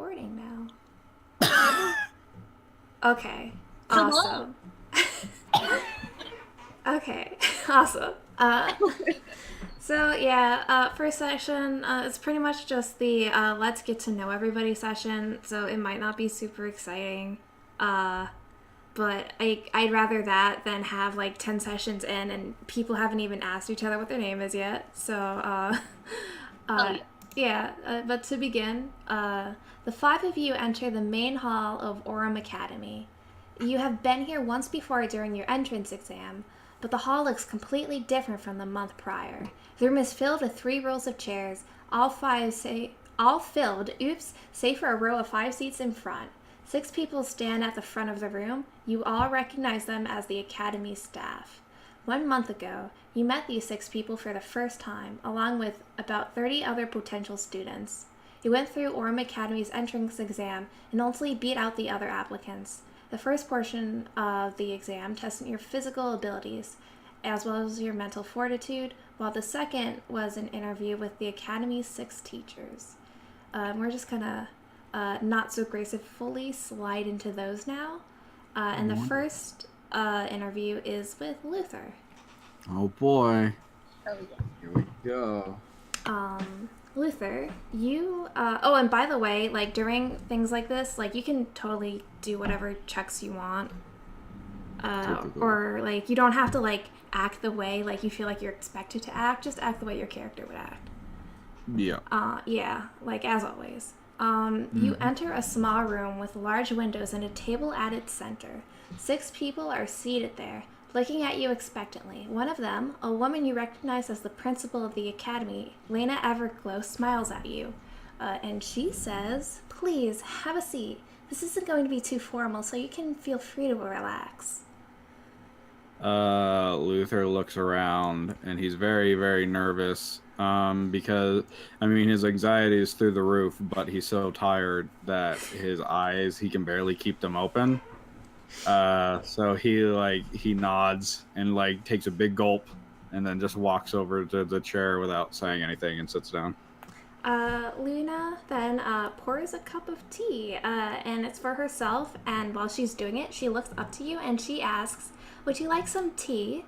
recording now. Okay. Awesome. Okay. Awesome. So yeah, first session, it's pretty much just the let's get to know everybody session, so it might not be super exciting. Uh, but I'd rather that than have like 10 sessions in and people haven't even asked each other what their name is yet. So, Oh, yeah. yeah, but to begin, the five of you enter the main hall of Orem Academy. You have been here once before during your entrance exam, but the hall looks completely different from the month prior. The room is filled with 3 rows of chairs, all filled, save for a row of 5 seats in front. 6 people stand at the front of the room. You all recognize them as the Academy staff. 1 month ago, you met these 6 people for the first time, along with about 30 other potential students. You went through Orem Academy's entrance exam and ultimately beat out the other applicants. The first portion of the exam tested your physical abilities, as well as your mental fortitude, while the second was an interview with the Academy's 6 teachers. We're just gonna not so gracefully slide into those now. And the first interview is with Luther. Oh boy. Oh, yeah. Here we go. Luther, you oh, and by the way, like during things like this, like you can totally do whatever checks you want. Typical. Or like you don't have to like act the way like you feel like you're expected to act, just act the way your character would act. Yeah. Yeah, like as always. You enter a small room with large windows and a table at its center. 6 people are seated there, looking at you expectantly. One of them, a woman you recognize as the principal of the academy, Lena Everglow, smiles at you. And she says, "Please, have a seat. This isn't going to be too formal, so you can feel free to relax." Luther looks around and he's very, very nervous. Because I mean his anxiety is through the roof, but he's so tired that his eyes he can barely keep them open. So he nods and like takes a big gulp and then just walks over to the chair without saying anything and sits down. Luna then pours a cup of tea, and it's for herself. And while she's doing it, she looks up to you and she asks, "Would you like some tea?"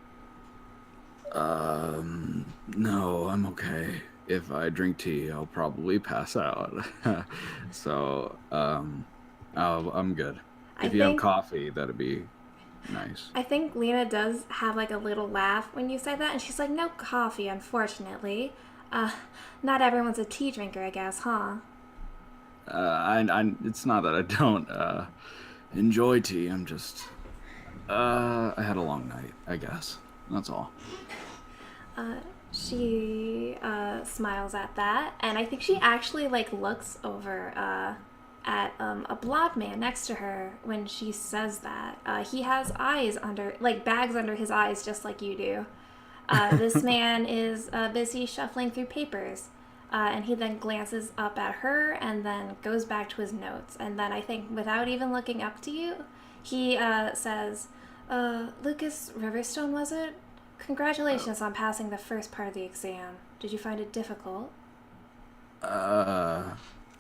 No, I'm okay. If I drink tea, I'll probably pass out. So, I'm good. I If you have think coffee, that'd be nice. I think Lena does have like a little laugh when you say that, and she's like, "No coffee, unfortunately. Uh, Not everyone's a tea drinker, I guess, huh?" It's not that I don't, enjoy tea. I'm just, I had a long night, I guess. That's all. She smiles at that, and I think she actually like looks over at a blonde man next to her when she says that. He has eyes under, like bags under his eyes, just like you do. This man is busy shuffling through papers, and he then glances up at her and then goes back to his notes. And then I think, without even looking up to you, he says, "Lucas Riverstone, was it? Congratulations on passing the first part of the exam. Did you find it difficult?" Uh,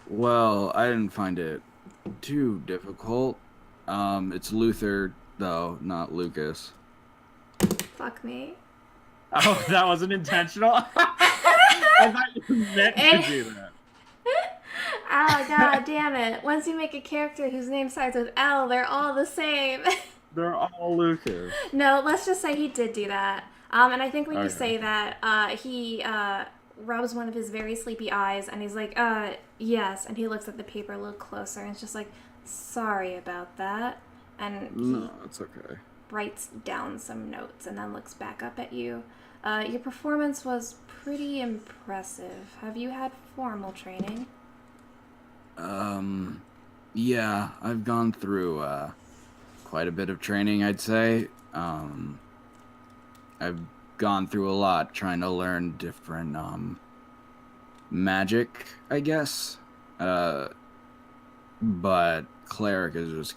well, I didn't find it too difficult. It's Luther, though, not Lucas. Fuck me. Oh, that wasn't intentional? I thought you meant to do that. Ah, god damn it. Once you make a character whose name starts with L, they're all the same. They're all Lucas. No, let's just say he did do that. And I think when you Okay. say that, he rubs one of his very sleepy eyes and he's like, yes. And he looks at the paper a little closer and it's just like, "Sorry about that." And he No, it's okay. writes down some notes and then looks back up at you. Your performance was pretty impressive. Have you had formal training? Yeah, I've gone through, quite a bit of training, I'd say. I've gone through a lot trying to learn different, magic, I guess. But cleric is just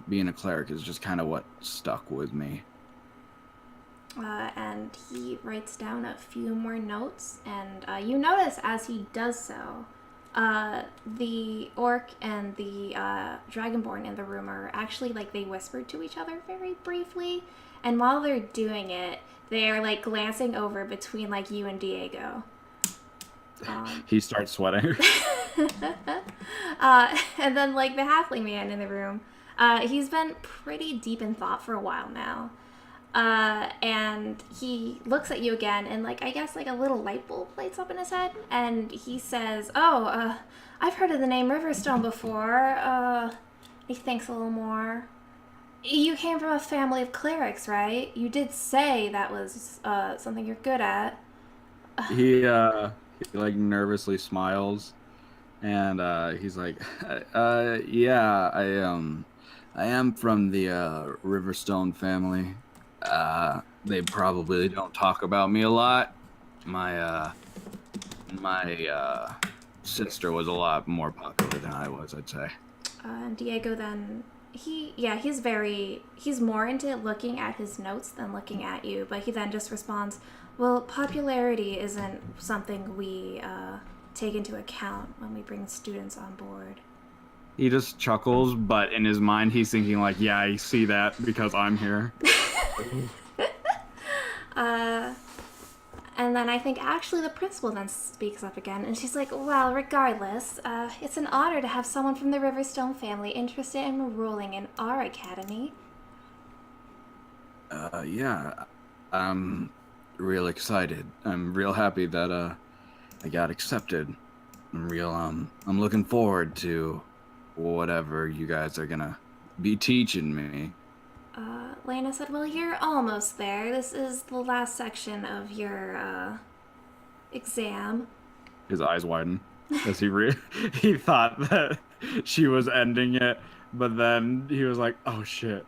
being a cleric is just kind of what stuck with me. And he writes down a few more notes, and you notice as he does so, The orc and the dragonborn in the room are actually like they whispered to each other very briefly, and while they're doing it, they're like glancing over between like you and Diego. He starts sweating. And then like the halfling man in the room, he's been pretty deep in thought for a while now. And he looks at you again, and like I guess like a little light bulb lights up in his head, and he says, "Oh, I've heard of the name Riverstone before." He thinks a little more. You came from a family of clerics, right? You did say that was something you're good at. He like nervously smiles, and he's like, "Yeah, I am from the Riverstone family. They probably don't talk about me a lot. My sister was a lot more popular than I was, I'd say." And Diego then he's more into looking at his notes than looking at you, but he then just responds, "Well, popularity isn't something we take into account when we bring students on board." He just chuckles, but in his mind, he's thinking like, "Yeah, I see that because I'm here." And then I think actually the principal then speaks up again, and she's like, "Well, regardless, it's an honor to have someone from the Riverstone family interested in enrolling in our academy." Yeah, I'm real excited. I'm real happy that I got accepted. I'm looking forward to whatever you guys are gonna be teaching me. Lena said, "Well, you're almost there. This is the last section of your exam." His eyes widen as he thought that she was ending it, but then he was like, "Oh shit!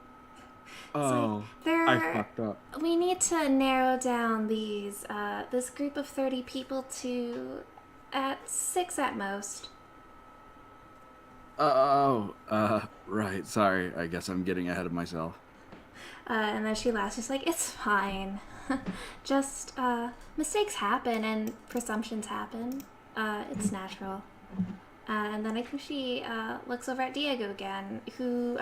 Oh, I fucked up." We need to narrow down this group of 30 people to at 6 at most. Right. Sorry. I guess I'm getting ahead of myself. And then she laughs. She's like, "It's fine. Just mistakes happen and presumptions happen. It's natural." And then I think she looks over at Diego again, who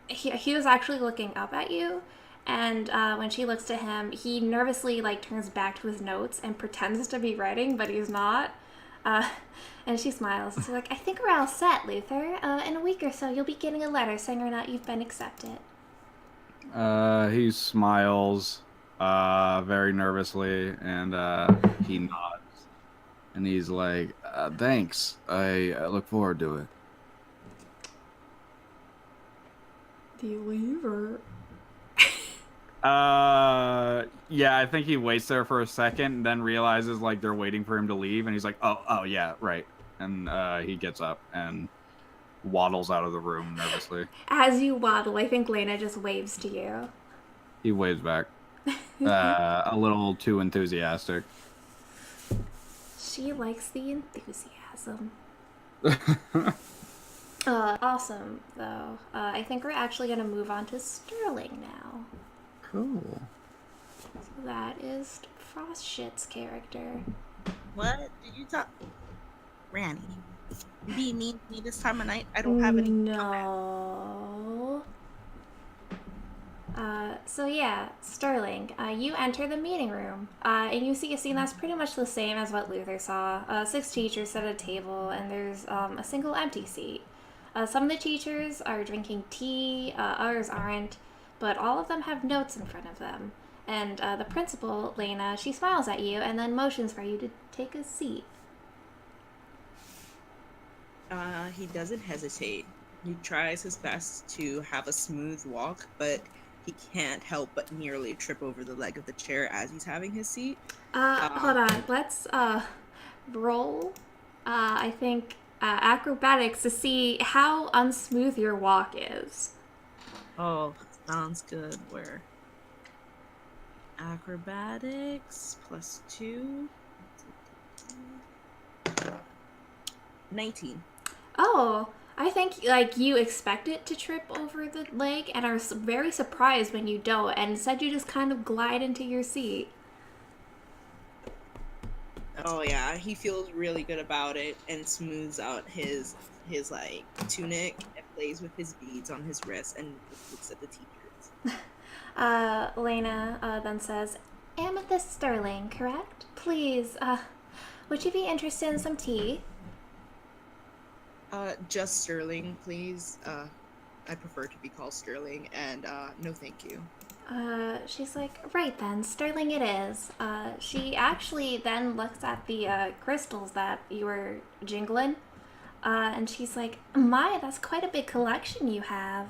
he was actually looking up at you. And when she looks to him, he nervously like turns back to his notes and pretends to be writing, but he's not. And she smiles. She's like, "I think we're all set, Luther. In a week or so, you'll be getting a letter saying or not you've been accepted." He smiles very nervously, and he nods, and he's like, "Thanks. I look forward to it." Do you leave or? Yeah, I think he waits there for a second, and then realizes like they're waiting for him to leave, and he's like, "Oh, yeah, right." And he gets up and waddles out of the room nervously. As you waddle, I think Lena just waves to you. He waves back, a little too enthusiastic. She likes the enthusiasm. Awesome, though. I think we're actually going to move on to Sterling now. Cool. So that is Frostshit's character. What did you talk? Randy, you being mean to me this time of night? I don't have any. No. So yeah, Sterling, you enter the meeting room, and you see a scene that's pretty much the same as what Luther saw. 6 teachers sit at a table, and there's a single empty seat. Some of the teachers are drinking tea, others aren't, but all of them have notes in front of them. And the principal, Lena, she smiles at you and then motions for you to take a seat. He doesn't hesitate. He tries his best to have a smooth walk, but he can't help but nearly trip over the leg of the chair as he's having his seat. Hold on. Let's roll, I think, acrobatics to see how unsmooth your walk is. Oh, sounds good. Where? Acrobatics +2. 19. Oh, I think like you expect it to trip over the leg and are very surprised when you don't, and instead you just kind of glide into your seat. Oh yeah, he feels really good about it and smooths out his like tunic and plays with his beads on his wrist and looks at the teachers. Lena then says, Amethyst Sterling, correct? Please, would you be interested in some tea? Just Sterling, please. I prefer to be called Sterling, and no, thank you. She's like, right then, Sterling it is. She actually then looks at the crystals that you were jingling, and she's like, my, that's quite a big collection you have.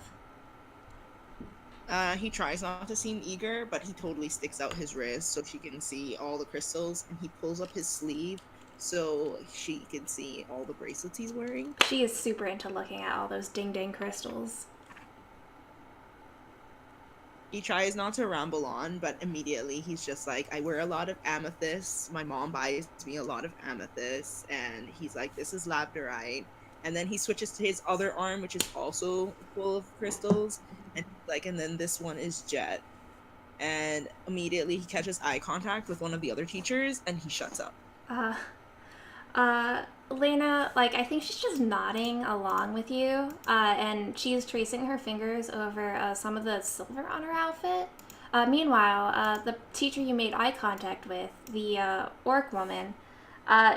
He tries not to seem eager, but he totally sticks out his wrist so she can see all the crystals, and he pulls up his sleeve so she can see all the bracelets he's wearing. She is super into looking at all those ding dang crystals. He tries not to ramble on, but immediately he's just like, I wear a lot of amethysts. My mom buys me a lot of amethysts. And he's like, this is labradorite. And then he switches to his other arm, which is also full of crystals. And like, and then this one is jet. And immediately he catches eye contact with one of the other teachers and he shuts up. Lena, like, I think she's just nodding along with you, and she's tracing her fingers over some of the silver on her outfit. Meanwhile, the teacher you made eye contact with, the orc woman,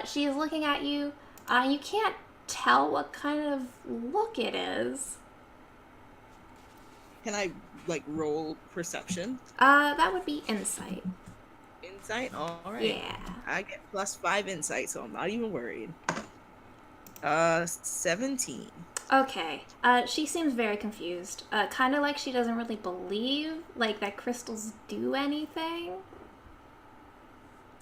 she's looking at you. You can't tell what kind of look it is. Can I like roll perception? That would be insight. Insight? All right. Yeah. I get +5 insight, so I'm not even worried. 17. Okay. She seems very confused. Kind of like she doesn't really believe, like, that crystals do anything.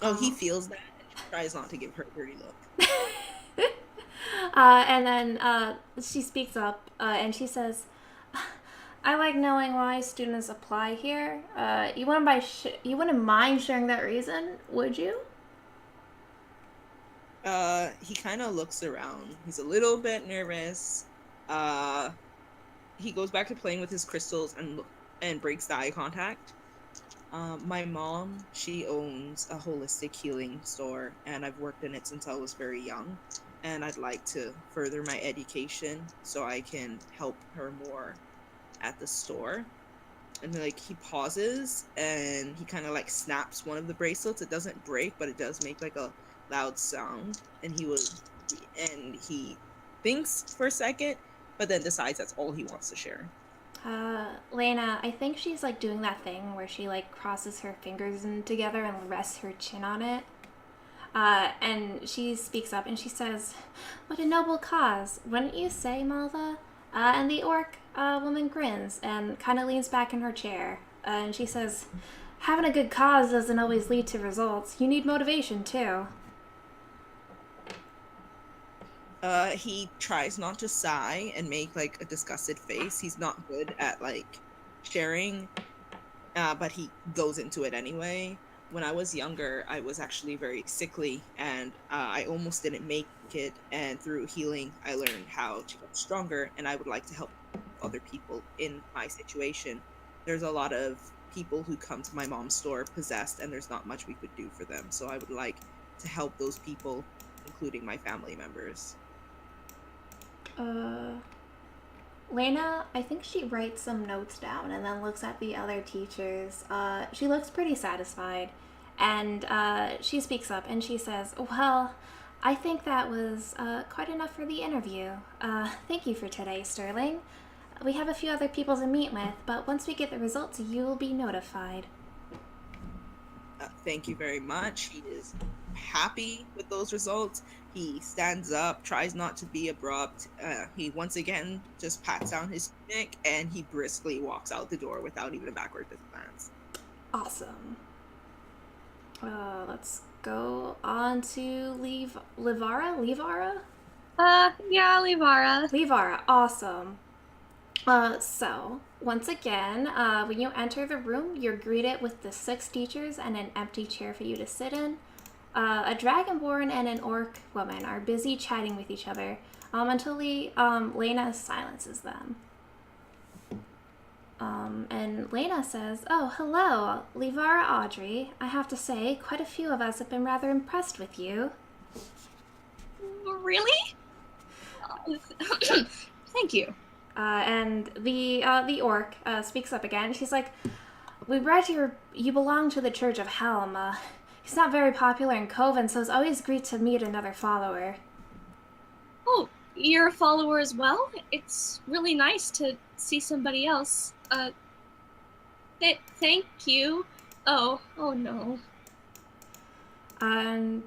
Oh, he feels that and she tries not to give her a dirty look. And then she speaks up and she says, I like knowing why students apply here. You wouldn't mind sharing that reason, would you? He kind of looks around. He's a little bit nervous. He goes back to playing with his crystals and breaks the eye contact. My mom, she owns a holistic healing store, and I've worked in it since I was very young. And I'd like to further my education so I can help her more at the store. And like he pauses and he kind of like snaps one of the bracelets. It doesn't break, but it does make like a loud sound. And he thinks for a second, but then decides that's all he wants to share. Lena, I think she's like doing that thing where she like crosses her fingers together and rests her chin on it. And she speaks up and she says, what a noble cause, wouldn't you say, Malva? And the orc woman grins and kind of leans back in her chair. And she says, having a good cause doesn't always lead to results. You need motivation, too. He tries not to sigh and make like a disgusted face. He's not good at like sharing, but he goes into it anyway. When I was younger, I was actually very sickly and I almost didn't make it. And through healing, I learned how to get stronger, and I would like to help other people in my situation. There's a lot of people who come to my mom's store possessed, and there's not much we could do for them. So I would like to help those people, including my family members. Lena, I think she writes some notes down and then looks at the other teachers. She looks pretty satisfied, and she speaks up and she says, well, I think that was quite enough for the interview. Thank you for today, Sterling. We have a few other people to meet with, but once we get the results, you'll be notified. Thank you very much. He is happy with those results. He stands up, tries not to be abrupt. He once again just pats down his neck and he briskly walks out the door without even a backward glance. Awesome. Let's go on to Livara? Yeah, Livara. Livara, awesome. So, once again, when you enter the room, you're greeted with the 6 teachers and an empty chair for you to sit in. A dragonborn and an orc woman are busy chatting with each other until Lena silences them. And Lena says, "Oh, hello, Livara Audrey. I have to say, quite a few of us have been rather impressed with you." Really? Thank you. And the orc speaks up again. She's like, "We read you belong to the Church of Helm. He's not very popular in Coven, so it's always great to meet another follower." Oh, you're a follower as well? It's really nice to see somebody else. Thank you. Oh no. And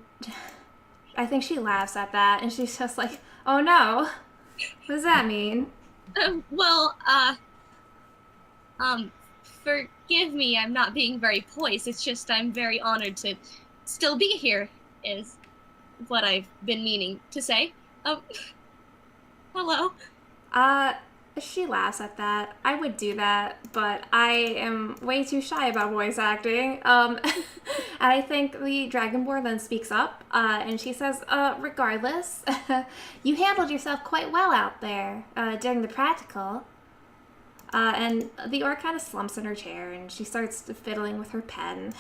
I think she laughs at that, and she's just like, "Oh no, what does that mean?" Well, forgive me, I'm not being very poised. It's just I'm very honored to still be here, is what I've been meaning to say. Hello. She laughs at that. I would do that, but I am way too shy about voice acting. And I think the Dragonborn then speaks up, and she says, regardless, you handled yourself quite well out there during the practical." And the orc kind of slumps in her chair, and she starts fiddling with her pen.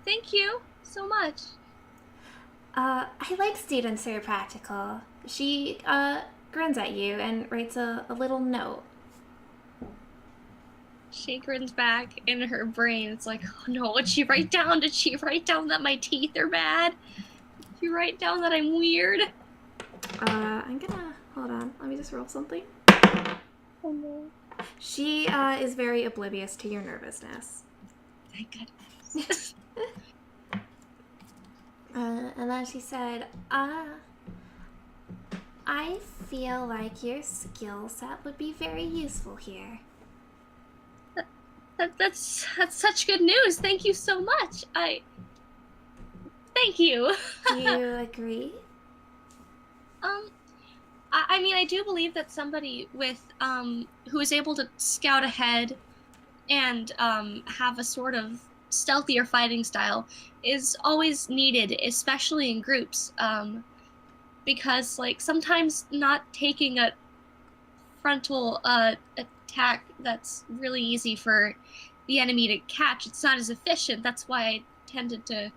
Thank you so much. I like students who are practical. She grins at you and writes a little note. She grins back in her brain. It's like, oh no, what'd she write down? Did she write down that my teeth are bad? Did she write down that I'm weird? I'm gonna... Hold on. Let me just roll something. Oh no. She is very oblivious to your nervousness. Thank goodness. And then she said, I feel like your skill set would be very useful here. That's such good news. Thank you so much. Thank you. Do you agree? I mean, I do believe that somebody with, who is able to scout ahead and, have a sort of stealthier fighting style is always needed, especially in groups, because, like, sometimes not taking a frontal, attack that's really easy for the enemy to catch, it's not as efficient. That's why I tended to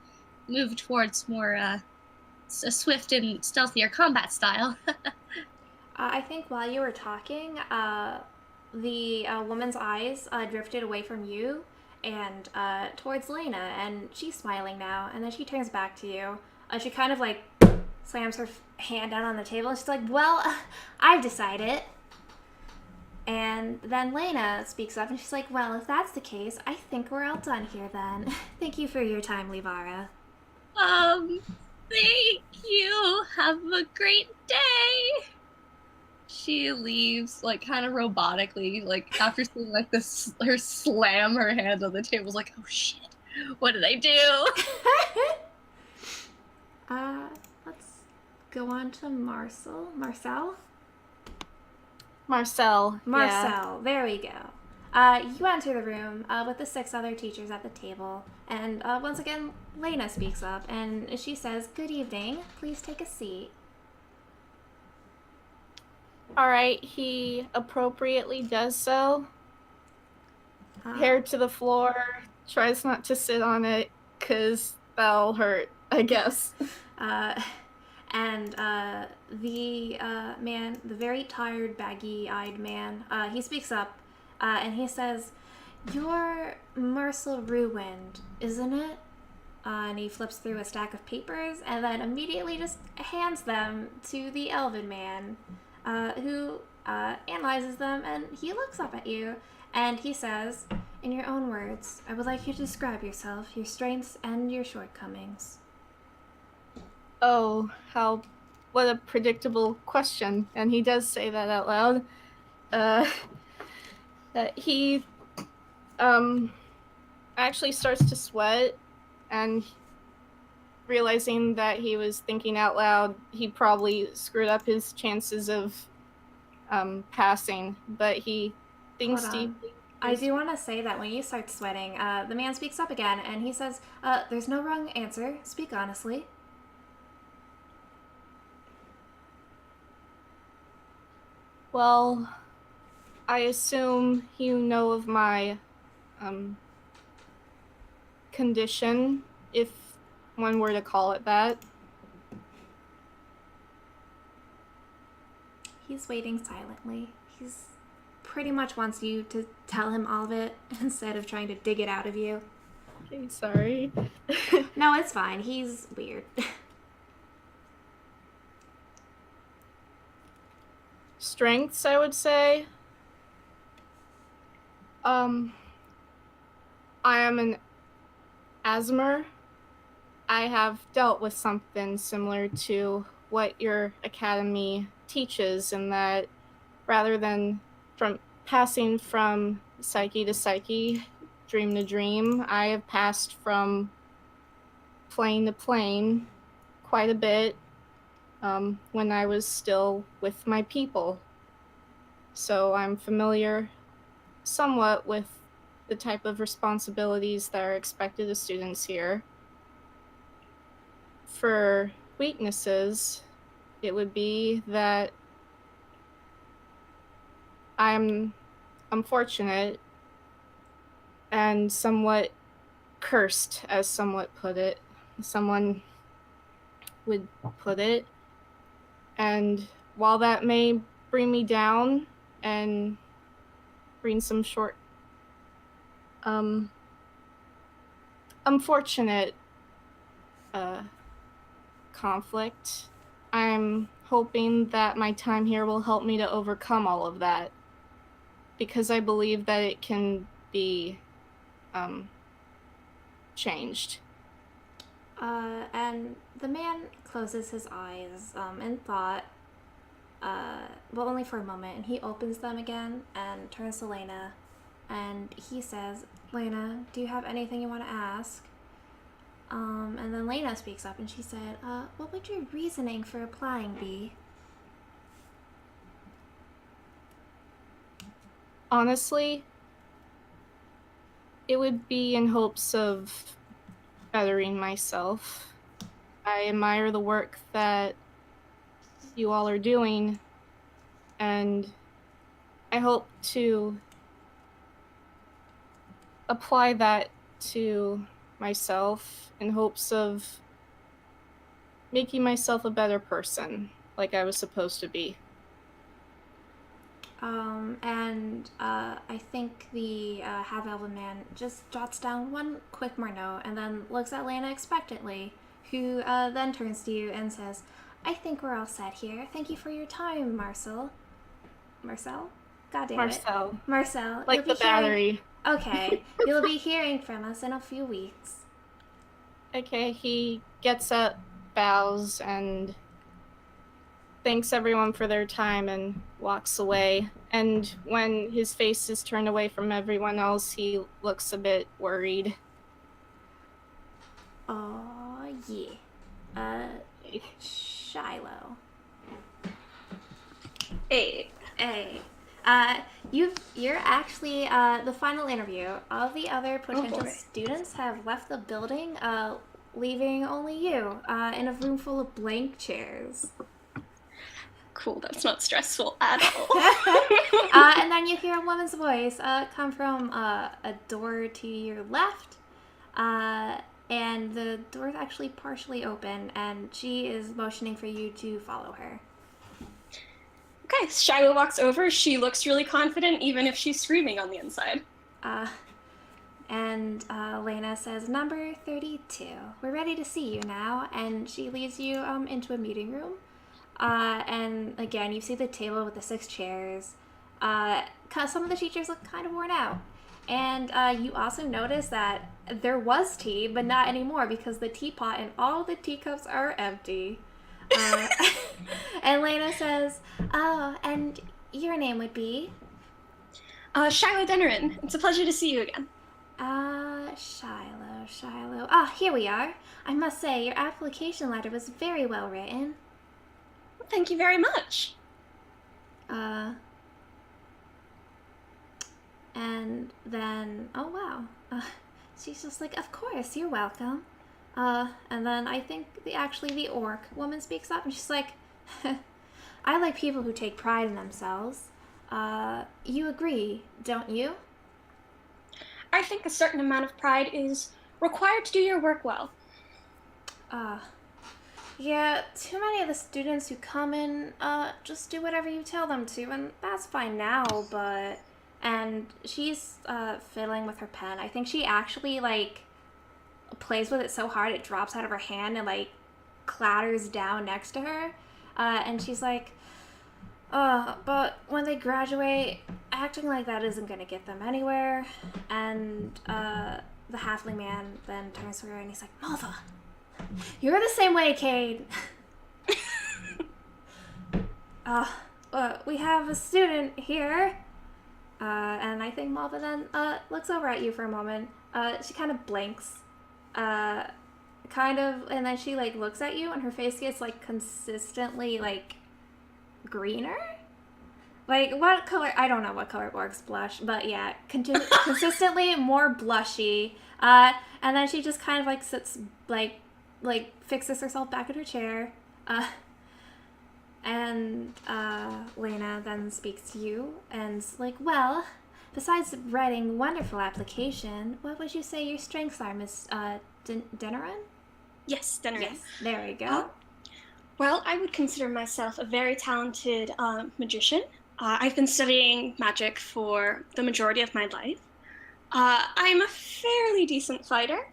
move towards more, a swift and stealthier combat style. I think while you were talking, the woman's eyes drifted away from you and towards Lena, and she's smiling now, and then she turns back to you. She kind of like slams her hand down on the table, and she's like, "Well, I've decided." And then Lena speaks up, and she's like, "Well, if that's the case, I think we're all done here then. Thank you for your time, Livara." Thank you. Have a great day. She leaves, like, kind of robotically, like, after seeing, like, this, her slam her hand on the table, like, oh shit, what did I do? Let's go on to Marcel. Marcel. Marcel, there we go. You enter the room with the 6 other teachers at the table, and once again, Lena speaks up, and she says, "Good evening. Please take a seat." All right, he appropriately does so. Hair to the floor, tries not to sit on it, because that'll hurt, I guess. And the man, the very tired, baggy-eyed man, he speaks up, and he says, "You're Marcel Ruined, isn't it?" And he flips through a stack of papers, and then immediately just hands them to the elven man, who analyzes them, and he looks up at you, and he says, "In your own words, I would like you to describe yourself, your strengths, and your shortcomings." Oh, what a predictable question. And he does say that out loud. He actually starts to sweat, and realizing that he was thinking out loud, he probably screwed up his chances of passing, but he thinks Hold on. deeply. I do want to say that when you start sweating, the man speaks up again, and he says, "There's no wrong answer. Speak honestly." Well, I assume you know of my condition, if one were to call it that. He's waiting silently. He's pretty much wants you to tell him all of it instead of trying to dig it out of you. Okay, sorry. No, it's fine. He's weird. Strengths, I would say. I am an asthma. I have dealt with something similar to what your academy teaches, in that rather than from passing from psyche to psyche, dream to dream, I have passed from plane to plane quite a bit when I was still with my people. So I'm familiar somewhat with the type of responsibilities that are expected of students here. For weaknesses, it would be that I'm unfortunate and somewhat cursed, as someone would put it. And while that may bring me down and bring some unfortunate conflict, I'm hoping that my time here will help me to overcome all of that, because I believe that it can be changed. And the man closes his eyes in thought, well, only for a moment, and he opens them again and turns to Lena, and he says, Lena, do you have anything you want to ask? And then Lena speaks up and she said, what would your reasoning for applying be? Honestly, it would be in hopes of bettering myself. I admire the work that you all are doing, and I hope to apply that to myself in hopes of making myself a better person, like I was supposed to be. I think the half-elven man just jots down one quick more note and then looks at Lena expectantly, who then turns to you and says, I think we're all set here. Thank you for your time, Marcel? God damn it. Marcel. Like the battery. Okay. You'll be hearing from us in a few weeks. Okay, he gets up, bows, and thanks everyone for their time and walks away. And when his face is turned away from everyone else, he looks a bit worried. Oh, yeah. Shiloh. Hey. You're actually the final interview. All the other potential students have left the building, leaving only you in a room full of blank chairs. Cool, that's not stressful at all. And then you hear a woman's voice come from a door to your left, and the door is actually partially open, and she is motioning for you to follow her. Okay, Shiloh walks over. She looks really confident, even if she's screaming on the inside. Lena says, number 32. We're ready to see you now. And she leads you into a meeting room. And again, you see the table with the 6 chairs. Some of the teachers look kind of worn out. And you also notice that there was tea, but not anymore because the teapot and all the teacups are empty. And Lena says, oh, and your name would be? Shiloh Denerin. It's a pleasure to see you again. Shiloh. Ah, here we are. I must say, your application letter was very well written. Thank you very much. And then, oh wow. She's just like, of course, you're welcome. And then I think the orc woman speaks up and she's like, I like people who take pride in themselves. You agree, don't you? I think a certain amount of pride is required to do your work well. Yeah, too many of the students who come in, just do whatever you tell them to, and that's fine now, but... And she's, fiddling with her pen. I think she actually, like, plays with it so hard it drops out of her hand and, like, clatters down next to her. And she's like, but when they graduate, acting like that isn't gonna get them anywhere. And, the halfling man then turns to her and he's like, Malva! You're the same way, Cade. We have a student here. And I think Malva then looks over at you for a moment. She kind of blinks. And then she like looks at you and her face gets like consistently like greener. Like what color? I don't know what color orcs blush, but yeah, consistently more blushy. And then she just kind of like sits like fixes herself back in her chair. And Lena then speaks to you and's like, well, besides writing wonderful application, what would you say your strengths are, Miss Denerin? Yes, Denerin. Yes, there we go. Well, I would consider myself a very talented magician. I've been studying magic for the majority of my life. I'm a fairly decent fighter.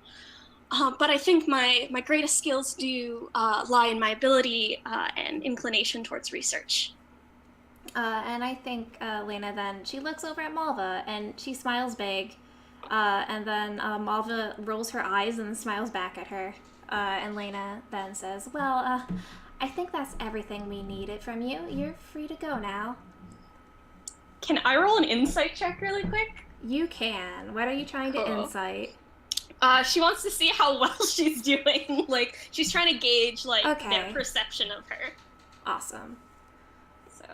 But I think my greatest skills do lie in my ability and inclination towards research. And I think Lena then, she looks over at Malva and she smiles big. And then Malva rolls her eyes and smiles back at her. And Lena then says, well, I think that's everything we needed from you. You're free to go now. Can I roll an insight check really quick? You can. What are you trying to insight? She wants to see how well she's doing. Like, she's trying to gauge, like, Okay. their perception of her. Awesome. So,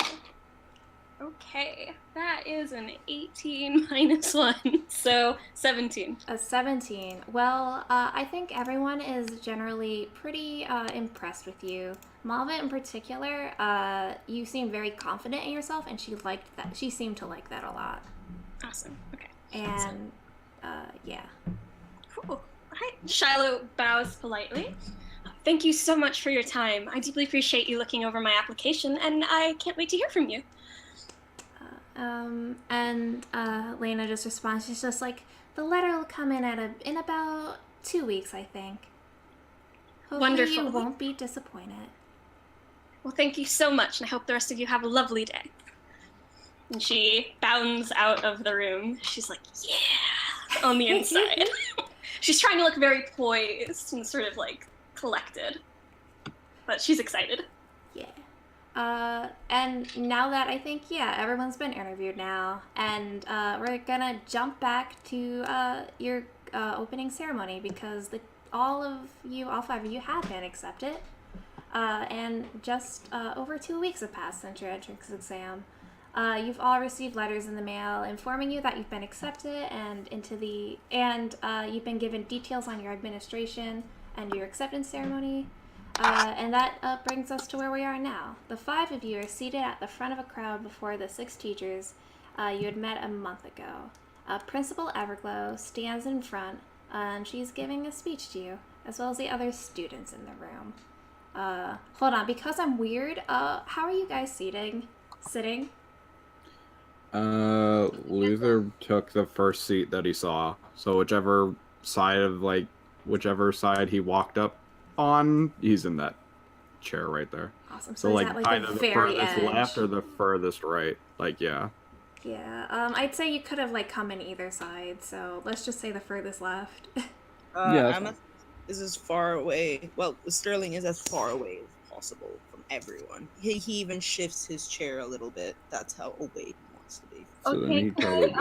okay. That is an 18 minus 1, so 17. A 17. Well, I think everyone is generally pretty impressed with you. Malva in particular, you seem very confident in yourself, and she liked that. She seemed to like that a lot. Awesome. Okay. And, yeah. Cool. All right. Shiloh bows politely. Thank you so much for your time. I deeply appreciate you looking over my application, and I can't wait to hear from you. And Lena just responds. She's just like, the letter will come in in about 2 weeks, I think. Hopefully Wonderful. you won't be disappointed. Well, thank you so much, and I hope the rest of you have a lovely day. And she bounds out of the room. She's like, yeah, on the inside. She's trying to look very poised and sort of like collected, but she's excited. Yeah. And now that I think, yeah, everyone's been interviewed now, and we're gonna jump back to your opening ceremony because all 5 of you have been accepted. And just over 2 weeks have passed since your entrance exam. You've all received letters in the mail informing you that you've been accepted and you've been given details on your administration and your acceptance ceremony. And that brings us to where we are now. The 5 of you are seated at the front of a crowd before the 6 teachers you had met a month ago. Principal Everglow stands in front, and she's giving a speech to you, as well as the other students in the room. Hold on, because I'm weird, how are you guys sitting? Luther took the first seat that he saw. So whichever side he walked up on, he's in that chair right there. Awesome. So he's like at, either the the very furthest edge. left or the furthest right. Like, yeah. Yeah, I'd say you could have come in either side, so let's just say the furthest left. Yeah. Is as far away. Well, Sterling is as far away as possible from everyone. He even shifts his chair a little bit. That's how away he wants to be. So then he'd probably be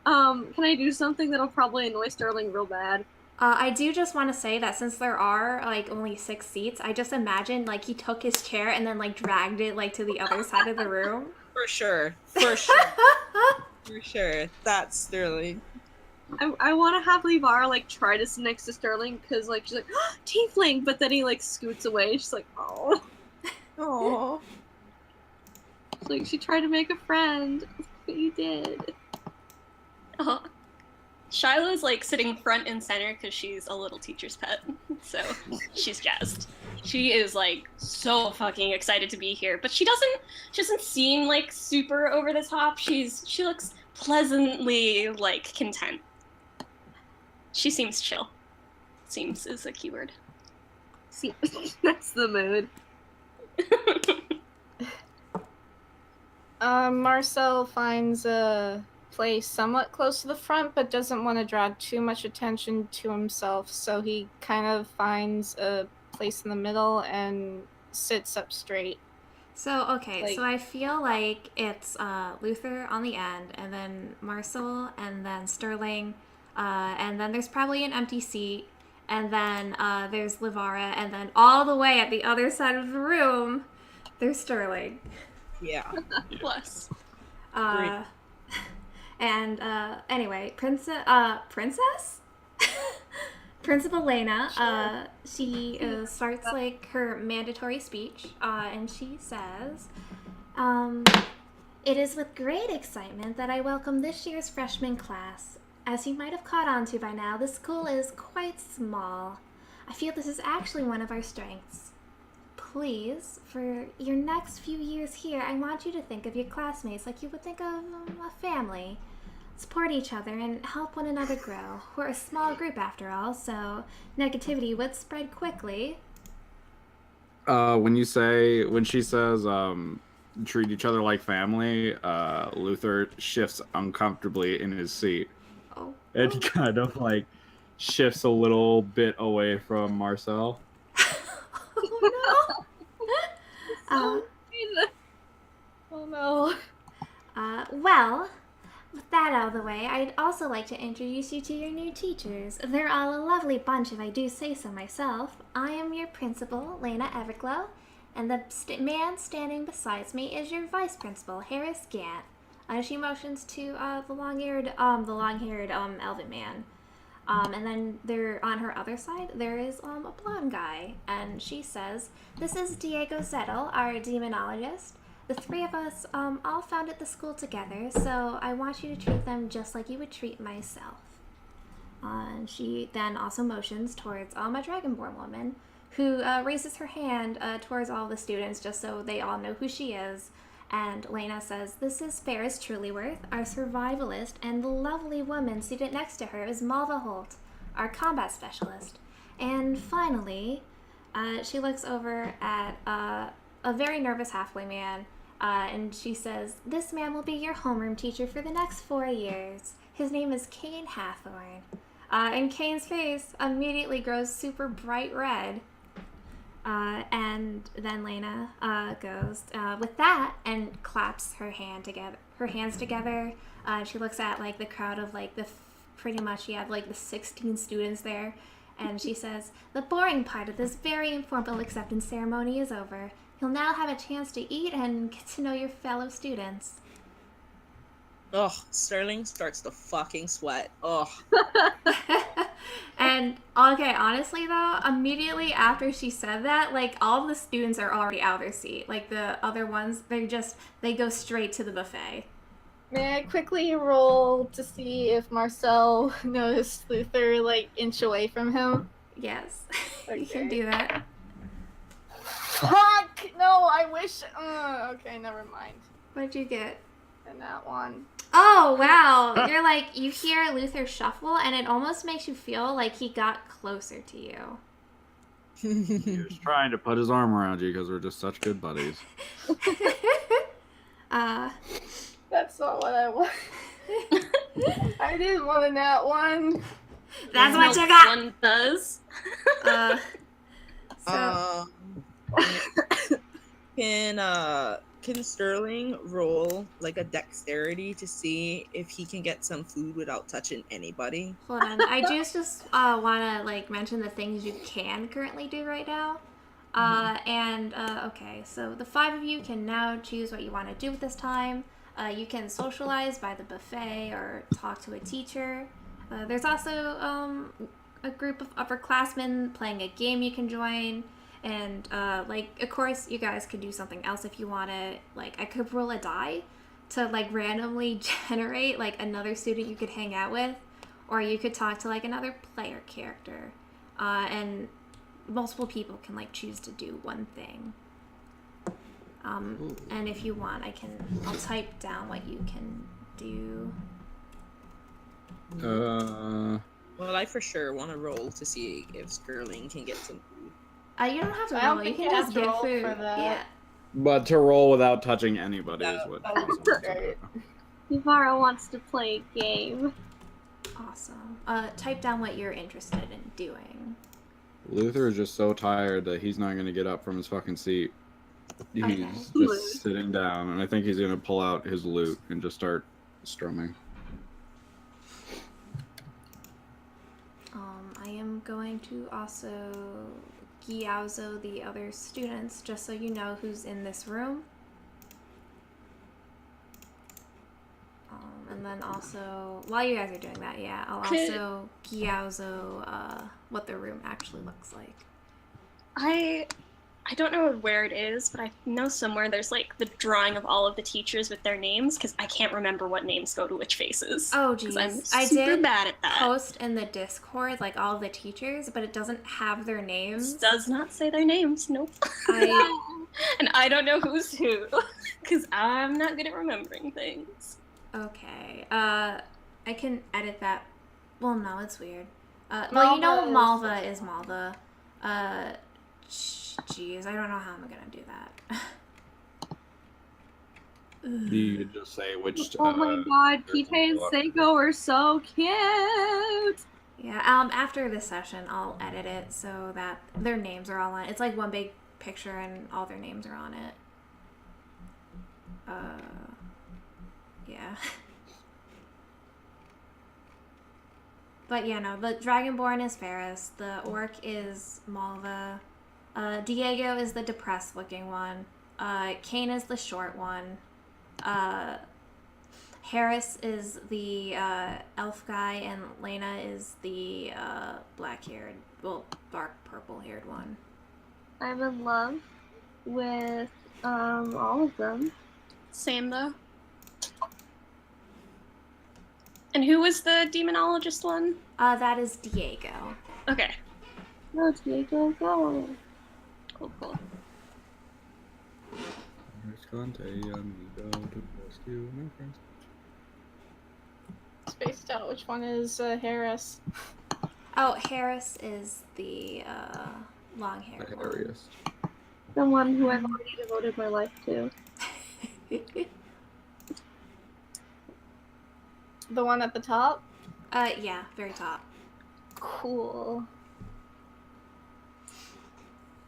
Can I do something that'll probably annoy Sterling real bad? I do just want to say that since there are only 6 seats, I just imagine he took his chair and then dragged it to the other side of the room. For sure. For sure. That's Sterling. I want to have Livara try to sit next to Sterling because she's like, tiefling, but then he scoots away. She's like, oh. Oh. Like, she tried to make a friend, but you did. Oh. Shiloh's like sitting front and center because she's a little teacher's pet, so she's jazzed. She is like so fucking excited to be here, but she doesn't seem like super over the top. She looks pleasantly like content. She seems chill. Seems is a keyword. See, that's the mood. Marcel finds a place somewhat close to the front, but doesn't want to draw too much attention to himself, so he kind of finds a place in the middle and sits up straight. So, okay, Like- so I feel like it's Luther on the end, and then Marcel, and then Sterling, and then there's probably an empty seat, and then there's Livara, and then all the way at the other side of the room, there's Sterling. Yeah. Bless. And anyway, Princess Principal Lena, she starts like her mandatory speech, and she says, "It is with great excitement that I welcome this year's freshman class. As you might have caught on to by now, the school is quite small. I feel this is actually one of our strengths. Please, for your next few years here, I want you to think of your classmates like you would think of a family. Support each other and help one another grow. We're a small group after all, so negativity would spread quickly." When she says treat each other like family, Luther shifts uncomfortably in his seat. Oh. And he kind of like shifts a little bit away from Marcel. Oh no! Oh no. Well, with that out of the way, I'd also like to introduce you to your new teachers. They're all a lovely bunch, if I do say so myself. I am your principal, Lena Everglow, and the man standing beside me is your vice principal, Harris Gant. She motions to the long-haired elven man. And then there, on her other side, there is a blonde guy, and she says, "This is Diego Zettel, our demonologist. The three of us all founded the school together, so I want you to treat them just like you would treat myself." And she then also motions towards a Dragonborn woman, who raises her hand towards all the students just so they all know who she is. And Lena says, "This is Ferris Trulyworth, our survivalist, and the lovely woman seated next to her is Malva Holt, our combat specialist." And finally, she looks over at a very nervous halfway man, and she says, "This man will be your homeroom teacher for the next 4 years. His name is Kane Hathorn." And Kane's face immediately grows super bright red. And then Lena goes with that and claps her hands together. She looks at like the crowd of like pretty much you have like the 16 students there, and she says, "The boring part of this very informal acceptance ceremony is over. You'll now have a chance to eat and get to know your fellow students." Ugh, Sterling starts to fucking sweat. Ugh. And okay, honestly though, immediately after she said that, like all the students are already out of their seat. Like the other ones, they go straight to the buffet. May I quickly roll to see if Marcel noticed Luther like inch away from him? Yes, you can Okay. do that. Fuck! No, I wish. Okay, never mind. What'd you get? And that one. Oh wow! You're like you hear Luther shuffle, and it almost makes you feel like he got closer to you. He was trying to put his arm around you because we're just such good buddies. That's not what I want. I didn't want a nat one. That's what No you got. one does. So Can Sterling roll like a dexterity to see if he can get some food without touching anybody? hold on, I just want to like mention the things you can currently do right now. Okay, so the 5 of you can now choose what you want to do with this time. You can socialize by the buffet or talk to a teacher. There's also a group of upperclassmen playing a game you can join. And, like, of course, you guys could do something else if you want to. Like, I could roll a die to, like, randomly generate, like, another student you could hang out with. Or you could talk to, like, another player character. And multiple people can, like, choose to do one thing. And if you want, I'll type down what you can do. Well, I for sure want to roll to see if Sterling can get some food. You don't have to I don't roll. You think can you just have to get roll food. for that. Yeah. But to roll without touching anybody is what. Right. Livara wants to play a game. Awesome. Type down what you're interested in doing. Luther is just so tired that he's not going to get up from his fucking seat. He's Okay. just sitting down, and I think he's going to pull out his lute and just start strumming. I am going to also Giaozo the other students, just so you know who's in this room. And then also, while you guys are doing that, yeah, I'll also Giaozo what the room actually looks like. I don't know where it is, but I know somewhere there's like the drawing of all of the teachers with their names, because I can't remember what names go to which faces. Oh, 'Cause geez. I'm super bad at that. Post in the Discord, like, all of the teachers, but it doesn't have their names. It does not say their names, nope. And I don't know who's who, because I'm not good at remembering things. Okay. I can edit that. Well, no, it's weird. Well, you know Malva Malva is Malva. Jeez, I don't know how I'm gonna do that. You could just say which. Oh my god, Kite and Seiko are so cute! Yeah, after this session, I'll edit it so that their names are all on it. It's like one big picture and all their names are on it. Yeah. But yeah, no, the Dragonborn is Ferris, the Orc is Malva, Diego is the depressed looking one, Kane is the short one, Harris is the elf guy, and Lena is the black-haired, well, dark purple-haired one. I'm in love with all of them. Same though. And who was the demonologist one? That is Diego. Okay. No, Diego, go. Cool, cool. Spaced out. Which one is Harris? Oh, Harris is the long-haired one. Hilarious. The one who I've already devoted my life to. The one at the top? Yeah, very top. Cool.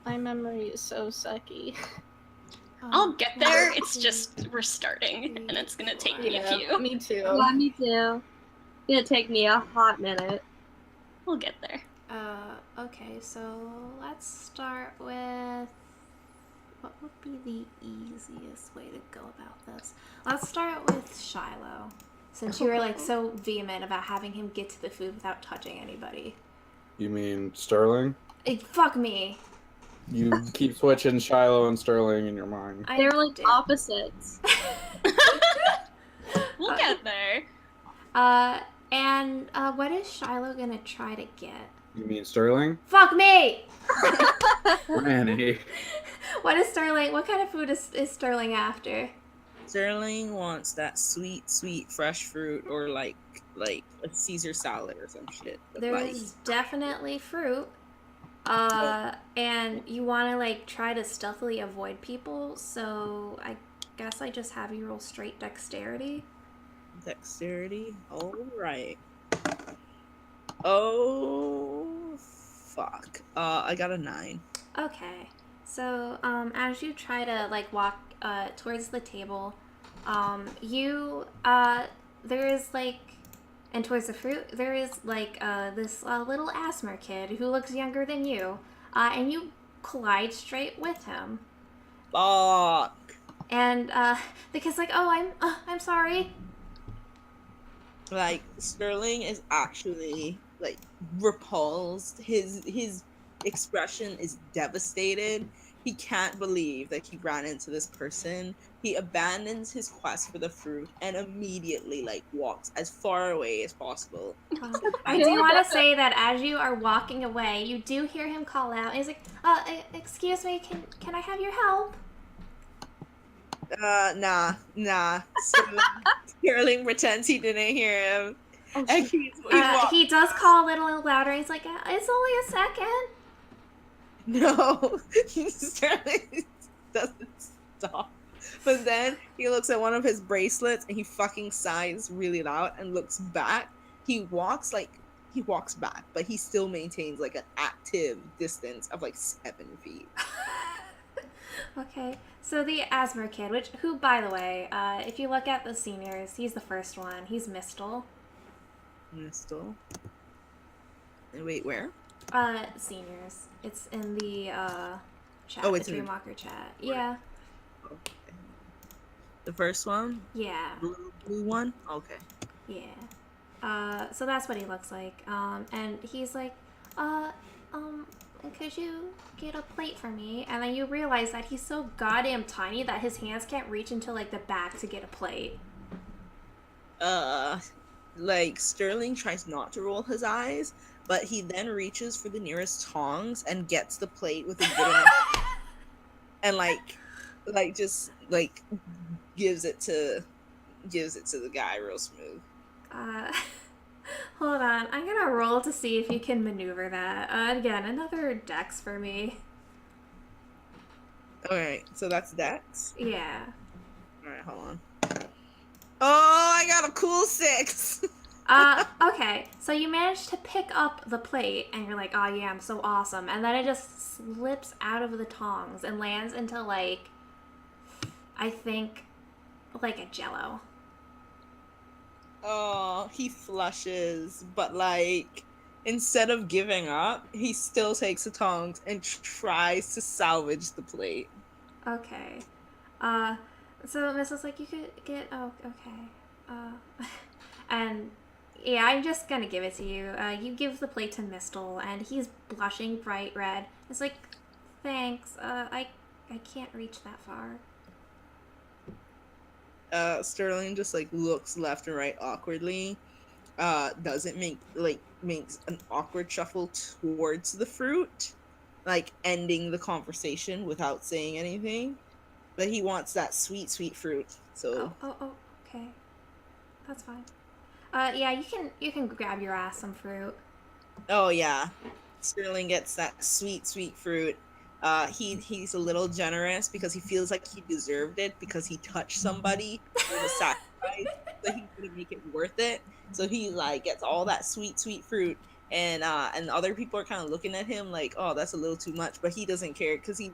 My memory is so sucky. I'll get there. It's just we're starting, and it's gonna take me a few. Me too. Yeah, me too. It's gonna take me a hot minute. We'll get there. Okay, so let's start with... What would be the easiest way to go about this? Let's start with Shiloh, since you were, like, so vehement about having him get to the food without touching anybody. You mean Sterling? Fuck me. You keep switching Shiloh and Sterling in your mind. They're like do. opposites. We'll get there. And what is Shiloh gonna try to get? You mean Sterling? Fuck me! Granny. What is Sterling? What kind of food is Sterling after? Sterling wants that sweet, sweet fresh fruit, or like a Caesar salad or some shit. But There's definitely fruit. And you want to, like, try to stealthily avoid people, so I guess I just have you roll straight dexterity. Dexterity? Alright. Oh, fuck. I got a 9. Okay. So, as you try to, like, walk, towards the table, there is, like, and towards the fruit, there is, like, this little Asmer kid who looks younger than you, and you collide straight with him. Fuck. And, the kid's like, oh, I'm sorry. Like, Sterling is actually, like, repulsed. His expression is devastated. He can't believe that he ran into this person. He abandons his quest for the fruit and immediately like walks as far away as possible. I do want to say that as you are walking away, you do hear him call out. He's like, excuse me, can I have your help? Nah. Sterling pretends he didn't hear him. And he does call a little louder. He's like, it's only a second. No, Sterling doesn't stop. But then he looks at one of his bracelets and he fucking sighs really loud and looks back. He walks back, but he still maintains like an active distance of like 7 feet. Okay, so the asthma kid, who by the way, if you look at the seniors, he's the first one. He's Mistel. Mistel. And wait, where? Seniors. It's in the chat. Oh, it's the Dreamwalker chat. Yeah. Okay. The first one? Yeah. Blue one? Okay. Yeah. So that's what he looks like. And he's like, could you get a plate for me? And then you realize that he's so goddamn tiny that his hands can't reach until like the back to get a plate. Like Sterling tries not to roll his eyes, but he then reaches for the nearest tongs and gets the plate with a good enough and just gives it to the guy real smooth. Hold on, I'm gonna roll to see if you can maneuver that. Again, another dex for me. Alright, so that's dex. Yeah. Alright, hold on. Oh, I got a cool 6. Okay, so you managed to pick up the plate, and you're like, oh yeah, I'm so awesome. And then it just slips out of the tongs and lands into, like, I think, like a Jello. Oh, he flushes, but, like, instead of giving up, he still takes the tongs and tries to salvage the plate. Okay. So Mrs. like, you could get, oh, okay. And... yeah, I'm just gonna give it to you. You give the plate to Mistel, and he's blushing bright red. It's like, thanks. I can't reach that far. Sterling just like looks left and right awkwardly. Makes an awkward shuffle towards the fruit, like ending the conversation without saying anything. But he wants that sweet, sweet fruit. So. Oh, okay. That's fine. Yeah, you can grab your ass some fruit. Oh yeah, Sterling gets that sweet, sweet fruit. He's a little generous because he feels like he deserved it because he touched somebody with a sacrifice, so he's gonna make it worth it. So he like gets all that sweet, sweet fruit, and other people are kind of looking at him like, oh, that's a little too much, but he doesn't care because he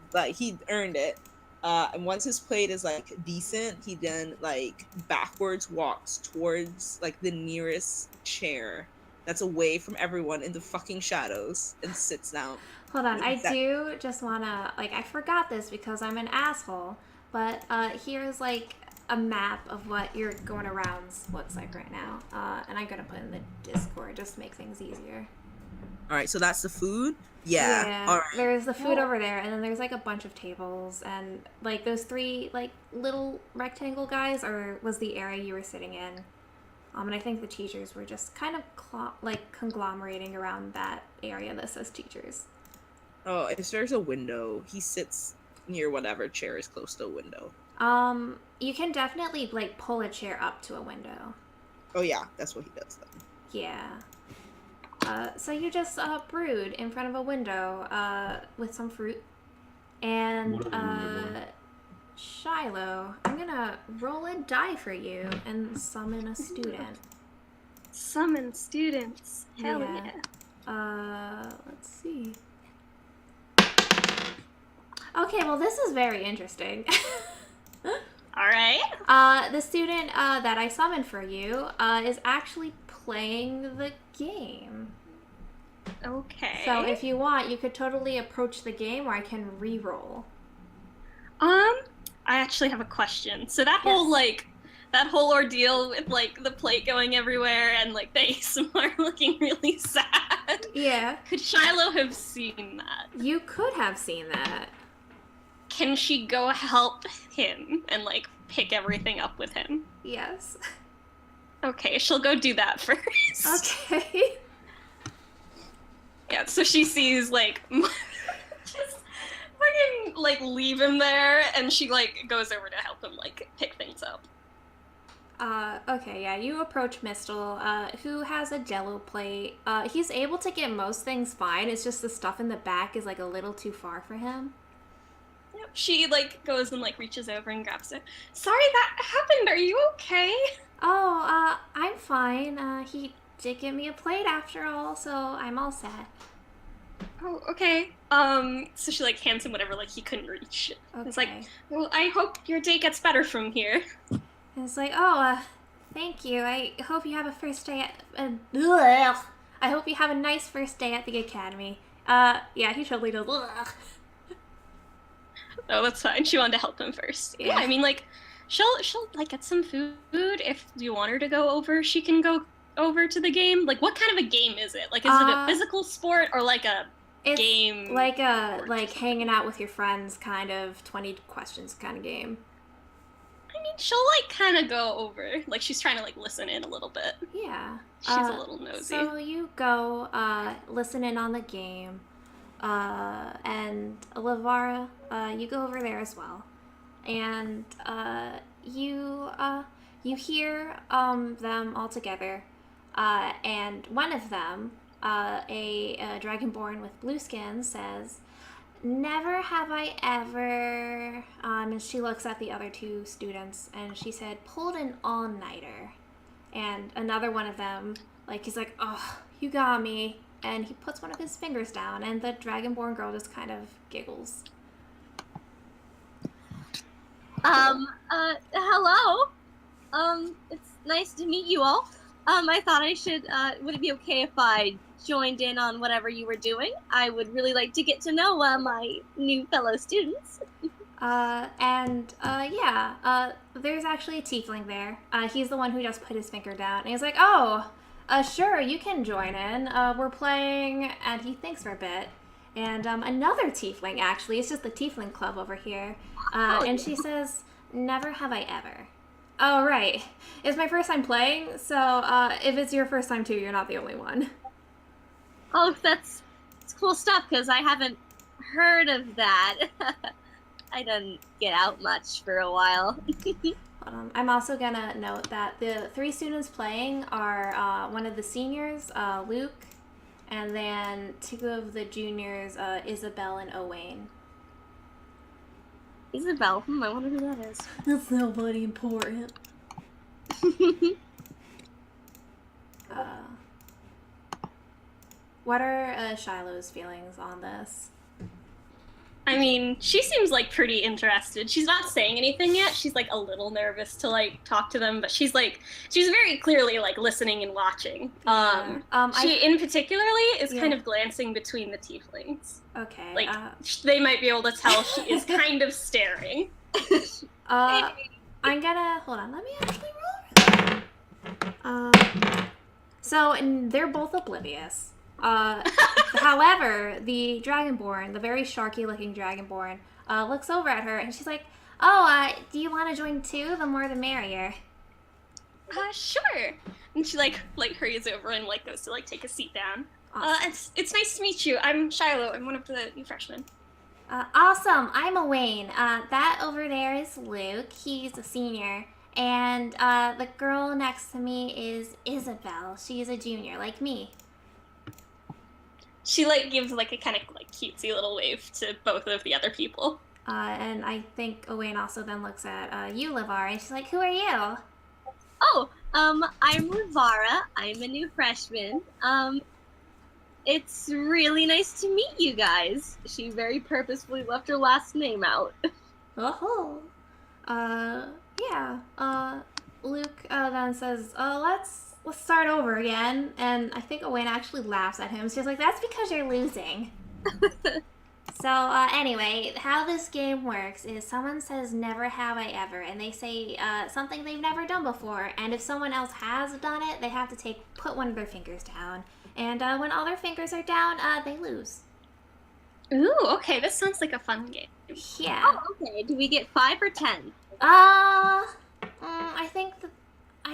earned it. And once his plate is like decent, he then like backwards walks towards like the nearest chair that's away from everyone in the fucking shadows and sits down. Hold on, I do just wanna, like, I forgot this because I'm an asshole, but here's like a map of what your going arounds looks like right now, and I'm gonna put in the Discord just to make things easier. All right, so that's the food. Yeah. All right. There's the food over there, and then there's like a bunch of tables, and like those 3 like little rectangle guys was the area you were sitting in. And I think the teachers were just kind of conglomerating around that area that says teachers. Oh, if there's a window, he sits near whatever chair is close to a window. You can definitely like pull a chair up to a window. Oh yeah, that's what he does then. Yeah. So you just brewed in front of a window with some fruit. And Shiloh, I'm gonna roll a die for you and summon a student. Summon students. Hell yeah. Let's see. Okay, well this is very interesting. All right. The student that I summoned for you is actually playing the game. Okay. So if you want, you could totally approach the game, or I can re-roll. I actually have a question. So that whole ordeal with like the plate going everywhere and like the ASMR looking really sad. that. Yeah. Could Shiloh have seen that? You could have seen that. Can she go help him and, like, pick everything up with him? Yes. Okay, she'll go do that first. Okay. Yeah, so she sees, like, just fucking, like, leave him there, and she, like, goes over to help him, like, pick things up. Okay, yeah, you approach Mistel, who has a jello plate. He's able to get most things fine, it's just the stuff in the back is, like, a little too far for him. Yep, she, like, goes and, like, reaches over and grabs it. Sorry that happened, are you okay? Oh, I'm fine. He did give me a plate after all, so I'm all set. Oh, okay. So she, like, hands him whatever, like, he couldn't reach. Okay. It's like, well, I hope your day gets better from here. And it's like, oh, thank you. I hope you have a first day at, ugh. I hope you have a nice first day at the academy. Yeah, he totally does. Ugh. Oh, that's fine. She wanted to help him first. Yeah, I mean, like, she'll like get some food. If you want her to go over, she can go over to the game. Like, what kind of a game is it? Like, is it a physical sport or like a game? Like like hanging out with your friends kind of 20 questions kind of game. I mean, she'll like kind of go over. Like, she's trying to like listen in a little bit. Yeah. She's a little nosy. So you go listen in on the game. And Livara, you go over there as well. And you hear them all together. And one of them, a dragonborn with blue skin, says, "Never have I ever," and she looks at the other two students, and she said, "pulled an all-nighter." And another one of them, like, he's like, "Oh, you got me." And he puts one of his fingers down, and the dragonborn girl just kind of giggles. Hello. It's nice to meet you all. I thought I should, would it be okay if I joined in on whatever you were doing? I would really like to get to know, my new fellow students. There's actually a tiefling there. He's the one who just put his finger down, and he's like, "Oh, sure, you can join in. We're playing," and he thinks for a bit. And another tiefling, actually, it's just the tiefling club over here. And she says, "Never have I ever." Oh, right. It's my first time playing, so if it's your first time too, you're not the only one. Oh, it's cool stuff, because I haven't heard of that. I didn't get out much for a while. I'm also gonna note that the three students playing are one of the seniors, Luke, and then two of the juniors, Isabel and Owain. Isabel? I wonder who that is. That's nobody important. What are Shiloh's feelings on this? I mean, she seems like pretty interested. She's not saying anything yet. She's like a little nervous to like talk to them, but she's very clearly like listening and watching. She in particularly is kind of glancing between the tieflings. Okay. Like they might be able to tell she is kind of staring. I'm gonna hold on. Let me actually roll. So they're both oblivious. However, the dragonborn, the very sharky-looking dragonborn, looks over at her and she's like, "Oh, do you want to join too? The more the merrier." Sure. And she like hurries over and like goes to like take a seat down. Awesome. It's nice to meet you. I'm Shiloh. I'm one of the new freshmen. Awesome. I'm Owain. That over there is Luke. He's a senior. And the girl next to me is Isabel. She's a junior, like me. She like gives like a kind of like cutesy little wave to both of the other people. And I think Owain also then looks at you, Livara, and she's like, "Who are you?" Oh, I'm Livara. I'm a new freshman. It's really nice to meet you guys. She very purposefully left her last name out. Oh. Yeah. Luke then says, let's start over again. And I think Owain actually laughs at him. She's like, "That's because you're losing." So, anyway, how this game works is someone says, "Never have I ever," and they say something they've never done before, and if someone else has done it, they have to put one of their fingers down, And when all their fingers are down, they lose. Ooh, okay, this sounds like a fun game. Yeah. Oh, okay. Do we get 5 or 10? I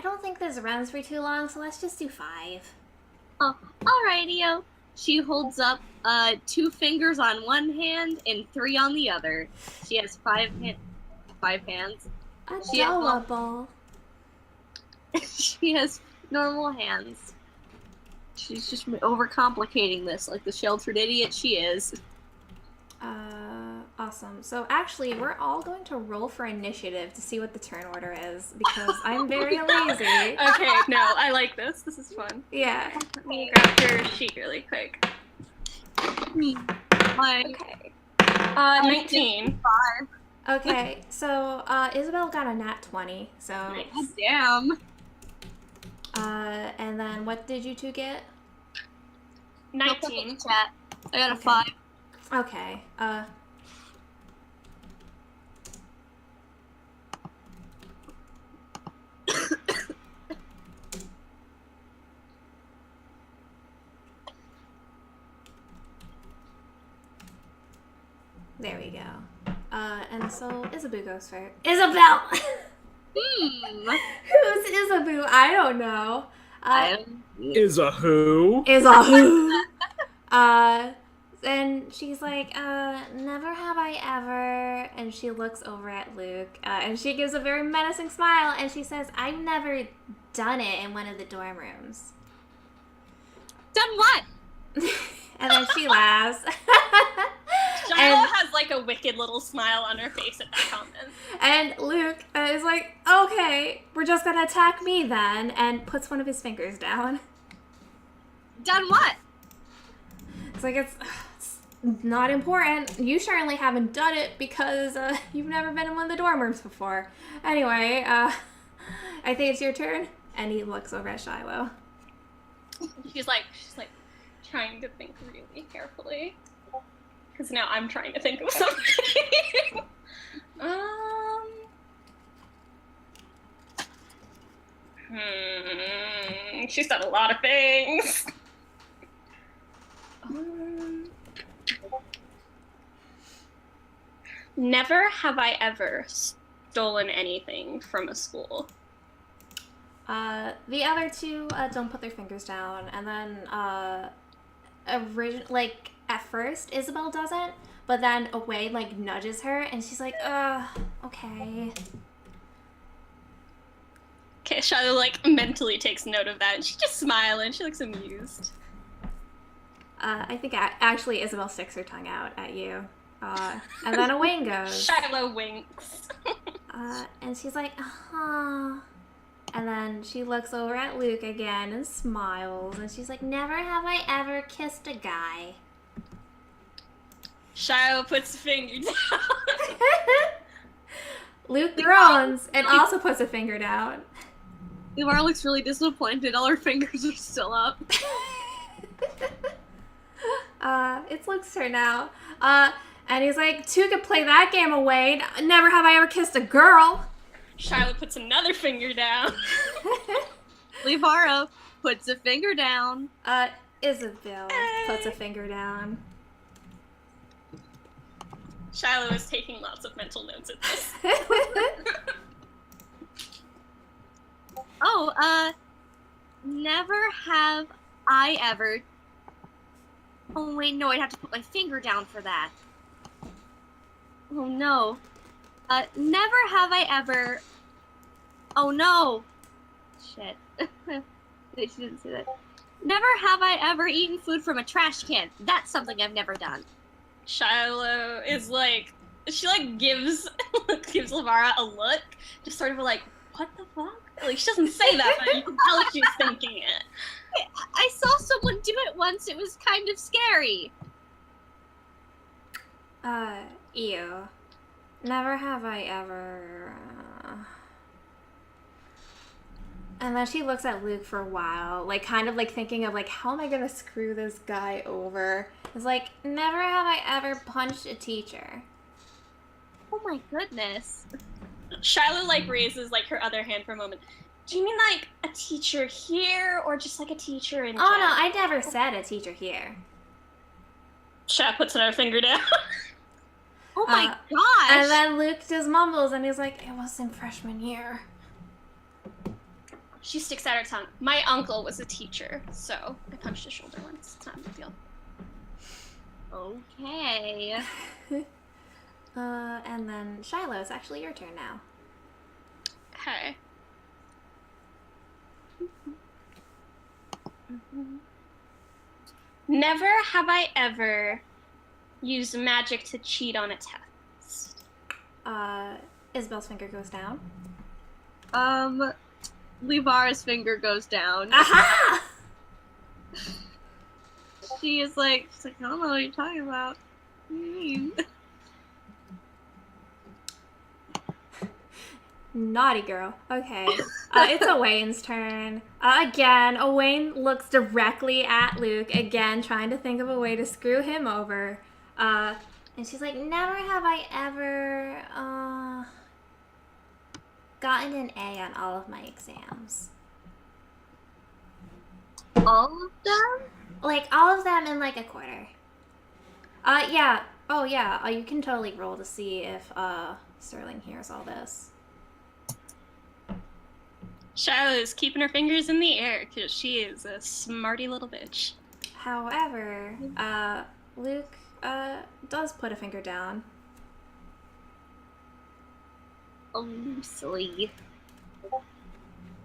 don't think this runs for too long, so let's just do 5. Oh, alrighty-o. She holds up 2 fingers on one hand and 3 on the other. She has 5 hands. Adorable. She has normal hands. She's just overcomplicating this like the sheltered idiot she is. Awesome. So actually, we're all going to roll for initiative to see what the turn order is, because I'm very lazy. Okay, no, I like this. This is fun. Yeah. Let me grab your sheet really quick. Okay. 19. 5. Okay, so Isabel got a nat 20, so... God damn. And then what did you two get? 19. Chat. I got a Okay. 5. Okay, there we go. And so Isabu goes first. Isabel! Who's Isabu? I don't know. Is a who? Isabu. And she's like, never have I ever. And she looks over at Luke, and she gives a very menacing smile, and she says, I've never done it in one of the dorm rooms. Done what? And then she laughs. Shiloh has like a wicked little smile on her face at that comment. And Luke is like, okay, we're just gonna attack me then, and puts one of his fingers down. Done what? It's like, it's not important. You certainly haven't done it because you've never been in one of the dorm rooms before. Anyway, I think it's your turn. And he looks over at Shiloh. She's like trying to think really carefully. Because now I'm trying to think of something. She's done a lot of things. Never have I ever stolen anything from a school. The other two don't put their fingers down, and then at first Isabel doesn't, but then Wade nudges her, and she's like, okay. Okay, Shiloh mentally takes note of that, and she just smiles and she looks amused. I think actually Isabel sticks her tongue out at you, and then Wayne goes. Shiloh winks. And she's like, and then she looks over at Luke again and smiles, and she's like, never have I ever kissed a guy. Shiloh puts a finger down. Luke groans and also puts a finger down. Livara looks really disappointed. All her fingers are still up. It's Luke's turn now. And he's like, two could play that game away. Never have I ever kissed a girl. Shiloh puts another finger down. Livara puts a finger down. Isabel puts a finger down. Shiloh is taking lots of mental notes at this. Never have I ever... Oh, wait, no, I'd have to put my finger down for that. Oh, no. Never have I ever... Oh, no. Shit. She didn't say that. Never have I ever eaten food from a trash can. That's something I've never done. Shiloh is she gives Livara a look, just sort of what the fuck? She doesn't say that, but you can tell she's thinking it. I saw someone do it once. It was kind of scary. Ew. Never have I ever... And then she looks at Luke for a while, thinking of, how am I gonna screw this guy over? It's like, never have I ever punched a teacher. Oh my goodness. Shiloh, raises, her other hand for a moment. Do you mean like a teacher here, or just like a teacher in Oh no, general? I never said a teacher here. Chat puts her finger down. Oh my gosh! And then Luke just mumbles and he's like, it was in freshman year. She sticks out her tongue. My uncle was a teacher, so I punched his shoulder once. It's not a big deal. Okay. And then Shiloh, it's actually your turn now. Hey. Never have I ever used magic to cheat on a test. Isabel's finger goes down. Livara's finger goes down. Aha! She's like, I don't know what you're talking about. What do you mean? Naughty girl. Okay. It's Owain's turn. Again, Owain looks directly at Luke, again, trying to think of a way to screw him over. And she's like, never have I ever, gotten an A on all of my exams. All of them? Like, all of them in, like, a quarter. Yeah. Oh, yeah. You can totally roll to see if, Sterling hears all this. Shiloh's keeping her fingers in the air because she is a smarty little bitch. However, Luke, does put a finger down. Oh, silly.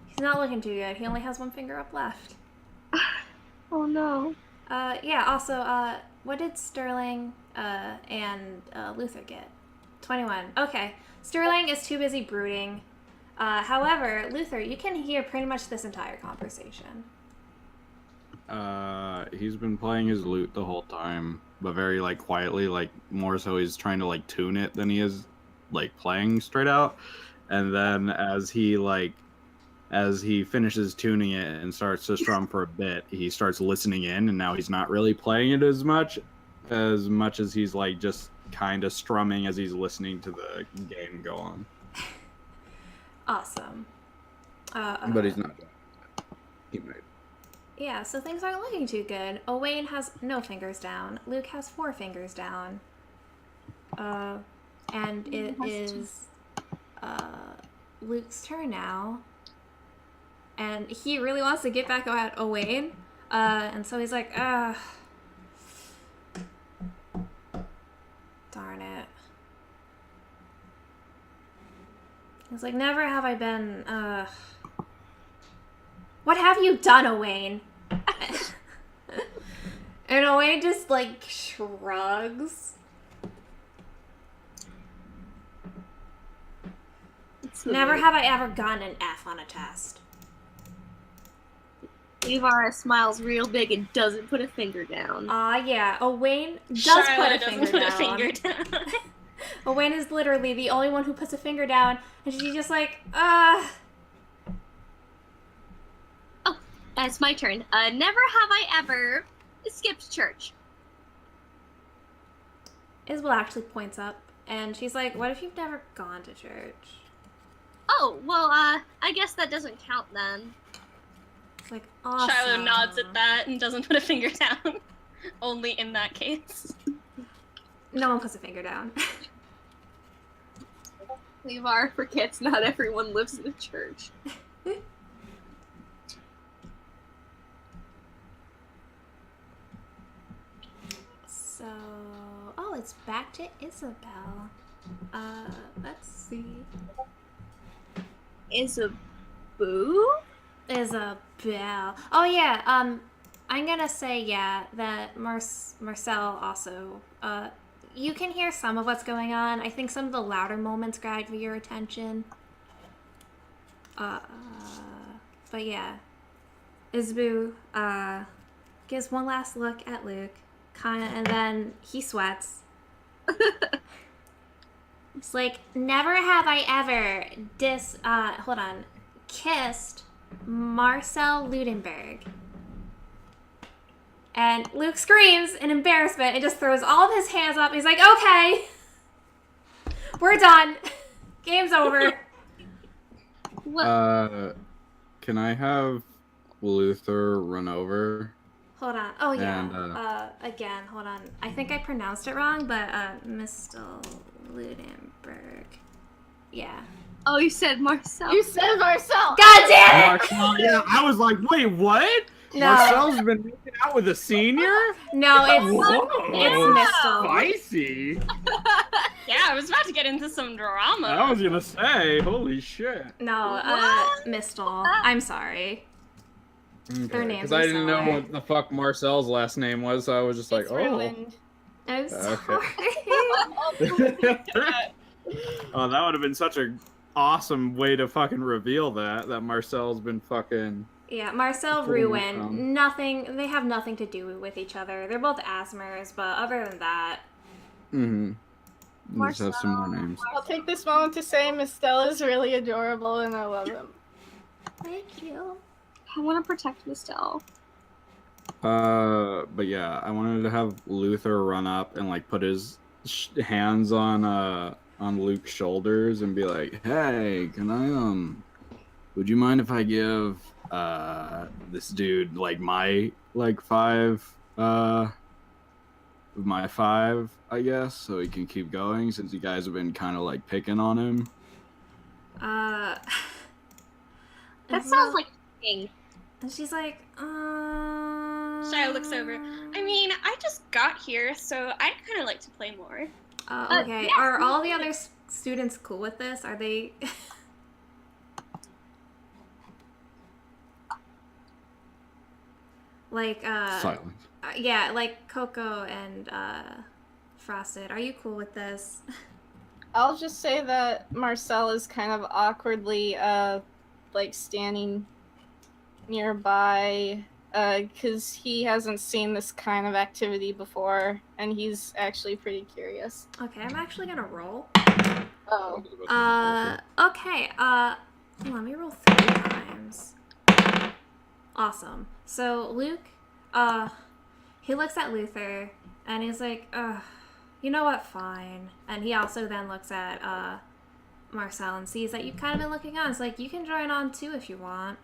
He's not looking too good. He only has one finger up left. Oh no. Yeah, also, what did Sterling, and, Luther get? 21. Okay. Sterling is too busy brooding. However, Luther, you can hear pretty much this entire conversation. He's been playing his lute the whole time, but very, like, quietly, like, more so he's trying to, like, tune it than he is, like, playing straight out. And then as he finishes tuning it and starts to strum for a bit, he starts listening in, and now he's not really playing it as much as he's, like, just kind of strumming as he's listening to the game go on. Awesome. But he's not. He might. Yeah, so things aren't looking too good. Owain has no fingers down. Luke has 4 fingers down. And it is Luke's turn now. And he really wants to get back at Owain. And so he's like, darn it. He's like, never have I been, what have you done, Owain? And Owain just, like, shrugs. Never have I ever gotten an F on a test. Livara smiles real big and doesn't put a finger down. Yeah, Owain does Charlotte put a doesn't finger put down. a finger down. Owain is literally the only one who puts a finger down, and she's just like, It's my turn. Never have I ever skipped church. Isabel actually points up, and she's like, what if you've never gone to church? Oh, well, I guess that doesn't count then. It's like, awesome. Shiloh nods at that and doesn't put a finger down. Only in that case. No one puts a finger down. Livara forgets not everyone lives in a church. So, it's back to Isabel. Let's see. Isabel? Isabel. Oh yeah, I'm gonna say, yeah, that Marcel also, you can hear some of what's going on. I think some of the louder moments grab your attention. But yeah. Isabel, gives one last look at Luke, and then he sweats. It's like, never have I ever kissed Marcel Ludenberg. And Luke screams in embarrassment and just throws all of his hands up. He's like, okay, we're done. Game's over. What? can I have Luther run over? Hold on. Oh yeah. And, Again, hold on. I think I pronounced it wrong, but Mistel Ludenberg. Yeah. Oh, you said Marcel. You said Marcel. God damn it! Marcel, yeah, I was like, wait, what? No. Marcel's been making out with a senior? No, Whoa, it's Mistel. Spicy. Yeah, I was about to get into some drama. I was gonna say, holy shit. No, Mistel. I'm sorry. Their names Because I are didn't know similar. what the fuck Marcel's last name was, so I was just like, It's oh. ruined. I'm Okay. sorry. Oh, that would have been such a awesome way to fucking reveal that Marcel's been fucking. Yeah, Marcel, Pulling it Ruin, down. nothing. They have nothing to do with each other. They're both Asmers, but other than that, Just have some more names. I'll take this moment to say Mistel is really adorable and I love him. thank you. I want to protect Mistel. But yeah, I wanted to have Luther run up and like put his hands on Luke's shoulders and be like, "Hey, can I would you mind if I give this dude like my like my 5, I guess, so he can keep going since you guys have been kind of like picking on him." That and sounds so- like king. And she's like, Shiloh looks over. I mean, I just got here, so I'd kind of like to play more. okay. Yes, Are all the we other students cool with this? Are they? Like, Silence. yeah, like Coco and Frosted. Are you cool with this? I'll just say that Marcel is kind of awkwardly like standing nearby because he hasn't seen this kind of activity before and he's actually pretty curious. Okay, I'm actually gonna roll. Oh. Okay, let me roll 3 times. Awesome. So, Luke, he looks at Luther, and he's like, you know what, fine. And he also then looks at, Marcel and sees that you've kind of been looking on. It's like, you can join on too if you want.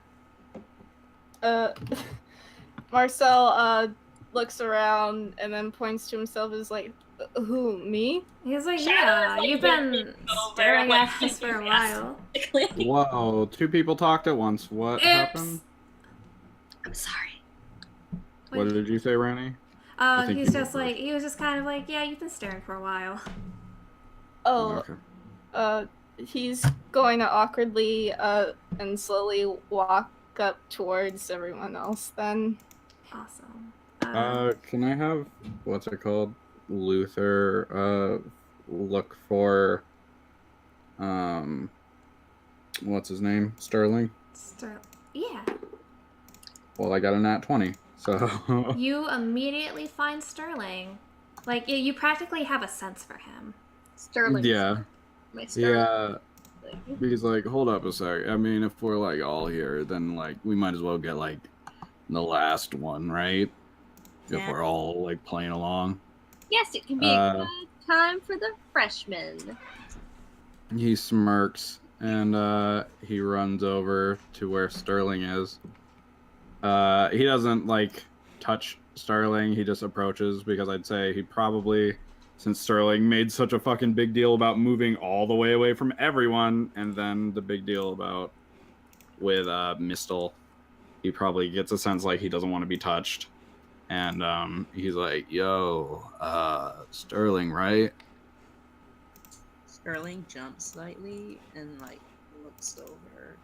Marcel looks around and then points to himself as like, who, me? He's like, Shadow's, yeah, like, you've been looking over, staring like, at us for a while. Whoa, 2 people talked at once. What happened? I'm sorry. What did you say, Ranny? Oh, think he's you just were like, he was just kind of like, yeah, you've been staring for a while. Oh, Okay. he's going to awkwardly and slowly walk up towards everyone else then. Awesome. Can I have what's it called? Luther look for what's his name? Sterling? Yeah. Well, I got a nat 20. So You immediately find Sterling. Like, you practically have a sense for him. Sterling. yeah. My Sterling. Yeah. He's like, hold up a sec. I mean, if we're like all here, then like we might as well get like the last one, right? If Yeah. we're all like playing along. Yes, it can be a good time for the freshmen. He smirks and he runs over to where Sterling is. He doesn't like touch Sterling, he just approaches because I'd say he probably, since Sterling made such a fucking big deal about moving all the way away from everyone, and then the big deal about with Mistel, he probably gets a sense like he doesn't want to be touched. And he's like, yo, Sterling, right? Sterling jumps slightly and like looks over.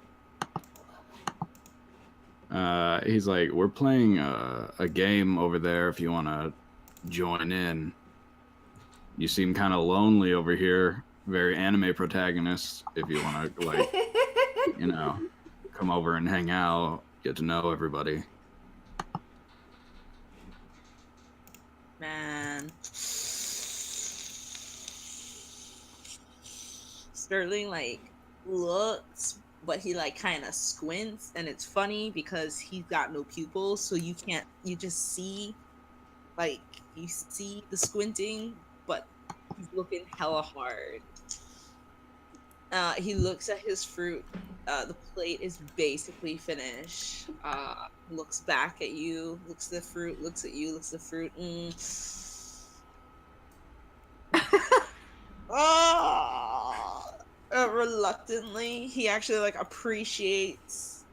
He's like, we're playing a game over there if you want to join in. You seem kind of lonely over here. Very anime protagonist. If you want to, like, you know, come over and hang out, get to know everybody. Man. Sterling like looks, but he like kind of squints, and it's funny because he's got no pupils, so you just see, like, you see the squinting, but he's looking hella hard. He looks at his fruit. The plate is basically finished. Looks back at you, looks at the fruit, looks at you, looks at the fruit. Reluctantly, he actually like appreciates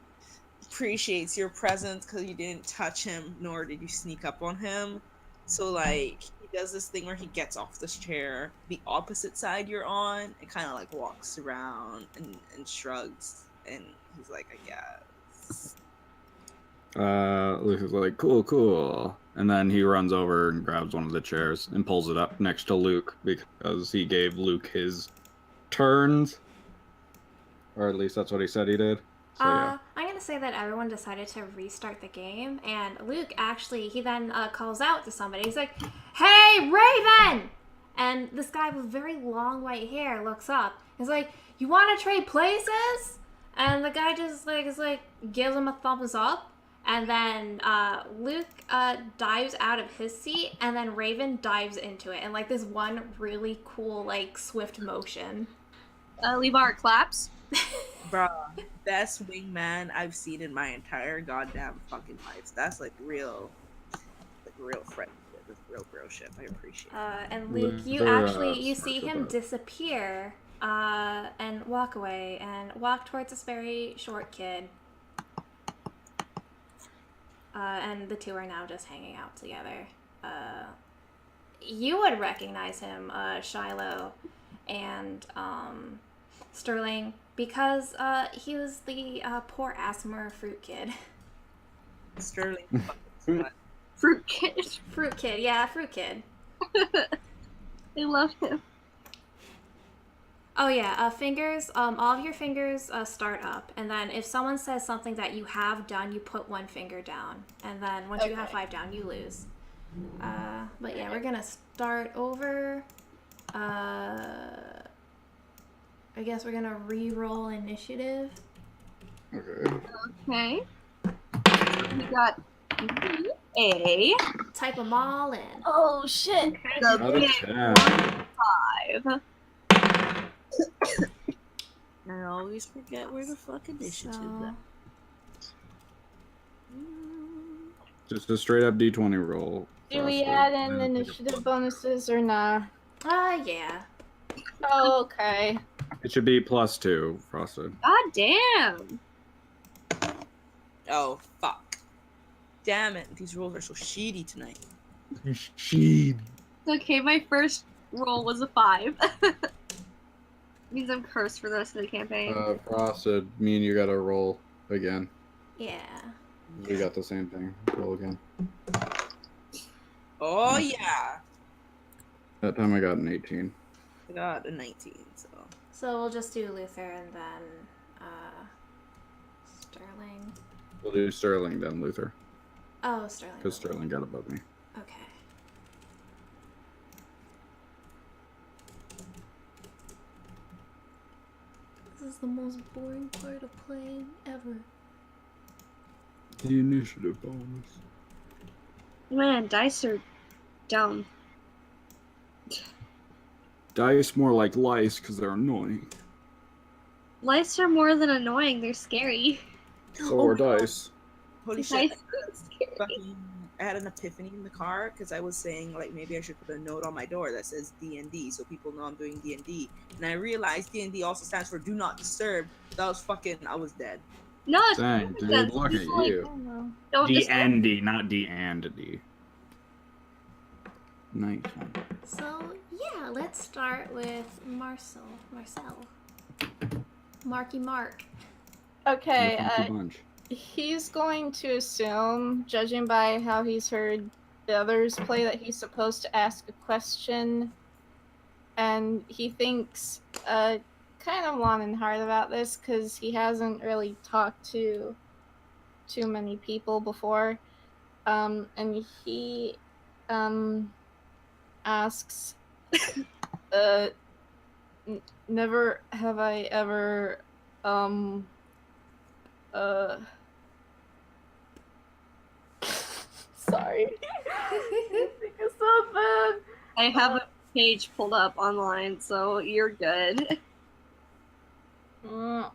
your presence because you didn't touch him, nor did you sneak up on him. So like he does this thing where he gets off this chair, the opposite side you're on, and kind of like walks around and shrugs, and he's like, I guess. Luke is like, cool. And then he runs over and grabs one of the chairs and pulls it up next to Luke because he gave Luke his turns. Or at least that's what he said he did. So, yeah. I'm gonna say that everyone decided to restart the game, and Luke actually, he then calls out to somebody. He's like, "Hey, Raven!" And this guy with very long white hair looks up. He's like, "You want to trade places?" And the guy just gives him a thumbs up. And then Luke dives out of his seat, and then Raven dives into it, and like this one really cool swift motion. Livara claps. Bruh, best wingman I've seen in my entire goddamn fucking life. That's real friendship. That's real shit. I appreciate it. And Luke, you see him disappear and walk away and walk towards this very short kid. And the two are now just hanging out together. You would recognize him, Shiloh and Sterling, because he was the poor Asmer fruit kid. Sterling. Fruit kid. Fruit kid, yeah, fruit kid. I love him. Oh yeah, fingers, all of your fingers start up, and then if someone says something that you have done, you put one finger down, and then once you have 5 down, you lose. But yeah, we're gonna start over. I guess we're gonna re-roll initiative. Okay. We got A. Type them all in. Oh shit! Out of 10. 5. I always forget where the fuck initiative So, Just a straight up D20 roll. Do we add in initiative bonuses or not? yeah. Oh, okay. It should be +2, Frosted. God damn. Oh, fuck. Damn it. These rolls are so shitty tonight. Sheed. Okay, my first roll was a 5. Means I'm cursed for the rest of the campaign. Frosted, me and you gotta roll again. Yeah. We got the same thing. Roll again. Oh, yeah. That time I got an 18. I got a 19, so. So we'll just do Luther and then Sterling. We'll do Sterling then, Luther. Oh, Sterling. Because Sterling got above me. Okay. This is the most boring part of playing ever. The initiative bonus. Man, dice are dumb. Dice more like lice because they're annoying. Lice are more than annoying, they're scary. So are dice. Holy Dice shit. are scary. Fucking, I had an epiphany in the car because I was saying maybe I should put a note on my door that says D&D so people know I'm doing D&D, and I realized D&D also stands for Do Not Disturb. That was I was dead. No, it's Dang, dude, look at you. Don't D&D, not D&D. Nice one. So yeah, let's start with Marcel. Marky Mark. Okay, Funky bunch. he's going to assume, judging by how he's heard the others play, that he's supposed to ask a question. And he thinks kind of long and hard about this because he hasn't really talked to too many people before. And he asks, never have I ever sorry. I think it's so bad. I have a page pulled up online, so you're good. Mm,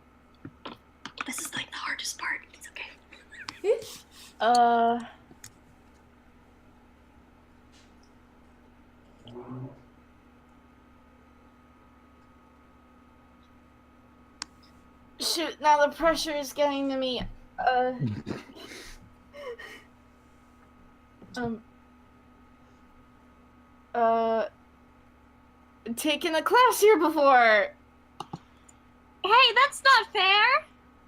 This is like the hardest part. It's okay. Shoot, now the pressure is getting to me. Taken a class here before. Hey, that's not fair.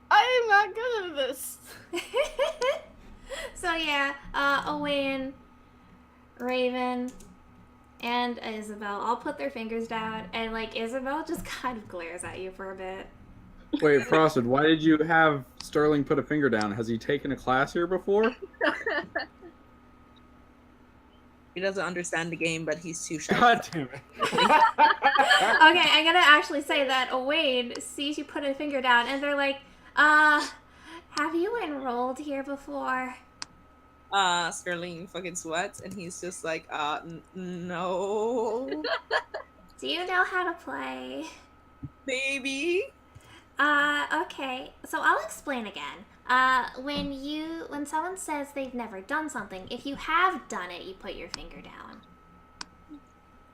I am not good at this. So yeah, Owain, Raven, and Isabel all put their fingers down, and like Isabel just kind of glares at you for a bit. Wait, Frosted, why did you have Sterling put a finger down? Has he taken a class here before? He doesn't understand the game, but he's too shy. God damn it. Okay, I'm gonna actually say that Owain sees you put a finger down, and they're like, have you enrolled here before? Sterling fucking sweats, and he's just like, no. Do you know how to play? Maybe. Okay, so I'll explain again. When someone says they've never done something, if you have done it, you put your finger down.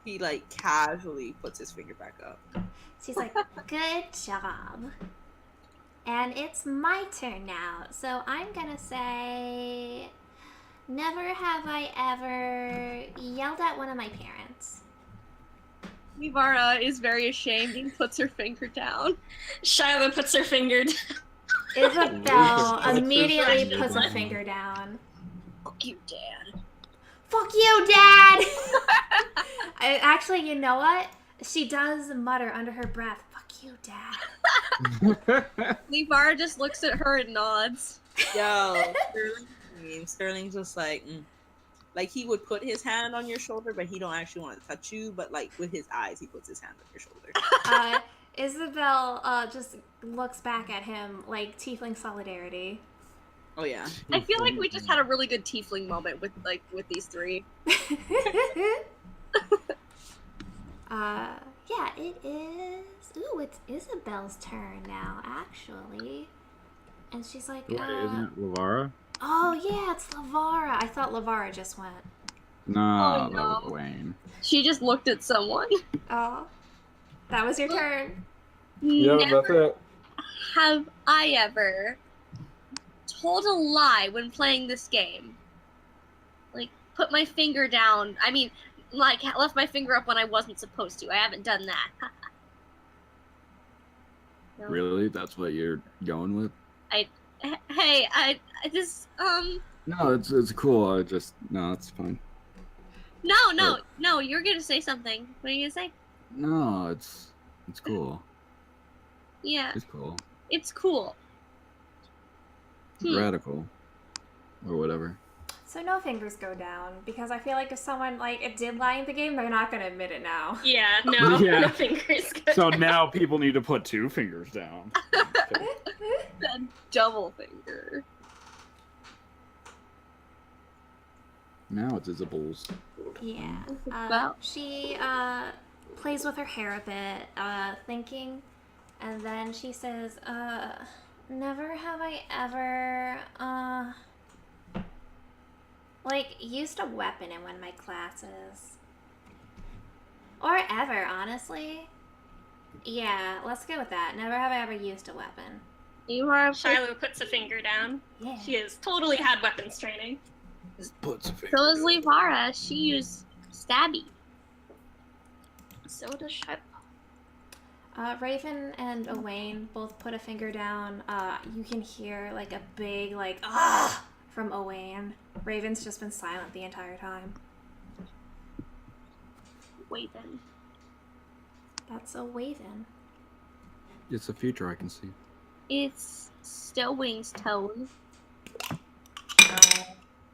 He, like, casually puts his finger back up. She's like, good job. And it's my turn now, so I'm gonna say, never have I ever yelled at one of my parents. Livara is very ashamed and puts her finger down. Shiloh puts her finger down. Isabel immediately puts a finger down. Fuck you, Dad. Fuck you, Dad! Actually, you know what? She does mutter under her breath, fuck you, Dad. Livara just looks at her and nods. Yo, Sterling's just like, like he would put his hand on your shoulder, but he don't actually want to touch you. But like with his eyes, he puts his hand on your shoulder. Isabel just looks back at him like tiefling solidarity. Oh yeah. I feel like we just had a really good tiefling moment with these three. Yeah, it is. Ooh, it's Isabel's turn now, actually. And she's like, Wait, isn't it Livara? oh yeah, it's Livara. I thought Livara just went. No, Oh, that no. was Wayne. She just looked at someone. Oh, that was your turn. Never that's it. have I ever told a lie when playing this game. Like, put my finger down. I mean, like, left my finger up when I wasn't supposed to. I haven't done that. No. Really? That's what you're going with? Hey, I just, No, it's cool. No, it's fine. No, you're gonna say something. What are you gonna say? No, it's cool. Yeah, It's cool. it's cool. Radical. Or whatever. So no fingers go down because I feel like if someone did lie in the game, they're not gonna admit it now. Yeah, no, Yeah. no fingers. So now people need to put 2 fingers down. A double finger. Now it's Isabel's. Yeah. Well. She plays with her hair a bit, thinking, and then she says, never have I ever, used a weapon in one of my classes. Or ever, honestly. Yeah, let's go with that. Never have I ever used a weapon. You are Shiloh puts a finger down. Yeah. She has totally had weapons training. Puts a finger. So is Livara. She used stabby. So does Shiloh. Raven and Owain both put a finger down. You can hear a big ah from Owain. Raven's just been silent the entire time. Wait then. That's a Waven. It's the future I can see. It's still Wing's tone.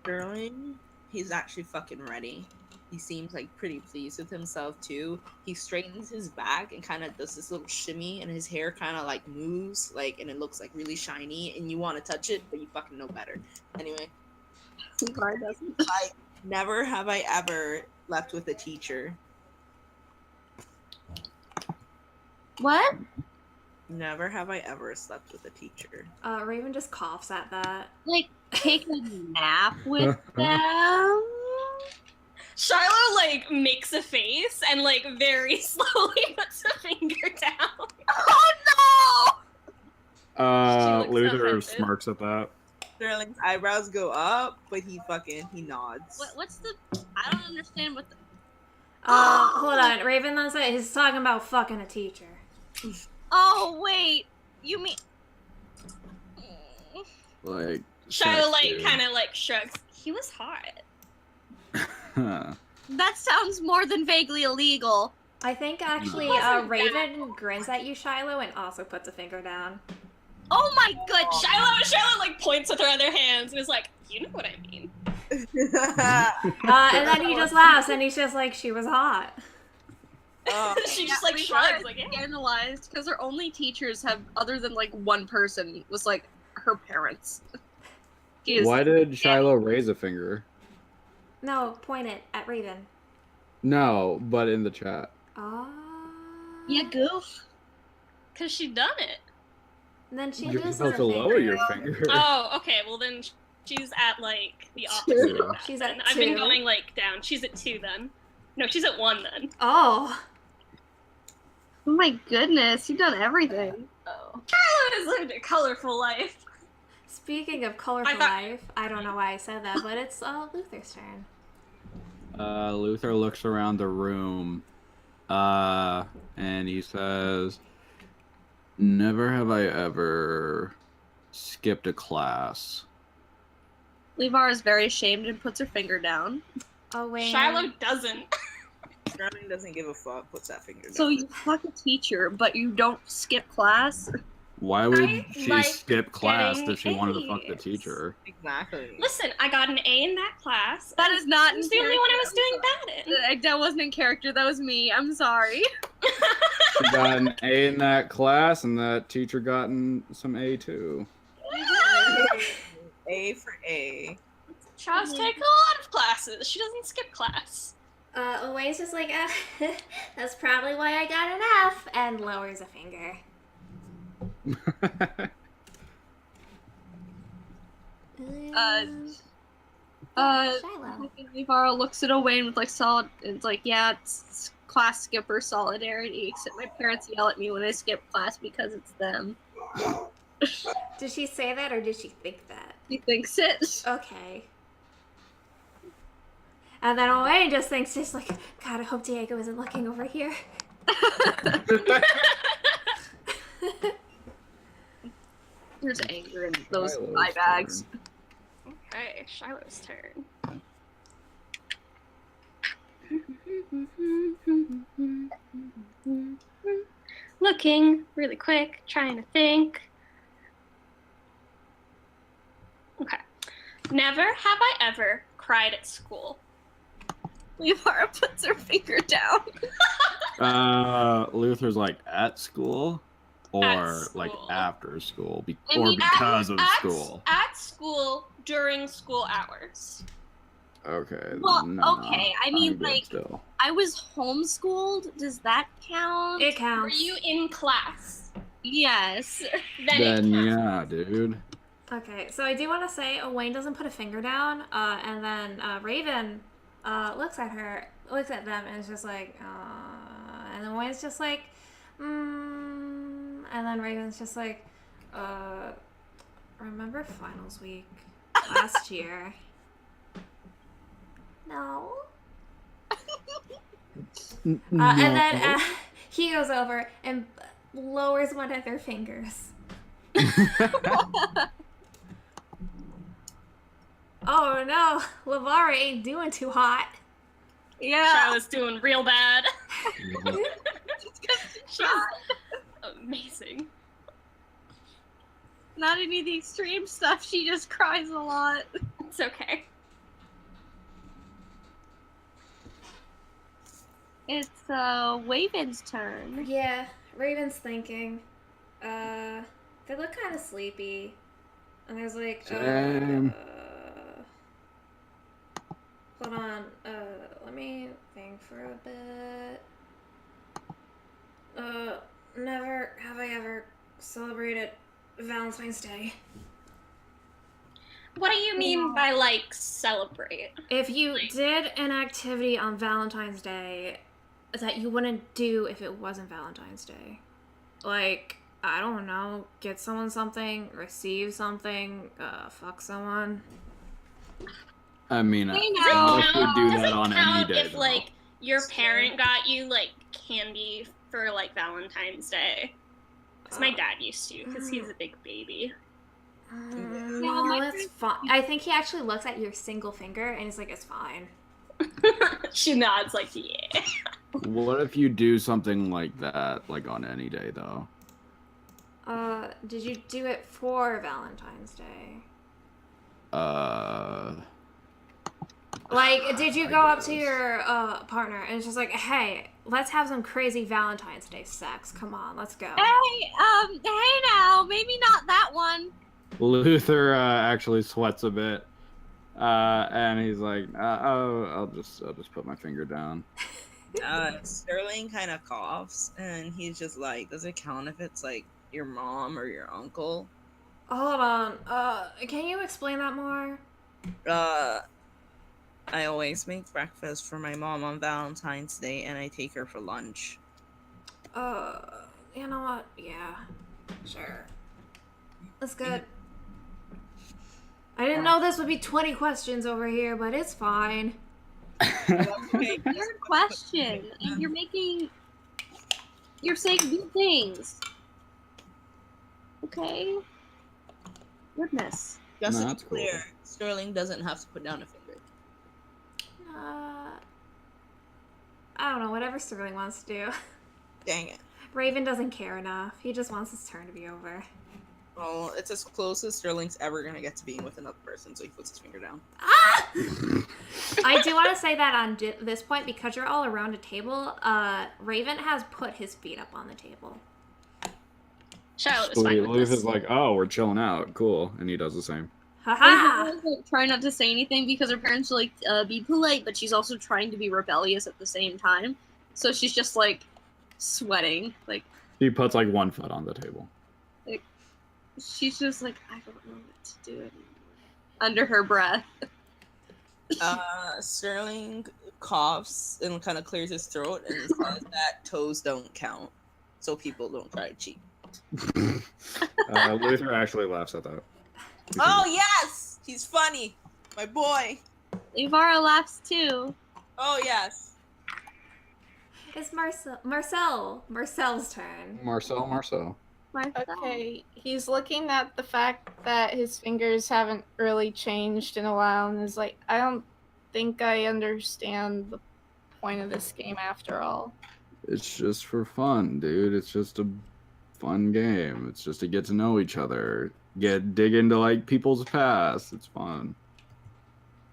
Sterling, he's actually fucking ready. He seems like pretty pleased with himself too. He straightens his back and kind of does this little shimmy, and his hair kind of moves, and it looks really shiny. And you want to touch it, but you fucking know better. Anyway, Livara doesn't. never have I ever left with a teacher. What? Never have I ever slept with a teacher. Raven just coughs at that. Like, take a nap with them? Shiloh like makes a face and like very slowly puts a finger down. Oh She looks Luther offended. smirks at that. Sterling's eyebrows go up, but he nods. no! What's the... I don't understand what the... Hold on. Raven then said he's talking about fucking a teacher. Oh, wait. You mean... Like Shiloh like sex, kind of like shrugs. He was hot. dude. That sounds more than vaguely illegal. I think actually Wasn't Raven grins at you, Shiloh, and also puts a finger down. Oh my goodness. Shiloh like points with her other hands and is like, you know what I mean. And then he just laughs and he's just like, she was hot. She just like Livara shrugs is like, yeah. scandalized because her only teachers have, other than like one person, was like her parents. She is- Why did Shiloh raise a finger? No, point it at Raven. No, but in the chat. Oh. Yeah, goof. Cause she done it. And then she You're loses supposed a to lower finger. your finger. Oh, okay. Well then she's at like the opposite. Yeah. of that She's then. at I've been 2. going like down. She's at 2 then. No, she's at 1 then. Oh. Oh my goodness, you've done everything. Oh. Shiloh has lived a colorful life. Speaking of colorful thought- life, I don't know why I said that, but it's Luther's turn. Luther looks around the room, and he says, "Never have I ever skipped a class." Livara is very ashamed and puts her finger down. Oh wait. Shiloh doesn't. Sterling doesn't give a fuck. Puts that finger down. So you fuck a teacher, but you don't skip class? Why would I she like skip class getting if she wanted to fuck the A's. teacher? Exactly. Listen, I got an A in that class. That is not I in was the only one I was character. doing bad in. That wasn't in character, that was me. I'm sorry. She got an A in that class, and that teacher gotten some A too. A for A. Chaz take a lot of classes. She doesn't skip class. Wayne's just like, that's probably why I got an F, and lowers a finger. Shiloh. Livara looks at Owain with like solid, it's like, yeah, it's class skipper solidarity, except my parents yell at me when I skip class because it's them. Did she say that or did she think that? He thinks it. Okay. And then Owain just thinks, just like, God, I hope Diego isn't looking over here. There's anger in those Shiloh's eye bags. turn. Okay, Shiloh's turn. Looking really quick, trying to think. Okay. Never have I ever cried at school. Livara puts her finger down. Luther's like at school, or At like school. after school, I or mean, because of at, school. At school during school hours. Okay. Well, no, okay, I mean, I'm good like- still. I was homeschooled. Does that count? It Were counts. you in class? Yes. Then it Then counts. yeah, dude. Okay, so I do want to say Owain doesn't put a finger down, and then Raven looks at them, and is just like, and then Owain's just like, and then Raven's just like, remember finals week last year? No. And then he goes over and lowers one of their fingers. Oh no, Livara ain't doing too hot. Yeah. Shiloh's doing real bad. No. She's amazing. Not any of the extreme stuff. She just cries a lot. It's okay. It's Waven's turn. Yeah, Raven's thinking. They look kind of sleepy. And I was like, Same. hold on, let me think for a bit. never have I ever celebrated Valentine's Day. What do you mean by, like, celebrate? If you did an activity on Valentine's Day that you wouldn't do if it wasn't Valentine's Day. Like, I don't know, get someone something, receive something, fuck someone. I mean, Hey, I now. would do Does that it on count any day. if, though. like, your parent got you, like, candy for, like, Valentine's Day? Because my dad used to, because he's a big baby. No, my it's fine. I think he actually looks at your single finger and he's like, it's fine. She nods like, yeah. What if you do something like that, like on any day, though? Did you do it for Valentine's Day? Like, did you go up to your partner and it's just like, hey, let's have some crazy Valentine's Day sex. Come on, let's go. Hey now, maybe not that one. Luther actually sweats a bit, and he's like, I'll just put my finger down." Sterling kind of coughs, and he's just like, "Does it count if it's like your mom or your uncle?" Hold on. Can you explain that more? I always make breakfast for my mom on Valentine's Day, and I take her for lunch. You know what? Yeah. Sure. That's good. I didn't know this would be 20 questions over here, but it's fine. Okay. Your question. You're saying good things. Okay. Goodness. Just to be That's cool. clear, Sterling doesn't have to put down a finger. I don't know, whatever Sterling wants to do. Dang it. Raven doesn't care enough. He just wants his turn to be over. Well, it's as close as Sterling's ever gonna get to being with another person, so he puts his finger down. Ah! I do want to say that on this point, because you're all around a table, Raven has put his feet up on the table. Charlotte is fine with Luther's this. like, "Oh, we're chilling out, cool," and he does the same. Haha! Lisa's, like, trying not to say anything because her parents are like, be polite, but she's also trying to be rebellious at the same time. So she's just like sweating. Like He puts like one foot on the table. she's just like, I don't know what to do anymore. Under her breath. Sterling coughs and kind of clears his throat and says that toes don't count, so people don't try to cheat. Luther actually laughs at that. Oh yes, he's funny, my boy. Livara laughs too. Oh yes. It's Marcel's turn. Marcel. Okay, he's looking at the fact that his fingers haven't really changed in a while and is like, I don't think I understand the point of this game after all. It's just for fun, dude. It's just a fun game. It's just to get to know each other, dig into like people's past. It's fun.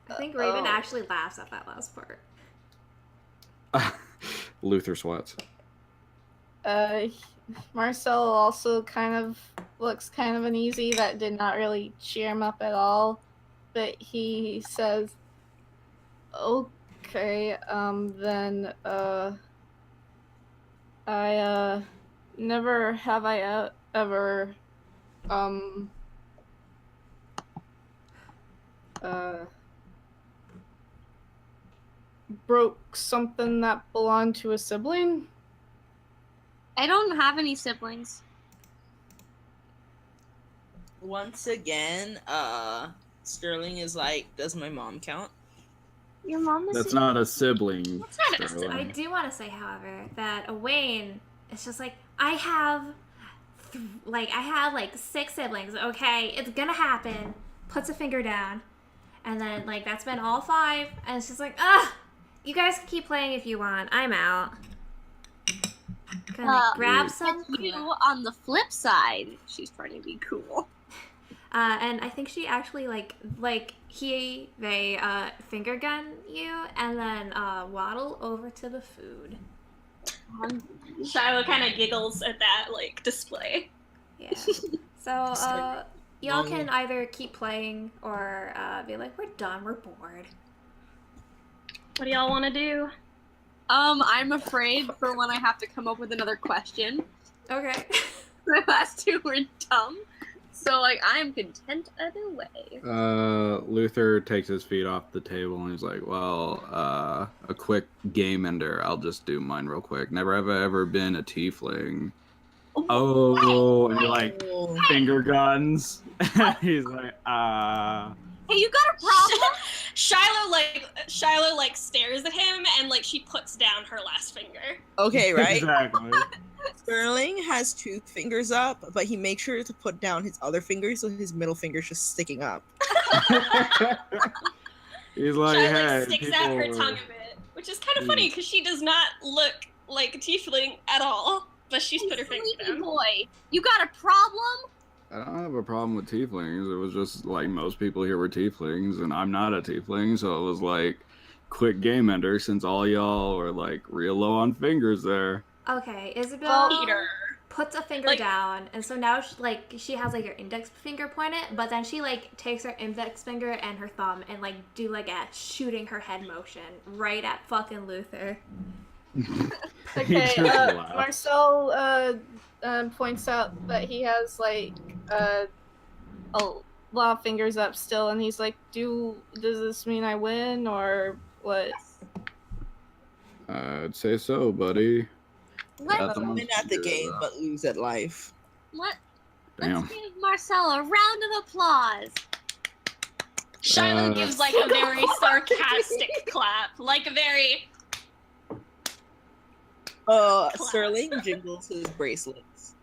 I think Raven actually laughs at that last part. Luther sweats. Marcel also kind of looks kind of uneasy. That did not really cheer him up at all. But he says, okay, then, I, never have I ever, broke something that belonged to a sibling? I don't have any siblings. Once again, Sterling is like, does my mom count? Your mom is That's not a sibling. That's not a Sterling. I do want to say, however, that Owain is just like, I have like 6 siblings, okay? It's gonna happen. Puts a finger down. And then, like, that's been all 5. And it's just like, you guys can keep playing if you want. I'm out. Gonna grab some. You on the flip side, she's trying to be cool. And I think she actually they finger gun you and then waddle over to the food. Shiloh kind of giggles at that, like, display. Yeah. So y'all can either keep playing or be like, we're done, we're bored. What do y'all want to do? I'm afraid for when I have to come up with another question. Okay. My last two were dumb. So, like, I'm content either way. Luther takes his feet off the table and he's like, well, a quick game ender. I'll just do mine real quick. Never have I ever been a tiefling. Oh, and he like Oh. finger guns. He's like, Hey, you got a problem? Shiloh like stares at him and like she puts down her last finger. Okay, right? Exactly. Sterling has 2 fingers up, but he makes sure to put down his other finger so his middle finger's just sticking up. He's like, Shiloh hey, sticks out her people- tongue a bit, which is kind of funny because she does not look like a tiefling at all. But she's put her finger Sleepy down. boy, you got a problem? I don't have a problem with tieflings. It was just like most people here were tieflings, and I'm not a tiefling, so it was like quick game ender since all y'all were like real low on fingers there. Okay, Isabel Peter. puts a finger Like- down, and so now she has like her index finger pointed, but then she like takes her index finger and her thumb and like do like a shooting her head motion right at fucking Luther. He Okay, just laughed. Marcel points out that he has like a lot of fingers up still, and he's like, does this mean I win or what? I'd say so, buddy. Let's, the most Win at the fingers game, up. but lose at life. let's Damn. give Marcel a round of applause. Shiloh Uh, gives like a very sarcastic clap, like a very. Sterling jingles his bracelets.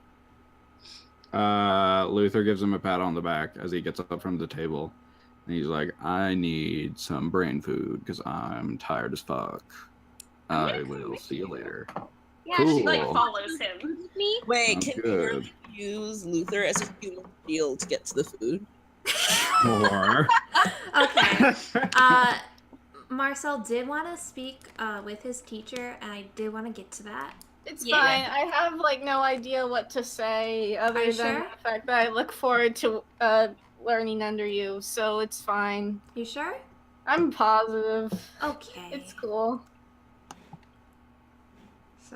Luther gives him a pat on the back as he gets up from the table. And he's like, I need some brain food because I'm tired as fuck. I will see you later. Yeah, Cool. She like follows him. with me. Wait, Sounds can we good. really use Luther as a human shield to get to the food? Or Okay. Marcel did want to speak with his teacher, and I did want to get to that. It's Yeah. fine. I have like no idea what to say other Are you than sure? the fact that I look forward to learning under you, so it's fine. You sure? I'm positive. Okay. It's cool. So,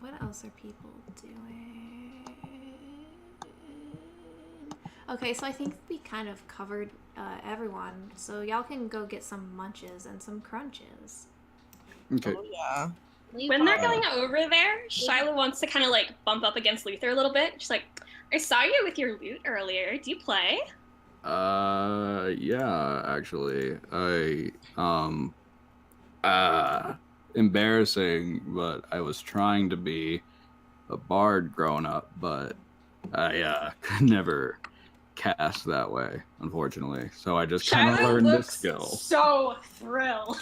what else are people doing? Okay, so I think we kind of covered everyone. So y'all can go get some munches and some crunches. okay. Oh yeah. When they're going over there, Shiloh wants to kind of like bump up against Luther a little bit. She's like, I saw you with your lute earlier. Do you play? Yeah, actually, embarrassing, but I was trying to be a bard growing up, but I could never cast that way, unfortunately. So I just kind of Shiloh learned this looks skill. so thrilled.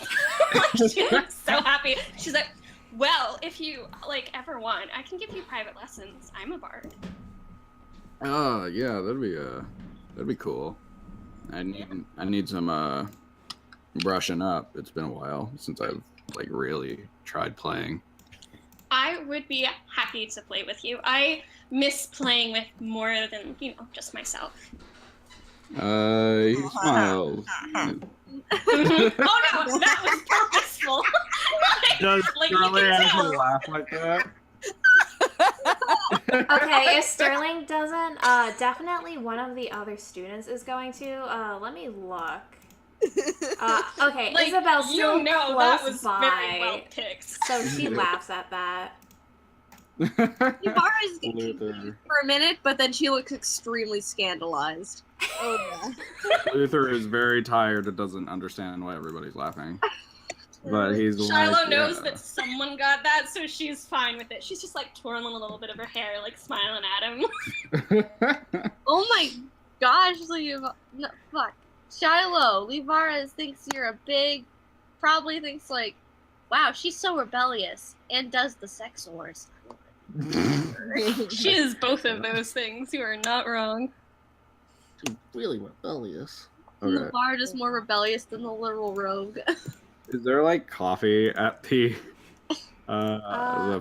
Like, she looks so happy. She's like, well, if you like ever want, I can give you private lessons. I'm a bard. Yeah, that'd be cool. I need some brushing up. It's been a while since I've like really tried playing. I would be happy to play with you. I miss playing with more than, just myself. He smiles. Oh no, that was purposeful. Does Like, you Shirley can actually tell. laugh like that? Okay, if Sterling doesn't, definitely one of the other students is going to. Let me look. Okay, Like, Isabel's still that close was by, very well picked. so she laughs at that. Livara's Luther. for a minute, but then she looks extremely scandalized. Oh Luther is very tired and doesn't understand why everybody's laughing. But he's Shiloh like, knows yeah. that someone got that, so she's fine with it. She's just like twirling a little bit of her hair, like smiling at him. Oh my gosh, no, fuck. Shiloh, Livara thinks you're a probably thinks like, wow, she's so rebellious and does the sex wars. She is both of those things. You are not wrong. really rebellious. Livara Okay. is more rebellious than the literal rogue. Is there like coffee at the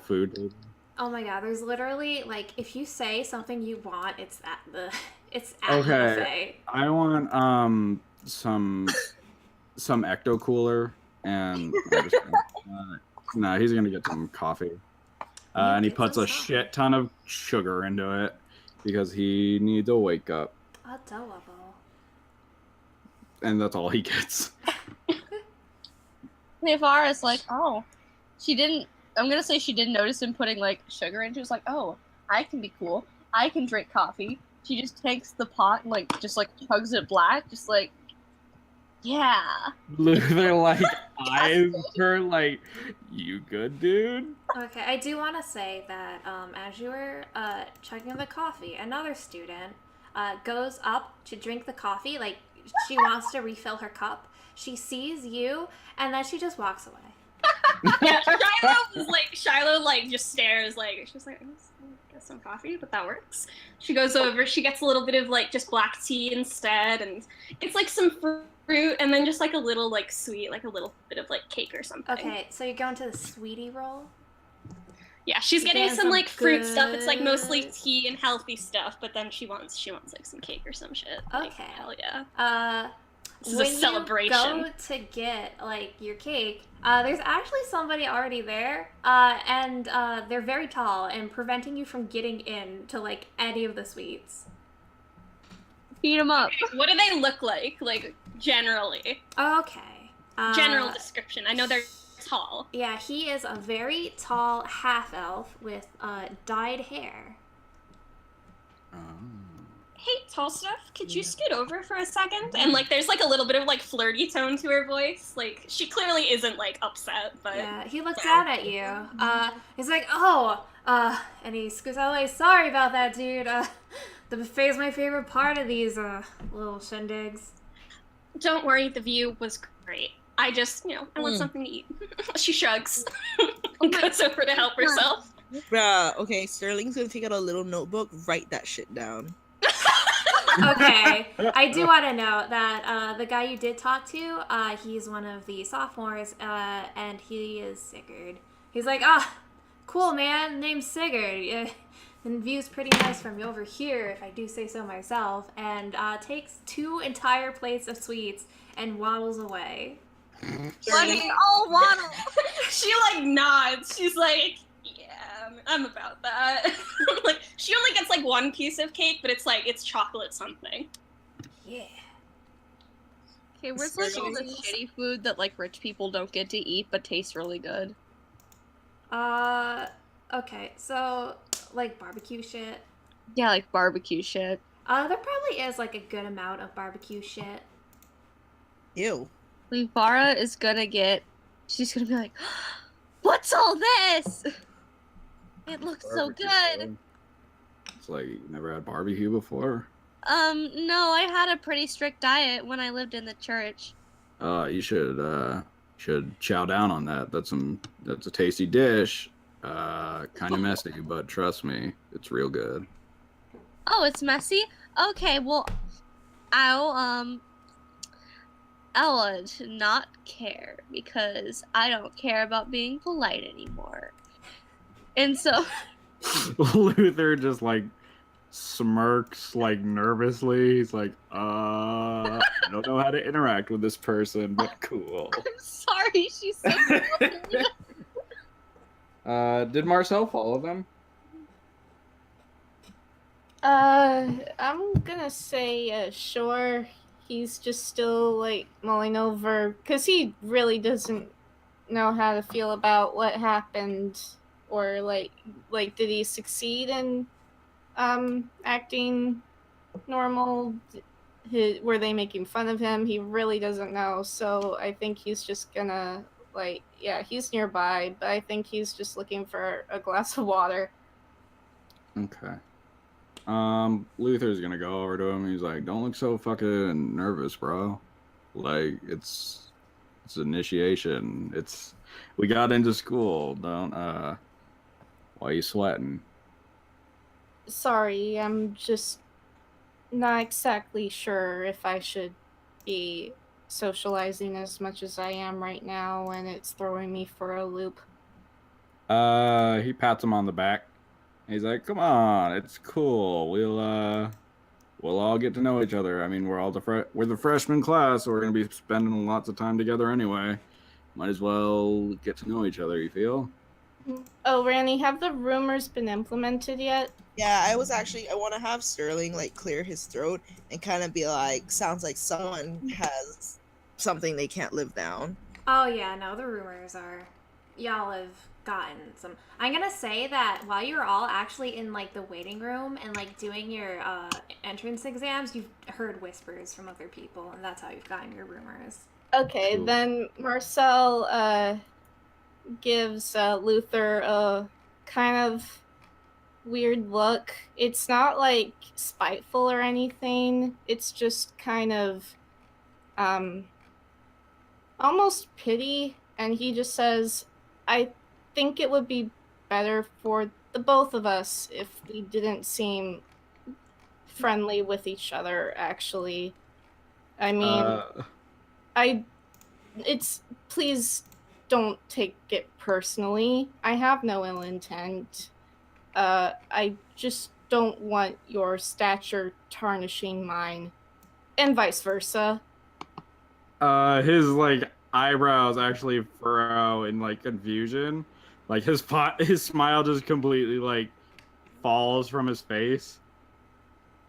food table? Oh my god, there's literally like if you say something you want, it's at the Okay. buffet. I want some ecto cooler and no, he's gonna get some coffee. And he Get puts some a sun. shit ton of sugar into it because he needs a wake up. Adorable. And that's all he gets. Livara's like, oh, she didn't. I'm gonna say she didn't notice him putting like sugar into. It's like, oh, I can be cool. I can drink coffee. She just takes the pot and like just like chugs it black, just like, yeah. Luther like eyes her like, you good, dude? Okay, I do want to say that as you were chugging the coffee, another student goes up to drink the coffee, like she wants to refill her cup. She sees you, and then she just walks away. Yeah, Shiloh like just stares, like she's like, get some coffee, but that works. She goes over, she gets a little bit of like just black tea instead, and it's like some fruit, and then just like a little like sweet, like a little bit of like cake or something. Okay, so you're going to the sweetie roll? Yeah, she's You're getting some like fruit stuff. It's like mostly good- tea and healthy stuff, but then she wants like some cake or some shit. Like, Okay. hell yeah. This is when a celebration. you go to get like your cake, there's actually somebody already there, and they're very tall and preventing you from getting in to like any of the sweets. Beat him up. What do they look like? Like generally. Okay. General description. I know they're tall. Yeah, he is a very tall half elf with dyed hair. Hey, tall stuff, could you scoot over for a second? And like there's like a little bit of like flirty tone to her voice. Like she clearly isn't like upset, but Yeah, he looks down at you. He's like, oh, and he scoots out like, sorry about that, dude. The buffet's my favorite part of these little shindigs. don't worry, the view was great. I just, I want something to eat. She shrugs. Goes over to help herself. Bruh, okay, Sterling's gonna take out a little notebook, write that shit down. Okay, I do want to note that the guy you did talk to, he's one of the sophomores, and he is Sigurd. He's like, cool, man, name's Sigurd. Yeah, and view's pretty nice from over here, if I do say so myself, and takes 2 entire plates of sweets and waddles away. Waddle. She like nods. She's like, yeah, I'm about that. Like she only gets like 1 piece of cake, but it's chocolate something. Yeah. Okay, where's like all the shitty food that like rich people don't get to eat but tastes really good? Okay, so, like, barbecue shit. Yeah, like barbecue shit. There probably is, like, a good amount of barbecue shit. Ew. Livara is gonna get. She's gonna be like, what's all this? It looks so Barbecue, good. bro. It's like you never had barbecue before. No, I had a pretty strict diet when I lived in the church. You should chow down on that. That's a tasty dish. Kind of messy, but trust me, it's real good. Oh, it's messy? Okay, well, I'll not care because I don't care about being polite anymore. And so Luther just like smirks like nervously. He's like, I don't know how to interact with this person, but cool. I'm sorry, she's so sweet. Did Marcel follow them? I'm gonna say sure. He's just still like mulling over because he really doesn't know how to feel about what happened, or like did he succeed in acting normal? Were they making fun of him? He really doesn't know. So I think he's just gonna he's nearby, but I think he's just looking for a glass of water. Okay. Luther's gonna go over to him. He's like, "Don't look so fucking nervous, bro. Like, it's initiation. We got into school. Don't why are you sweating?" Sorry, I'm just not exactly sure if I should be socializing as much as I am right now, and it's throwing me for a loop. He pats him on the back. He's like, "Come on, it's cool. We'll all get to know each other. I mean, we're the freshman class, so we're gonna be spending lots of time together anyway. Might as well get to know each other. You feel?" Oh, Randy, have the rumors been implemented yet? Yeah, I want to have Sterling like clear his throat and kind of be like, sounds like someone has something they can't live down. Oh yeah, no, the rumors are y'all have gotten some. I'm gonna say that while you were all actually in like the waiting room and like doing your entrance exams, you've heard whispers from other people, and that's how you've gotten your rumors. Okay, Cool. then Marcel gives Luther a kind of weird look. It's not like spiteful or anything. It's just kind of almost pity, and he just says, I think it would be better for the both of us if we didn't seem friendly with each other, actually. I mean, please don't take it personally. I have no ill intent. I just don't want your stature tarnishing mine, and vice versa. His like eyebrows actually furrow in like confusion. Like his smile just completely like falls from his face,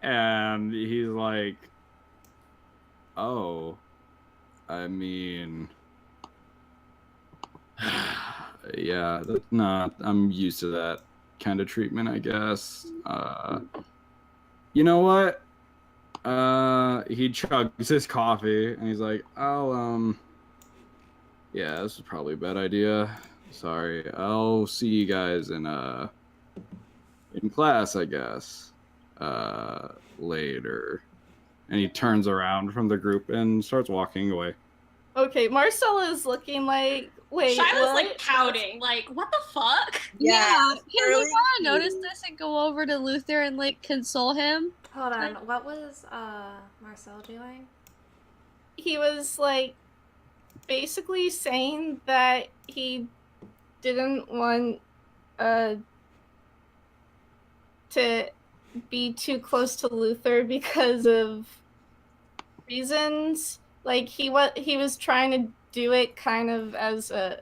and he's like, "Oh, I mean, yeah, that's not. I'm used to that kind of treatment, I guess. You know what? He chugs his coffee and he's like, yeah, this is probably a bad idea. Sorry. I'll see you guys in class, I guess. Later." And he turns around from the group and starts walking away. Okay, Marcel is looking like, wait, Shiloh's what? like pouting, like, what the fuck? Can Sterling- Livara notice this and go over to Luther and like console him? Hold on, what was Marcel doing? He was like basically saying that he didn't want to be too close to Luther because of reasons. Like he was trying to do it kind of as a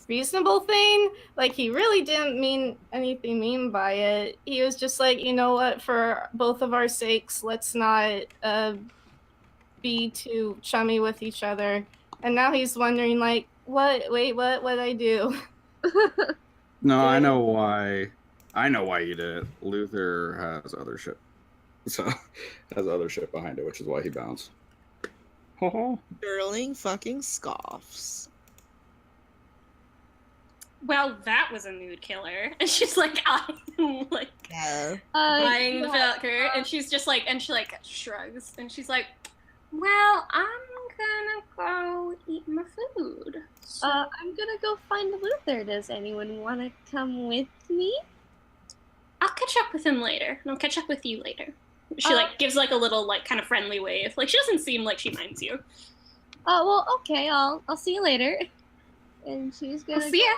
reasonable thing. Like he really didn't mean anything mean by it. He was just like, you know what, for both of our sakes, let's not be too chummy with each other. And now he's wondering like, what I do? No, I know why. I know why you did it. Luther has other shit. So has other shit behind it, which is why he bounced. Sterling fucking scoffs. Well, that was a mood killer. And she's like, I'm like Yeah. eyeing the fucker, and she's just like, and she like shrugs, and she's like, well, I'm gonna go eat my food. So I'm gonna go find Luther. Does anyone want to come with me? I'll catch up with him later, and I'll catch up with you later. She like gives like a little like kind of friendly wave. Like she doesn't seem like she minds you. Well, okay. I'll see you later. And she's gonna I'll see ya.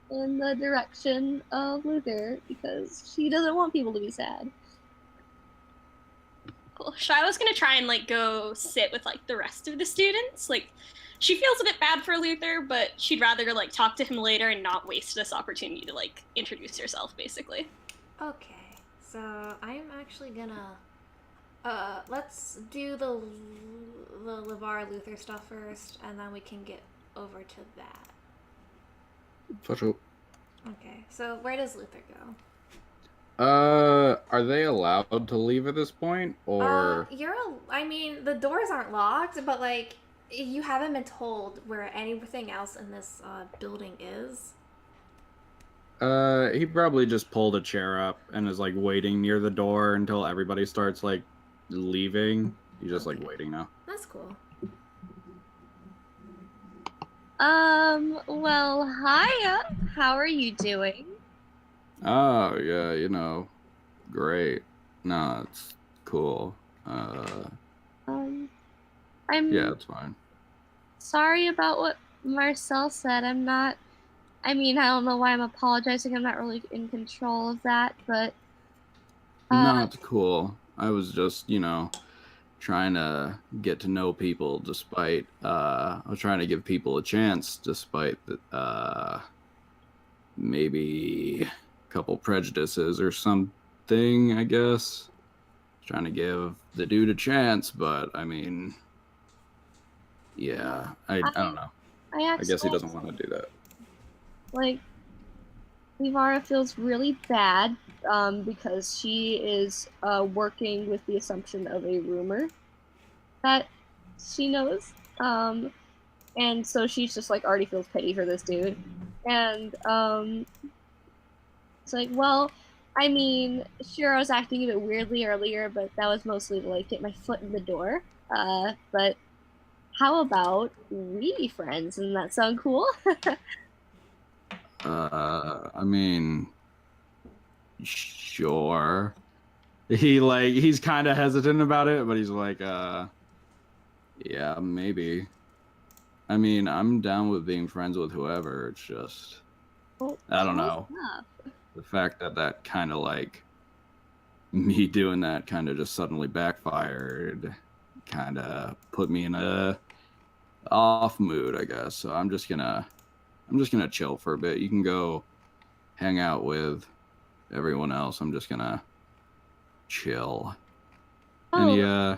go in the direction of Luther because she doesn't want people to be sad. Cool. Shiloh's gonna try and like go sit with like the rest of the students. Like she feels a bit bad for Luther, but she'd rather like talk to him later and not waste this opportunity to like introduce herself, basically. Okay, so I'm actually gonna let's do the Livara Luther stuff first, and then we can get over to that. For sure. Okay, so where does Luther go? Are they allowed to leave at this point, or? I mean, the doors aren't locked, but like, you haven't been told where anything else in this building is. He probably just pulled a chair up and is like waiting near the door until everybody starts like leaving. He's just like waiting now. That's cool. Well, hiya. How are you doing? Oh yeah, you know, great. No, it's cool. I'm Yeah, it's fine. sorry about what Marcel said. I don't know why I'm apologizing. I'm not really in control of that, but No, it's cool. I was just, you know, trying to get to know people despite I was trying to give people a chance despite the maybe a couple prejudices or something, I guess. Trying to give the dude a chance, but I mean, yeah, I don't know. I I guess he actually doesn't want to do that. like Livara feels really bad because she is working with the assumption of a rumor that she knows. And so she's just like already feels pity for this dude. And it's like, well, I mean, sure, I was acting a bit weirdly earlier, but that was mostly to like get my foot in the door. But how about we be friends? Doesn't that sound cool? I mean, sure. He's kind of hesitant about it, but he's like, yeah, maybe. I mean, I'm down with being friends with whoever. It's just, Well, I don't cool know. stuff. The fact that kind of like me doing that kind of just suddenly backfired, kind of put me in a off mood, I guess. So I'm just gonna chill for a bit. You can go hang out with everyone else. I'm just gonna chill. And he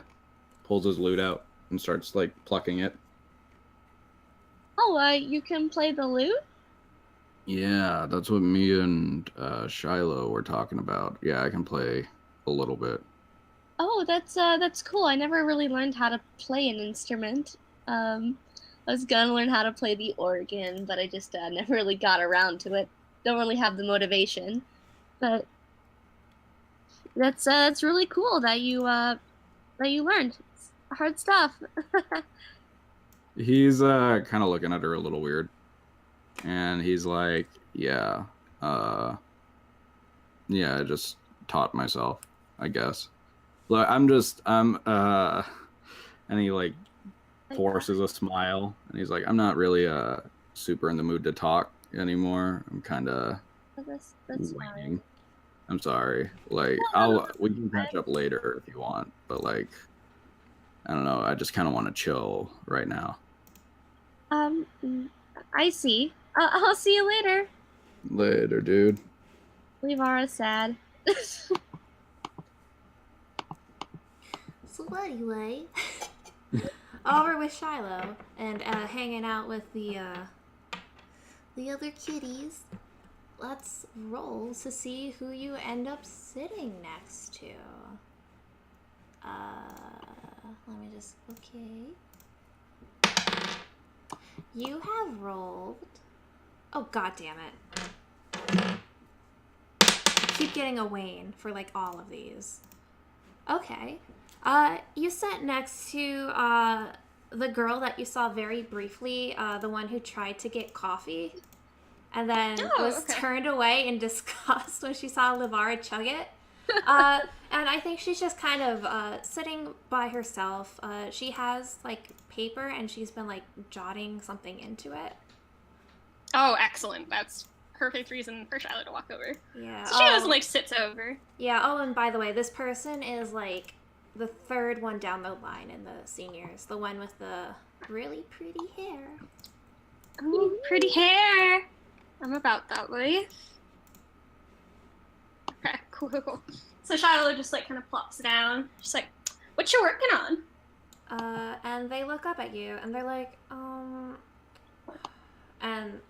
pulls his lute out and starts like plucking it. Oh, you can play the lute? Yeah, that's what me and Shiloh were talking about. Yeah, I can play a little bit. Oh, that's cool. I never really learned how to play an instrument. I was gonna learn how to play the organ, but I just never really got around to it. Don't really have the motivation. But that's really cool that you learned. It's hard stuff. He's kind of looking at her a little weird. And he's like, yeah, yeah, I just taught myself, I guess. Look, and he like forces a smile, and he's like, I'm not really super in the mood to talk anymore. I'm kind of That's fine. waiting. I'm sorry. Like, we can catch up later if you want, but like, I don't know. I just kind of want to chill right now. I see. I'll see you later. Later, dude. Livara's sad. So anyway, over with Shiloh and hanging out with the other kitties. Let's roll to see who you end up sitting next to. Let me just okay. You have rolled. Oh, god damn it. Keep getting a Wayne for like all of these. Okay. You sat next to the girl that you saw very briefly, the one who tried to get coffee and then was turned away in disgust when she saw Livara chug it. And I think she's just kind of sitting by herself. She has like paper and she's been like jotting something into it. Oh, excellent. That's perfect reason for Shiloh to walk over. Yeah. So she just like sits over. Yeah. Oh, and by the way, this person is like the third one down the line in the seniors. The one with the really pretty hair. Ooh, pretty hair. I'm about that way. Okay, cool. So Shiloh just like kind of plops down. She's like, "What you working on?" And they look up at you and they're like, and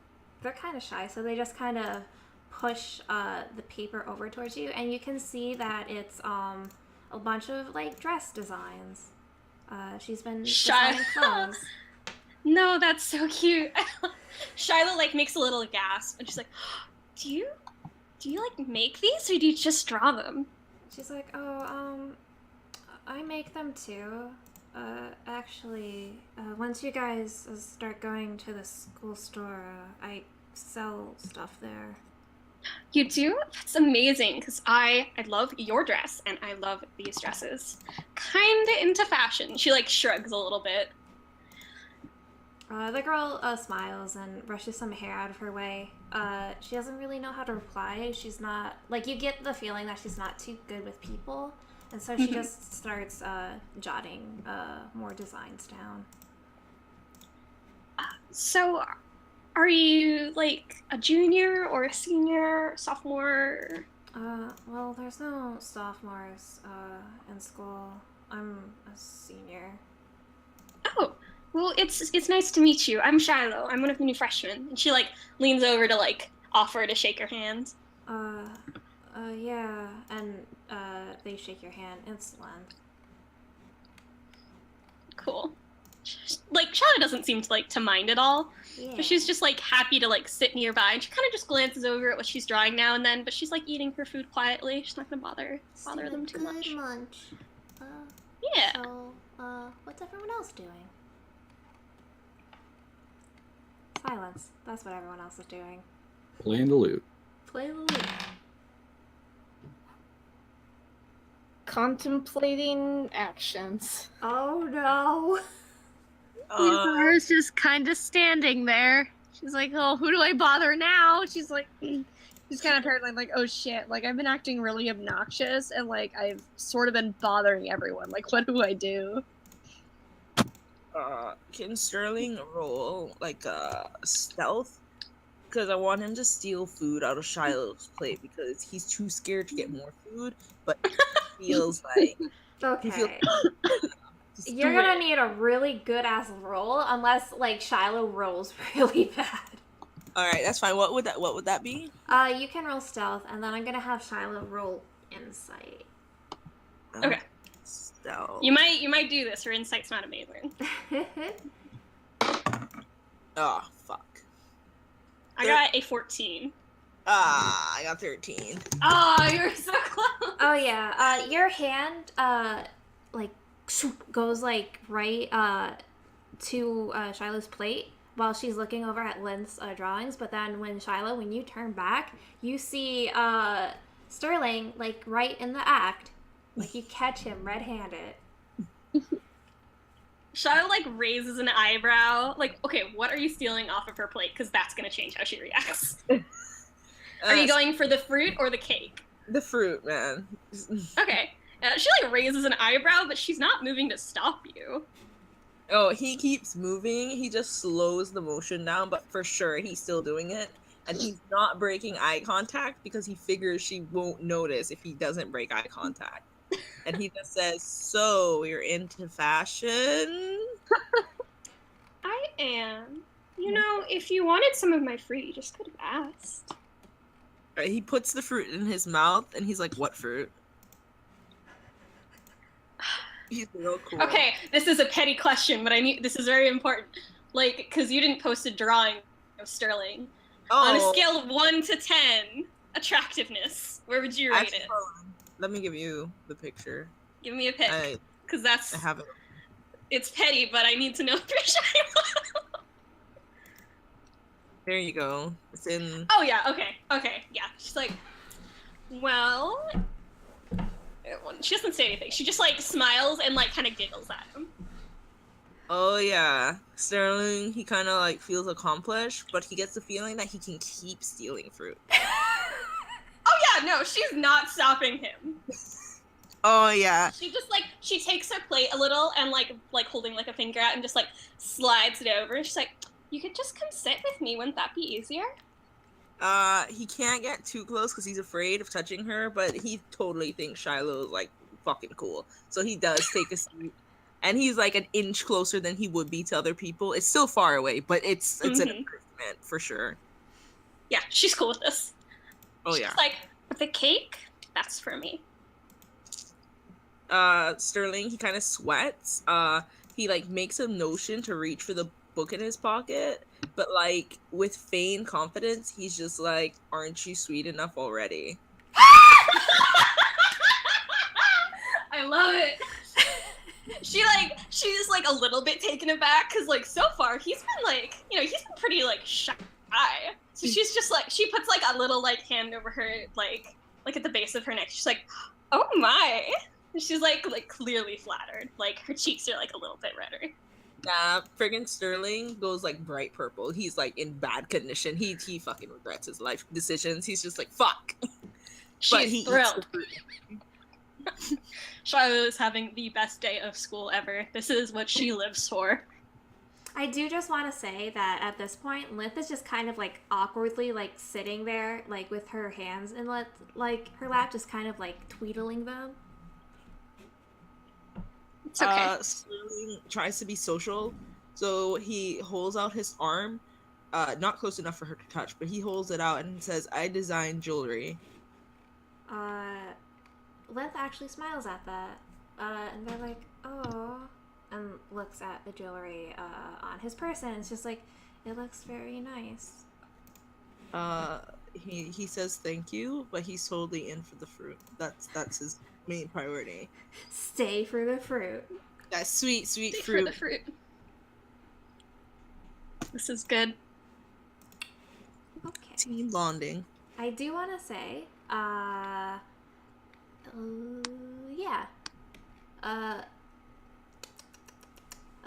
they're kind of shy, so they just kind of push the paper over towards you, and you can see that it's a bunch of like dress designs. She's been designing clothes. No, that's so cute. Shiloh like makes a little gasp, and she's like, "Do you like make these, or do you just draw them?" She's like, "Oh, I make them too. Actually, once you guys start going to the school store, I sell stuff there." You do? That's amazing, because I love your dress, and I love these dresses. Kinda into fashion. She like shrugs a little bit. The girl smiles and brushes some hair out of her way. She doesn't really know how to reply. She's not, like, you get the feeling that she's not too good with people. And so she just starts jotting more designs down. So, Are you like a junior or a senior, sophomore? Well, there's no sophomores, in school. I'm a senior. Oh, well, it's nice to meet you. I'm Shiloh. I'm one of the new freshmen. And she like leans over to like offer to shake her hand. Yeah, and, they shake your hand. It's Len. Cool. Like Shiloh doesn't seem to like to mind at all. Yeah. But she's just like happy to like sit nearby, and she kind of just glances over at what she's drawing now and then. But she's like eating her food quietly. She's not gonna bother them too much. Lunch. Yeah. So, what's everyone else doing? Silence. That's what everyone else is doing. Playing the lute. Play the lute. Contemplating actions. Oh no. Livara's just kind of standing there. She's like, oh, who do I bother now? She's like, she's kind of paranoid, like, oh shit, like I've been acting really obnoxious and like I've sort of been bothering everyone. Like, what do I do? Can Sterling roll like stealth? Because I want him to steal food out of Shiloh's plate because he's too scared to get more food, but he feels like Okay. You're gonna need a really good ass roll unless like Shiloh rolls really bad. All right, that's fine. What would that be? You can roll stealth, and then I'm gonna have Shiloh roll insight. Okay. Stealth. You might do this. Her insight's not amazing. Oh fuck. I got a 14. I got 13. Oh, you're so close. Oh yeah. Your hand like goes like right to Shiloh's plate while she's looking over at Lynn's drawings, but then when you turn back, you see Sterling like right in the act. Like you catch him red-handed. Shiloh like raises an eyebrow. Like, okay, what are you stealing off of her plate? Because that's gonna change how she reacts. Are you going for the fruit or the cake? The fruit, man. Okay. She like raises an eyebrow, but she's not moving to stop you. Oh, he keeps moving. He just slows the motion down, but for sure he's still doing it. And he's not breaking eye contact because he figures she won't notice if he doesn't break eye contact. And he just says, "So, you're into fashion?" I am. You know, if you wanted some of my fruit, you just could have asked. Right, he puts the fruit in his mouth, and he's like, "What fruit?" He's real cool. Okay, this is a petty question, but this is very important. Like, because you didn't post a drawing of Sterling. Oh, On a scale of 1 to 10, attractiveness, where would you rate it? Let me give you the picture. Give me a pick, because I have it. it's petty, but I need to know if you're shy. There you go. It's in. Oh yeah, okay, yeah. She's like, well, she doesn't say anything. She just like smiles and like kind of giggles at him. Oh yeah, Sterling. He kind of like feels accomplished, but he gets the feeling that he can keep stealing fruit. Oh yeah, no, she's not stopping him. Oh yeah. She just like she takes her plate a little and like holding like a finger out and just like slides it over. And she's like, "You could just come sit with me. Wouldn't that be easier?" He can't get too close because he's afraid of touching her, but he totally thinks Shiloh is like fucking cool. So he does take a seat, and he's like an inch closer than he would be to other people. It's still far away, but it's an improvement for sure. Yeah, she's cool with this. Oh she's yeah. Like, but the cake, that's for me. Sterling, he kind of sweats. He like makes a notion to reach for the book in his pocket, but like with feigned confidence, he's just like, "Aren't you sweet enough already?" I love it. She's like a little bit taken aback because like so far he's been like, you know, he's been pretty like shy. So she's just like, she puts like a little like hand over her like at the base of her neck. She's like, "Oh my." And she's like clearly flattered. Like her cheeks are like a little bit redder. Nah, friggin' Sterling goes like bright purple. He's like in bad condition. He fucking regrets his life decisions. He's just like, fuck. She's thrilled. Shiloh is having the best day of school ever. This is what she lives for. I do just want to say that at this point, Lith is just kind of like awkwardly like sitting there, like with her hands in like her lap, just kind of like tweedling them. It's okay. Sterling tries to be social, so he holds out his arm, not close enough for her to touch, but he holds it out and says, "I design jewelry." Lith actually smiles at that, and they're like, "Oh," and looks at the jewelry on his person. It's just like, it looks very nice. He says thank you, but he's totally in for the fruit. That's his main priority. Stay for the fruit. That sweet Stay fruit. for the fruit. This is good. Okay. Team bonding. I do want to say, yeah.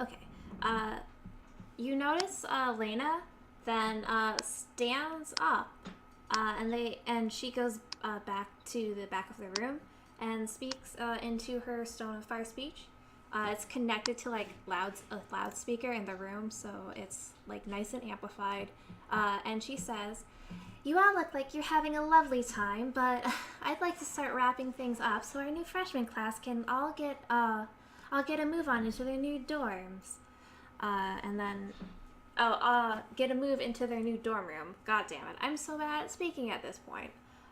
Okay. You notice Lena then stands up, and she goes back to the back of the room and speaks into her Stone of Fire speech. It's connected to like a loudspeaker in the room, so it's like nice and amplified. And she says, "You all look like you're having a lovely time, but I'd like to start wrapping things up so our new freshman class can all get a move on into their new dorms. And then get a move into their new dorm room. God damn it, I'm so bad at speaking at this point."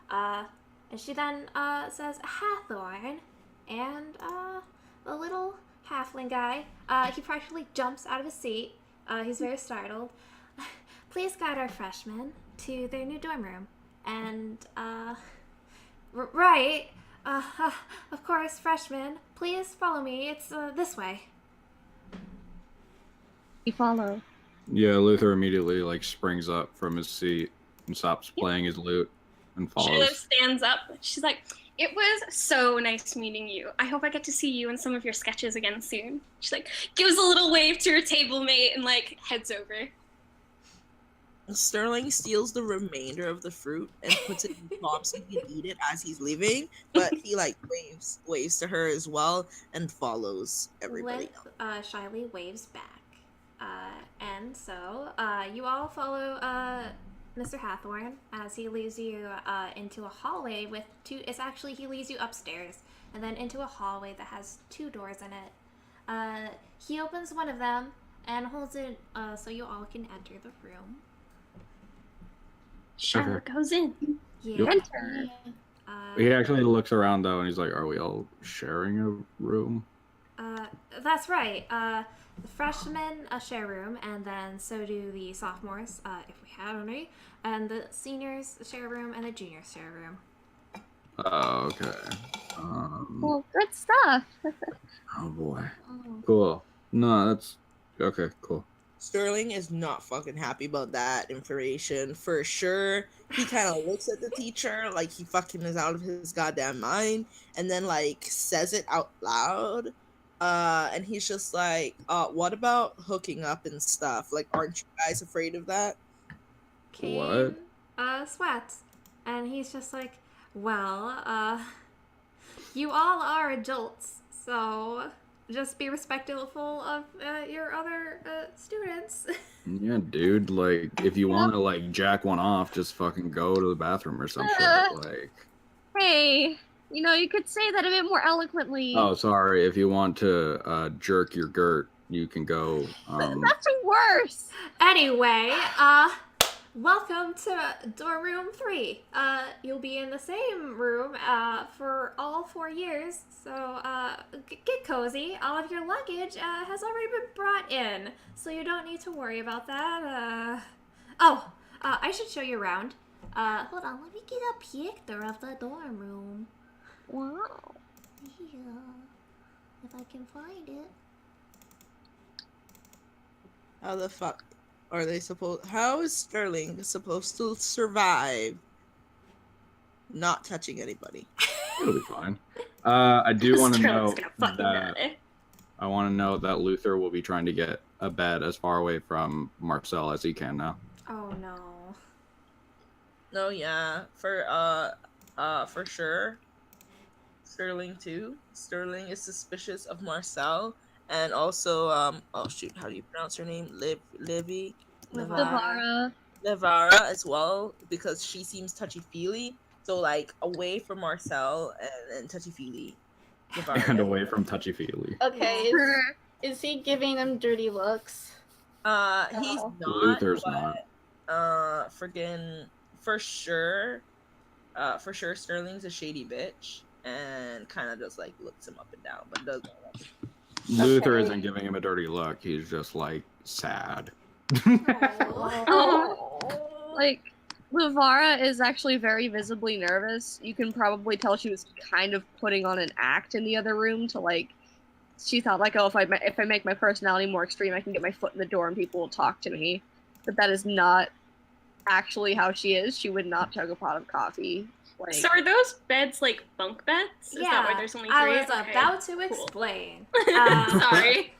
And she then says, "Hathorn," and the little halfling guy, he practically jumps out of his seat. He's very startled. "Please guide our freshmen to their new dorm room." And, right, of course, freshmen, please follow me. It's this way. We follow. Yeah, Luther immediately like springs up from his seat and stops playing his lute and Shiloh follows. stands up. She's like, "It was so nice meeting you. I hope I get to see you in some of your sketches again soon." She like gives a little wave to her table mate and like heads over. Sterling steals the remainder of the fruit and puts it in the top so he can eat it as he's leaving, but he like waves to her as well and follows everybody else. Shyly waves back. And so, you all follow Mr. Hathorn as he leads you into a hallway with two. He leads you upstairs and then into a hallway that has two doors in it. He opens one of them and holds it so you all can enter the room. Shiloh goes in. Yeah. Enter. He actually looks around though, and he's like, "Are we all sharing a room?" That's right. The freshmen share room, and then so do the sophomores, if we have any, and the seniors share a room, and the juniors share a room. Oh, okay. Well, good stuff. Oh boy. Cool. No, that's okay. Cool. Sterling is not fucking happy about that information for sure. He kind of looks at the teacher like he fucking is out of his goddamn mind, and then like says it out loud. And he's just like, "What about hooking up and stuff? Like, aren't you guys afraid of that?" Kane, sweats, and he's just like, "Well, you all are adults, so just be respectful of your other students." Yeah, dude. Like, if you want to like jack one off, just fucking go to the bathroom or some shit. Like, Hey, you could say that a bit more eloquently. oh, sorry. If you want to jerk your girt, you can go. That's worse. Anyway, welcome to dorm room 3. You'll be in the same room for all 4 years, so get cozy. All of your luggage has already been brought in, so you don't need to worry about that. I should show you around. Hold on, let me get a picture of the dorm room. Wow. Yeah, if I can find it. How the fuck are they supposed? How is Sterling supposed to survive not touching anybody? It'll be fine. I do want to know Sterling's gonna fucking that die. I want to know that Luther will be trying to get a bed as far away from Marcel as he can now. Oh no. No, yeah, for sure. Sterling too. Sterling is suspicious of Marcel, and also oh shoot, how do you pronounce her name? Livy, Livara. Livara as well, because she seems touchy feely. So like away from Marcel and touchy feely. And away from touchy feely. Okay, Her. is he giving him dirty looks? He's Oh. not. Luther's but, not. Friggin' for sure, Sterling's a shady bitch, and kind of just like looks him up and down, but doesn't. Luther Okay. isn't giving him a dirty look. He's just like sad. Oh. Like, Livara is actually very visibly nervous. You can probably tell she was kind of putting on an act in the other room to like. She thought like, oh, if I make my personality more extreme, I can get my foot in the door and people will talk to me. But that is not actually how she is. She would not chug a pot of coffee. Like, So are those beds like bunk beds? Is that why there's only 3? I was Okay. about to cool. explain. Sorry.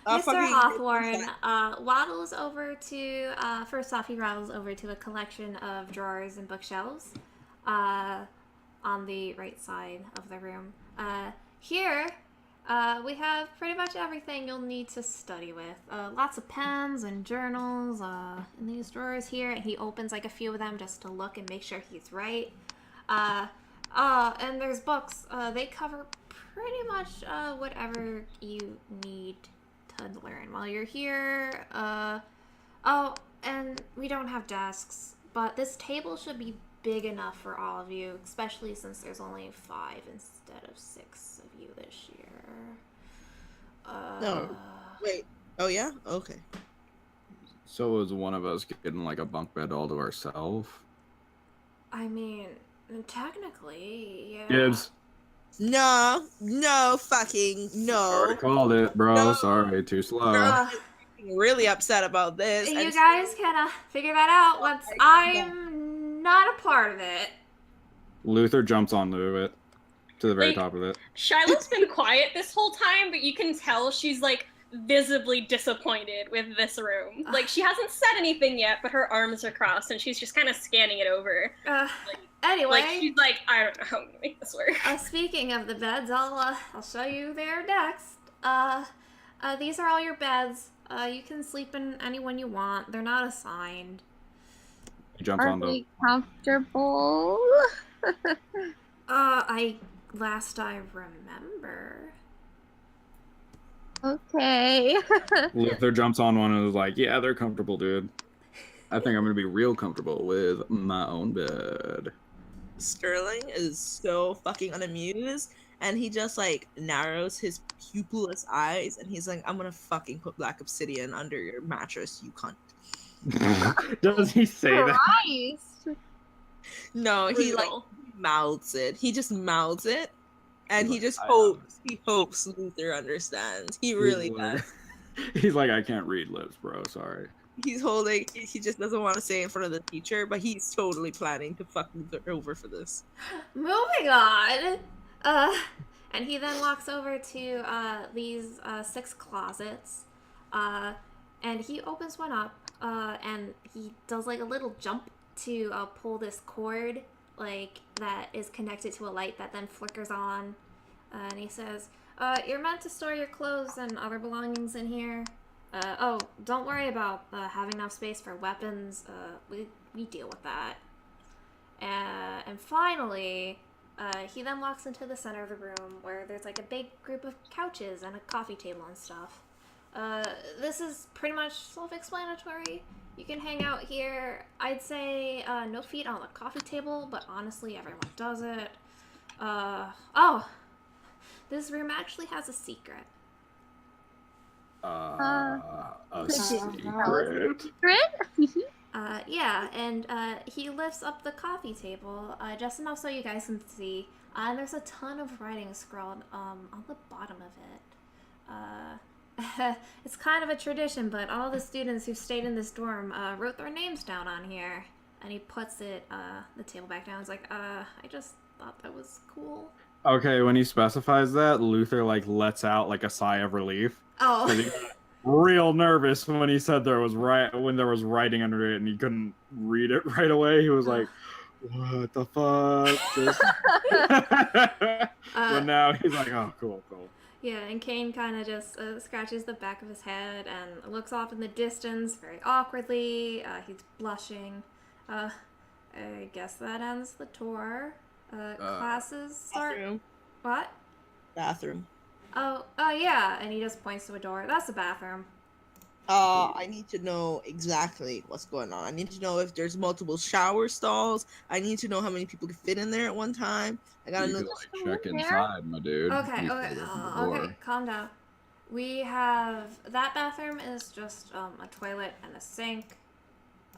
Mr. Fucking- Hawthorne waddles over to, first off, he rattles over to a collection of drawers and bookshelves on the right side of the room. Here, we have pretty much everything you'll need to study with. Lots of pens and journals in these drawers here, and he opens like a few of them just to look and make sure he's right. And there's books. They cover pretty much whatever you need to learn while you're here. Oh, and we don't have desks, but this table should be big enough for all of you, especially since there's only 5 instead of 6 of you this year. No. Wait. Oh yeah. Okay. So was one of us getting like a bunk bed all to ourselves? I mean, technically, yeah. Gibbs. No. Fucking no. Already called it, bro. No. Sorry, too slow. Uh, Really upset about this. you and- guys can figure that out once I'm not a part of it. Luther jumps onto it, to the very Like- top of it. Shiloh's been quiet this whole time, but you can tell she's like visibly disappointed with this room. Like she hasn't said anything yet, but her arms are crossed and she's just kind of scanning it over. Anyway, Like she's like, I don't know how I'm gonna make this work. speaking of the beds, I'll show you there next. These are all your beds. You can sleep in any one you want. They're not assigned. He jumps are onto they comfortable? Last I remember. Okay. Luther jumps on one and is like, yeah, they're comfortable, dude. I think I'm gonna be real comfortable with my own bed. Sterling is so fucking unamused, and he just like narrows his pupilless eyes, and he's like, "I'm gonna fucking put black obsidian under your mattress, you cunt." Does he say that? Christ. No, he like Brutal. mouths it. He just mouths it, and he just I- hopes Luther understands. He really does. He's like, I can't read lips, bro. Sorry. He's holding. He just doesn't want to say it in front of the teacher, but he's totally planning to fuck Luther over for this. Moving on. And he then walks over to these 6 closets. And he opens one up. And he does like a little jump to pull this cord, like that is connected to a light that then flickers on. And he says, "You're meant to store your clothes and other belongings in here. Oh, don't worry about having enough space for weapons. We deal with that." And finally, he then walks into the center of the room where there's like a big group of couches and a coffee table and stuff. This is pretty much self-explanatory. You can hang out here. I'd say no feet on the coffee table, but honestly, everyone does it. Oh, this room actually has a secret. A Could you- secret. Yeah, and he lifts up the coffee table just enough so you guys can see. And there's a ton of writing scrawled on the bottom of it. It's kind of a tradition, but all the students who stayed in this dorm wrote their names down on here. And he puts the table back down. He's like, I just thought that was cool. Okay, when he specifies that, Luther like lets out like a sigh of relief. 'Cause he Oh, got real nervous when he said there was writing under it and he couldn't read it right away. He was like, "What the fuck?" Just... But now he's like, "Oh, cool." Yeah, and Kane kind of just scratches the back of his head and looks off in the distance very awkwardly. He's blushing. I guess that ends the tour. Classes start. Bathroom. What? Bathroom. Oh, yeah. And he just points to a door. That's the bathroom. I need to know exactly what's going on. I need to know if there's multiple shower stalls. I need to know how many people can fit in there at one time. I gotta You know. could someone check there? inside, my dude. Okay, before okay, you open the door. okay. Calm down. We have that bathroom is just a toilet and a sink,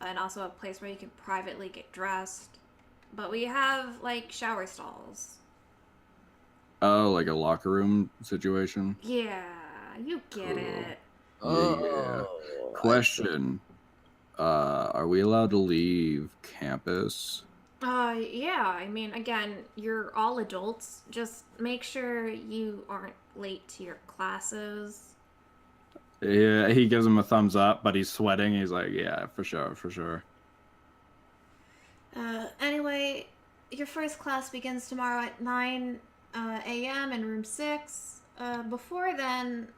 and also a place where you can privately get dressed. But we have like shower stalls. Oh, like a locker room situation. Yeah, you get Cool. it. Yeah. Oh, Question: Are we allowed to leave campus? Yeah. I mean, again, you're all adults. Just make sure you aren't late to your classes. Yeah, he gives him a thumbs up, but he's sweating. He's like, "Yeah, for sure, for sure." Anyway, your first class begins tomorrow at 9 a.m. in room 6. Before then,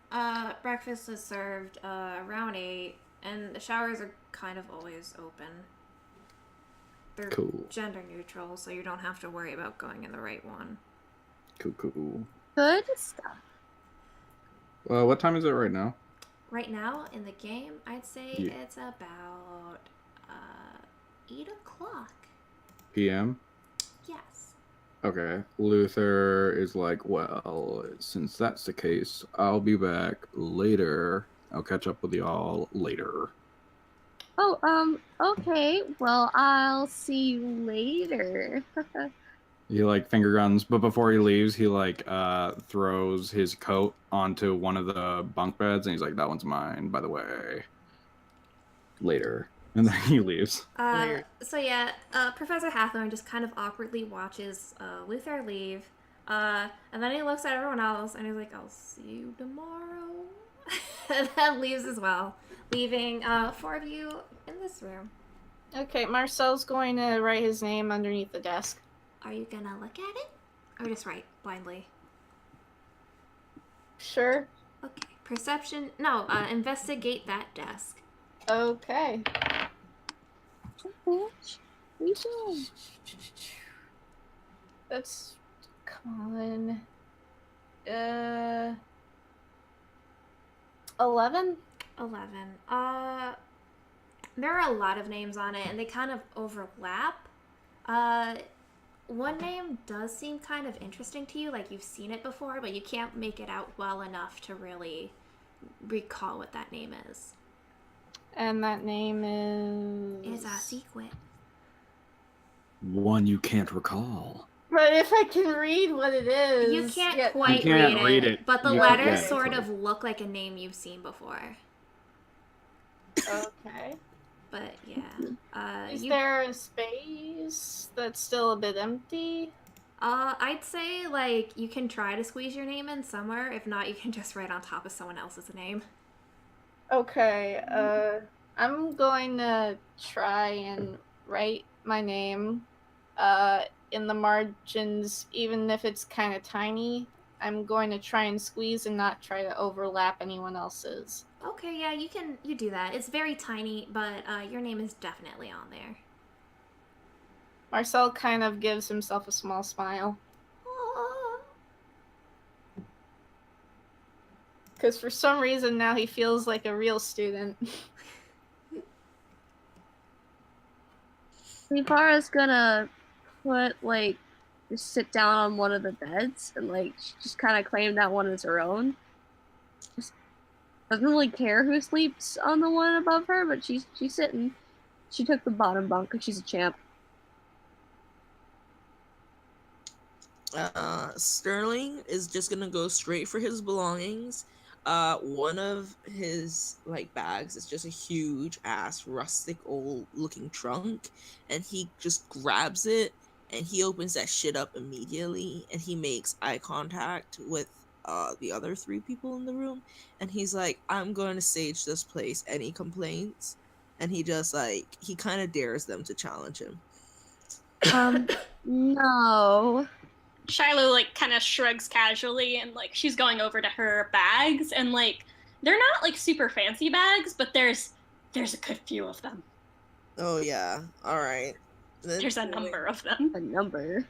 breakfast is served around 8, and the showers are kind of always open. They're Cool. gender neutral, so you don't have to worry about going in the right one. Cool. Good stuff. Well, what time is it right now? Right now, in the game, I'd say Yeah. it's about 8 o'clock. PM? Yes. Okay. Luther is like, well, since that's the case, I'll be back later. I'll catch up with y'all later. Oh, okay. Well, I'll see you later. He like finger guns, but before he leaves, he like throws his coat onto one of the bunk beds, and he's like, "That one's mine, by the way." Later, and then he leaves. Weird. So yeah, Professor Hathorn just kind of awkwardly watches Luther leave, and then he looks at everyone else and he's like, "I'll see you tomorrow," and then leaves as well, leaving 4 of you in this room. Okay, Marcel's going to write his name underneath the desk. Are you gonna look at it, or just write blindly? Sure. Okay. Perception. No. Investigate that desk. Okay. Bitch, we do. That's con. 11? 11. There are a lot of names on it, and they kind of overlap. One name does seem kind of interesting to you, like you've seen it before, but you can't make it out well enough to really recall what that name is. And that name is. It's a secret. One you can't recall. But if I can read what it is. You can't yeah. quite You can't read read it. but the You letters can't. sort of look like a name you've seen before. Okay. But yeah. Is there a space that's still a bit empty? I'd say like you can try to squeeze your name in somewhere. If not, you can just write on top of someone else's name. Okay, I'm going to try and write my name in the margins, even if it's kind of tiny. I'm going to try and squeeze and not try to overlap anyone else's. Okay, yeah, you do that. It's very tiny, but your name is definitely on there. Marcel kind of gives himself a small smile. Because for some reason now he feels like a real student. Livara's gonna just sit down on one of the beds and just kind of claim that one as her own. Just doesn't really care who sleeps on the one above her, but she's sitting. She took the bottom bunk because she's a champ. Sterling is just gonna go straight for his belongings. One of his bags is just a huge ass rustic old looking trunk, and he just grabs it and he opens that shit up immediately, and he makes eye contact with the other 3 people in the room, and he's like, "I'm going to sage this place. Any complaints?" And he just he kind of dares them to challenge him. No. Shiloh like kind of shrugs casually and like she's going over to her bags and like they're not like super fancy bags, but there's a good few of them. Oh yeah. All right. There's a number of them. A number.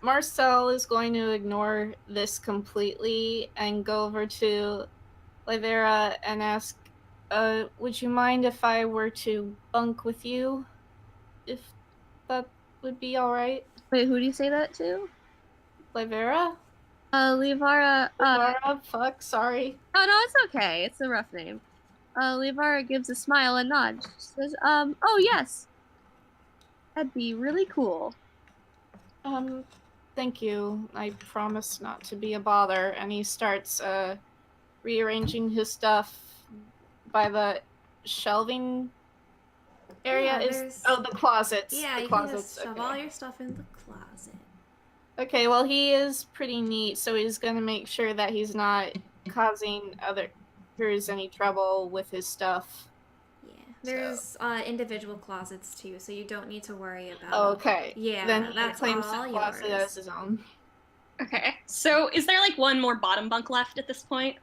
Marcel is going to ignore this completely and go over to Livara and ask, would you mind if I were to bunk with you? If that would be alright? Wait, who do you say that to? Livara? Livara. Livara? Fuck, sorry. Oh no, it's okay. It's a rough name. Livara gives a smile and nod. She says, oh yes. That'd be really cool. Thank you. I promise not to be a bother. And he starts, rearranging his stuff by the shelving area. The closets. Yeah, the you closets. can just shove okay. all your stuff in the closet. Okay, well, he is pretty neat, so he's gonna make sure that he's not causing others any trouble with his stuff. Yeah, there's individual closets too, so you don't need to worry about. Okay. Yeah, Then he that's claims all the closet yours. as his own. Okay. So is there like one more bottom bunk left at this point?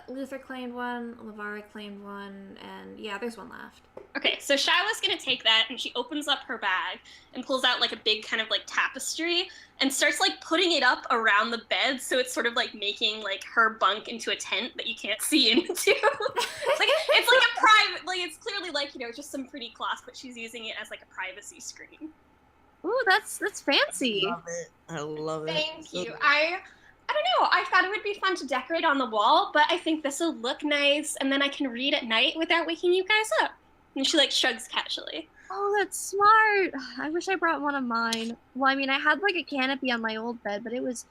Luther claimed one, Livara claimed one, and yeah, there's one left. Okay, so Shiloh's gonna take that and she opens up her bag and pulls out like a big kind of like tapestry and starts like putting it up around the bed so it's sort of like making like her bunk into a tent that you can't see into. it's like a private, like it's clearly like, you know, just some pretty cloth, but she's using it as like a privacy screen. Ooh, that's fancy. Love it. I love it. Thank you. I don't know. I thought it would be fun to decorate on the wall, but I think this will look nice, and then I can read at night without waking you guys up. And she like shrugs casually. Oh, that's smart. I wish I brought one of mine. Well, I mean, I had like a canopy on my old bed, but it was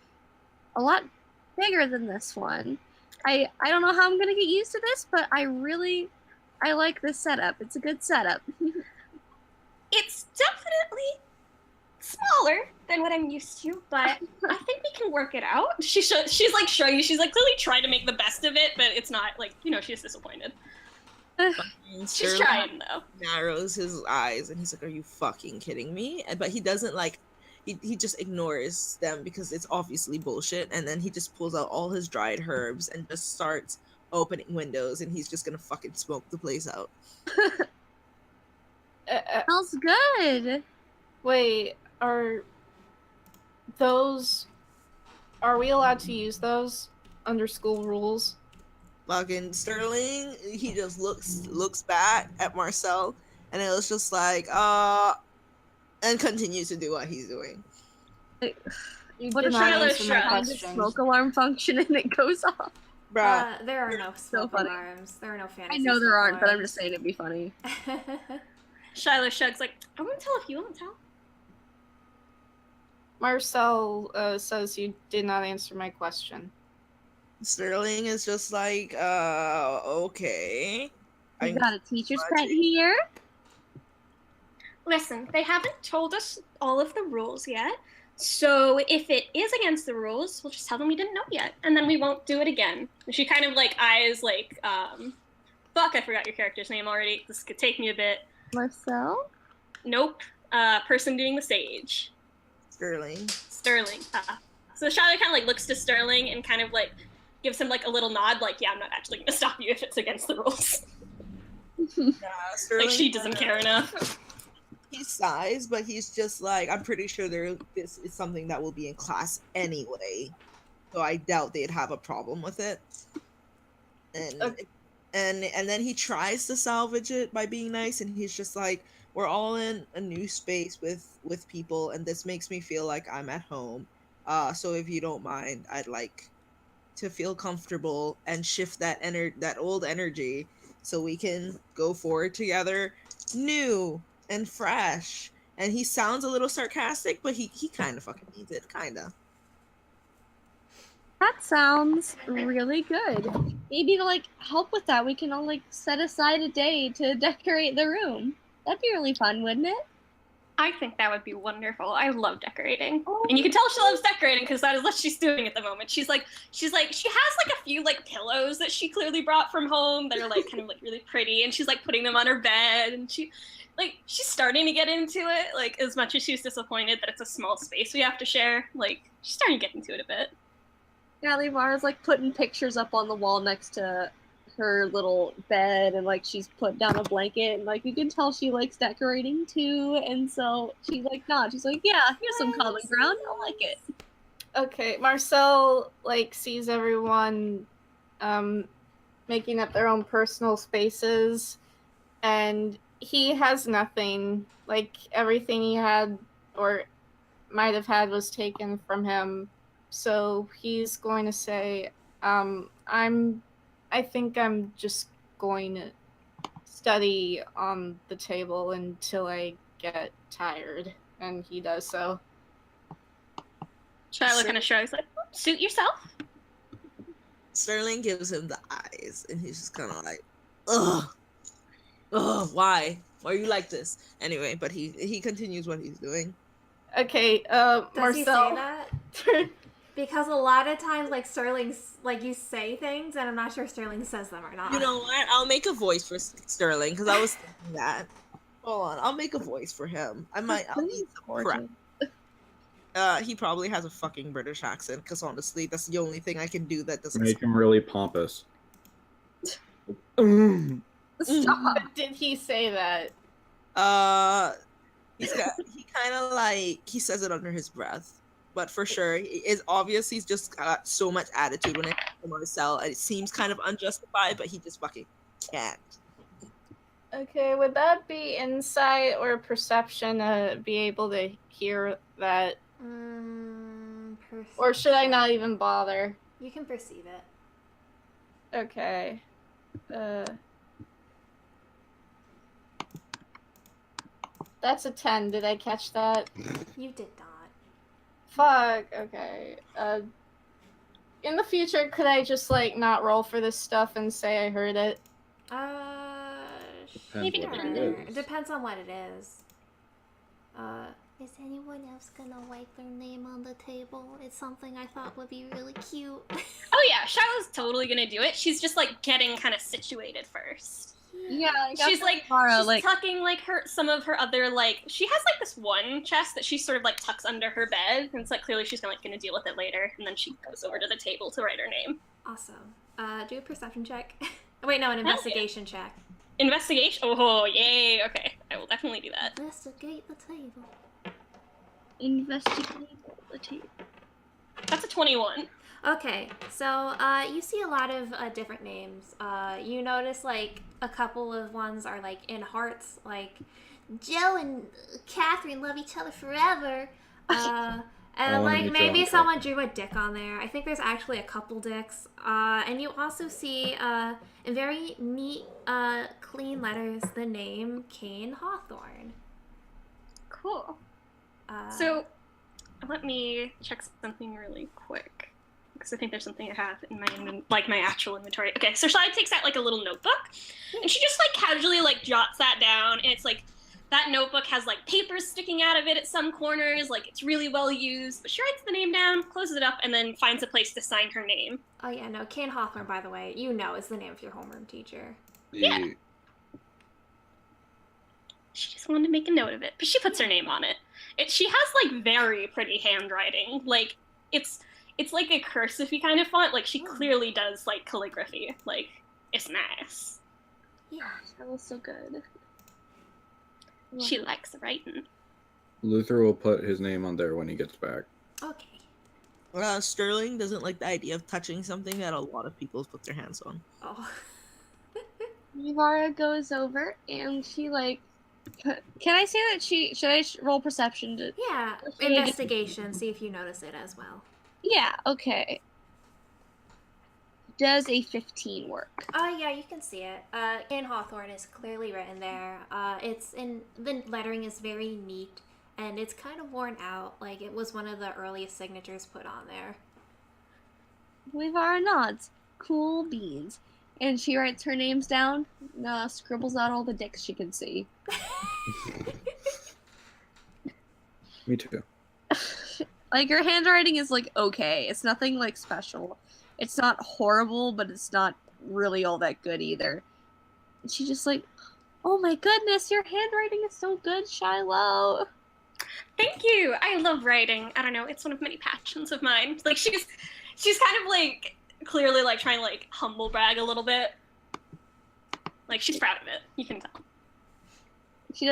a lot bigger than this one. I don't know how I'm gonna get used to this, but I like this setup. It's a good setup. It's definitely smaller than what I'm used to, but I think we can work it out. She's like shrugging. She's like clearly trying to make the best of it, but it's not like, you know, she's disappointed. She's trying though. Narrows his eyes and he's like, "Are you fucking kidding me?" But he doesn't like. He just ignores them because it's obviously bullshit. And then he just pulls out all his dried herbs and just starts opening windows. And he's just gonna fucking smoke the place out. Smells good. Wait, are we allowed to use those under school rules? Fucking Sterling, he just looks back at Marcel, and it was just like, and continues to do what he's doing. You What did if not Shiloh answer my shrugs? Find a question. smoke alarm function and it goes off. Bruh, There are no smoke funny. alarms. There are no fantasy. I know there smoke aren't, but I'm alarms. just saying it'd be funny. Shiloh shrugs like, I won't tell if you won't tell. Marcel says you did not answer my question. Sterling is just like, okay. We got a teacher's pet here. Listen, they haven't told us all of the rules yet. So if it is against the rules, we'll just tell them we didn't know yet, and then we won't do it again. And she kind of like eyes like, fuck, I forgot your character's name already. This could take me a bit. Marcel? Nope. Person doing the stage. Sterling. Sterling. So Shiloh kind of like looks to Sterling and kind of like gives him like a little nod, like, yeah, I'm not actually gonna stop you if it's against the rules. Yeah, Sterling. Like she doesn't care enough. He sighs, but he's just like, I'm pretty sure this is something that will be in class anyway, so I doubt they'd have a problem with it. And and then he tries to salvage it by being nice, and he's just like, we're all in a new space with people, and this makes me feel like I'm at home. So if you don't mind, I'd like to feel comfortable and shift that old energy so we can go forward together, new and fresh. And he sounds a little sarcastic, but he kind of fucking means it, kind of. That sounds really good. Maybe to like help with that, we can all like set aside a day to decorate the room. That'd be really fun, wouldn't it? I think that would be wonderful. I love decorating. And you can tell she loves decorating because that is what she's doing at the moment. She has like a few like pillows that she clearly brought from home that are like kind of like really pretty, and she's like putting them on her bed, and she like she's starting to get into it. Like as much as she's disappointed that it's a small space we have to share, like she's starting to get into it a bit. Yeah, Livara's like putting pictures up on the wall next to her little bed, and like she's put down a blanket, and like you can tell she likes decorating too. And so she's like, "Nah," she's like, "Yeah, here's some common ground. I like it." Okay, Marcel like sees everyone making up their own personal spaces, and he has nothing. Like everything he had or might have had was taken from him. So he's going to say, I think I'm just going to study on the table until I get tired. And he does so. Shiloh kind of shrugs, like, suit yourself. Sterling gives him the eyes, and he's just kind of like, ugh, why? Why are you like this? Anyway, but he continues what he's doing. Okay, Does Marcel. he say that? Because a lot of times, like, Sterling's, like, you say things, and I'm not sure Sterling says them or not. You know what? I'll make a voice for Sterling, because I was thinking that. Hold on, I'll make a voice for him. I'll need some crap. He probably has a fucking British accent, because honestly, that's the only thing I can do that doesn't Make him really pompous. Stop. Did he say that? He kind of like, he says it under his breath. But for sure, it's obvious he's just got so much attitude when it comes to Marcel. It seems kind of unjustified, but he just fucking can't. Okay, would that be insight or perception to be able to hear that? Or should I not even bother? You can perceive it. Okay. That's a 10. Did I catch that? You did not. Fuck, okay. In the future, could I just, like, not roll for this stuff and say I heard it? Depends what it Sure. is. It depends on what it is. Is anyone else gonna write their name on the table? It's something I thought would be really cute. Oh yeah, Shiloh's totally gonna do it. She's just like getting kind of situated first. Yeah, She's like Livara, she's tucking like some of her other like she has like this one chest that she sort of like tucks under her bed, and it's like clearly she's gonna deal with it later, and then she goes over to the table to write her name. Awesome. Do a perception check. Wait, no, an investigation check. Investigation? Oh, yay! Okay, I will definitely do that. Investigate the table. Investigate the table. That's a 21. Okay, so you see a lot of different names. You notice like a couple of ones are like in hearts, like Joe and Catherine love each other forever. And like maybe someone drew a dick on there. I think there's actually a couple dicks. And you also see in very neat, clean letters the name Kane Hawthorne. Cool. So let me check something really quick, because I think there's something I have in my actual inventory. Okay, so Shai takes out like a little notebook, and she just like casually like jots that down, and it's like that notebook has like papers sticking out of it at some corners, like it's really well used. But she writes the name down, closes it up, and then finds a place to sign her name. Oh yeah, no, Kane Hawthorne, by the way, you know is the name of your homeroom teacher. Yeah. She just wanted to make a note of it, but she puts her name on it. She has like very pretty handwriting. Like it's like a cursive-y kind of font. Like she clearly does like calligraphy. Like it's nice. Yeah, That was so good. She likes writing. Luther will put his name on there when he gets back. okay. Sterling doesn't like the idea of touching something that a lot of people put their hands on. Oh. Livara goes over and she like. Can I say that should I roll perception to? Yeah, investigation. See if you notice it as well. Yeah. Okay. Does a 15 work? Yeah, you can see it. Kane Hawthorne is clearly written there. The lettering is very neat, and it's kind of worn out. Like it was one of the earliest signatures put on there. Livara nods. Cool beans. And she writes her names down, scribbles out all the dicks she can see. Me too. Like, her handwriting is, like, okay. It's nothing, like, special. It's not horrible, but it's not really all that good either. And she just, like, Oh my goodness, your handwriting is so good, Shiloh. Thank you. I love writing. I don't know. It's one of many passions of mine. Like she's kind of like clearly like trying to like humble brag a little bit. Like she's proud of it. You can tell. She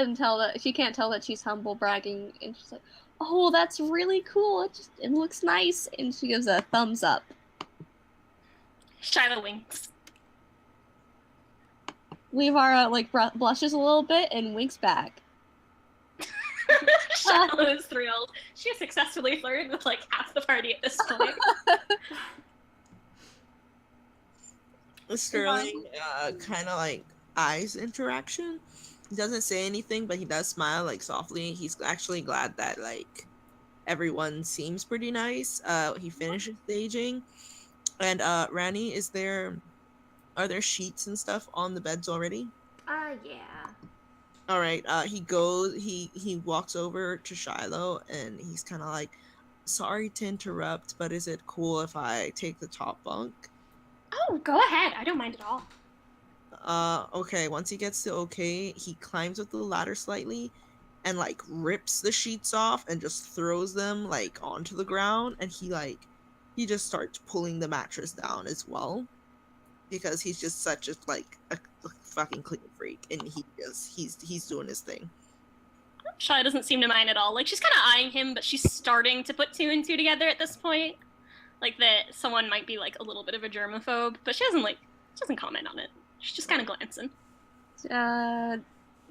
can't tell that she's humble bragging, and she's like, "Oh, that's really cool. It looks nice." And she gives a thumbs up. Shiloh winks. Livara like blushes a little bit and winks back. Shiloh is thrilled. She has successfully flirted with like half the party at this point. Sterling kind of like eyes interaction. He doesn't say anything, but he does smile like softly. He's actually glad that like everyone seems pretty nice. He finishes staging, and Rani, are there sheets and stuff on the beds already? Yeah. All right. He walks over to Shiloh, and he's kind of like, "Sorry to interrupt, but is it cool if I take the top bunk?" Oh, go ahead. I don't mind at all. Okay, once he gets to okay, he climbs up the ladder slightly and like rips the sheets off and just throws them like onto the ground, and he just starts pulling the mattress down as well because he's just such a fucking clean freak, and he's doing his thing. Shiloh doesn't seem to mind at all. Like she's kind of eyeing him, but she's starting to put two and two together at this point. Like that someone might be like a little bit of a germaphobe, but she doesn't comment on it. She's just kind of glancing.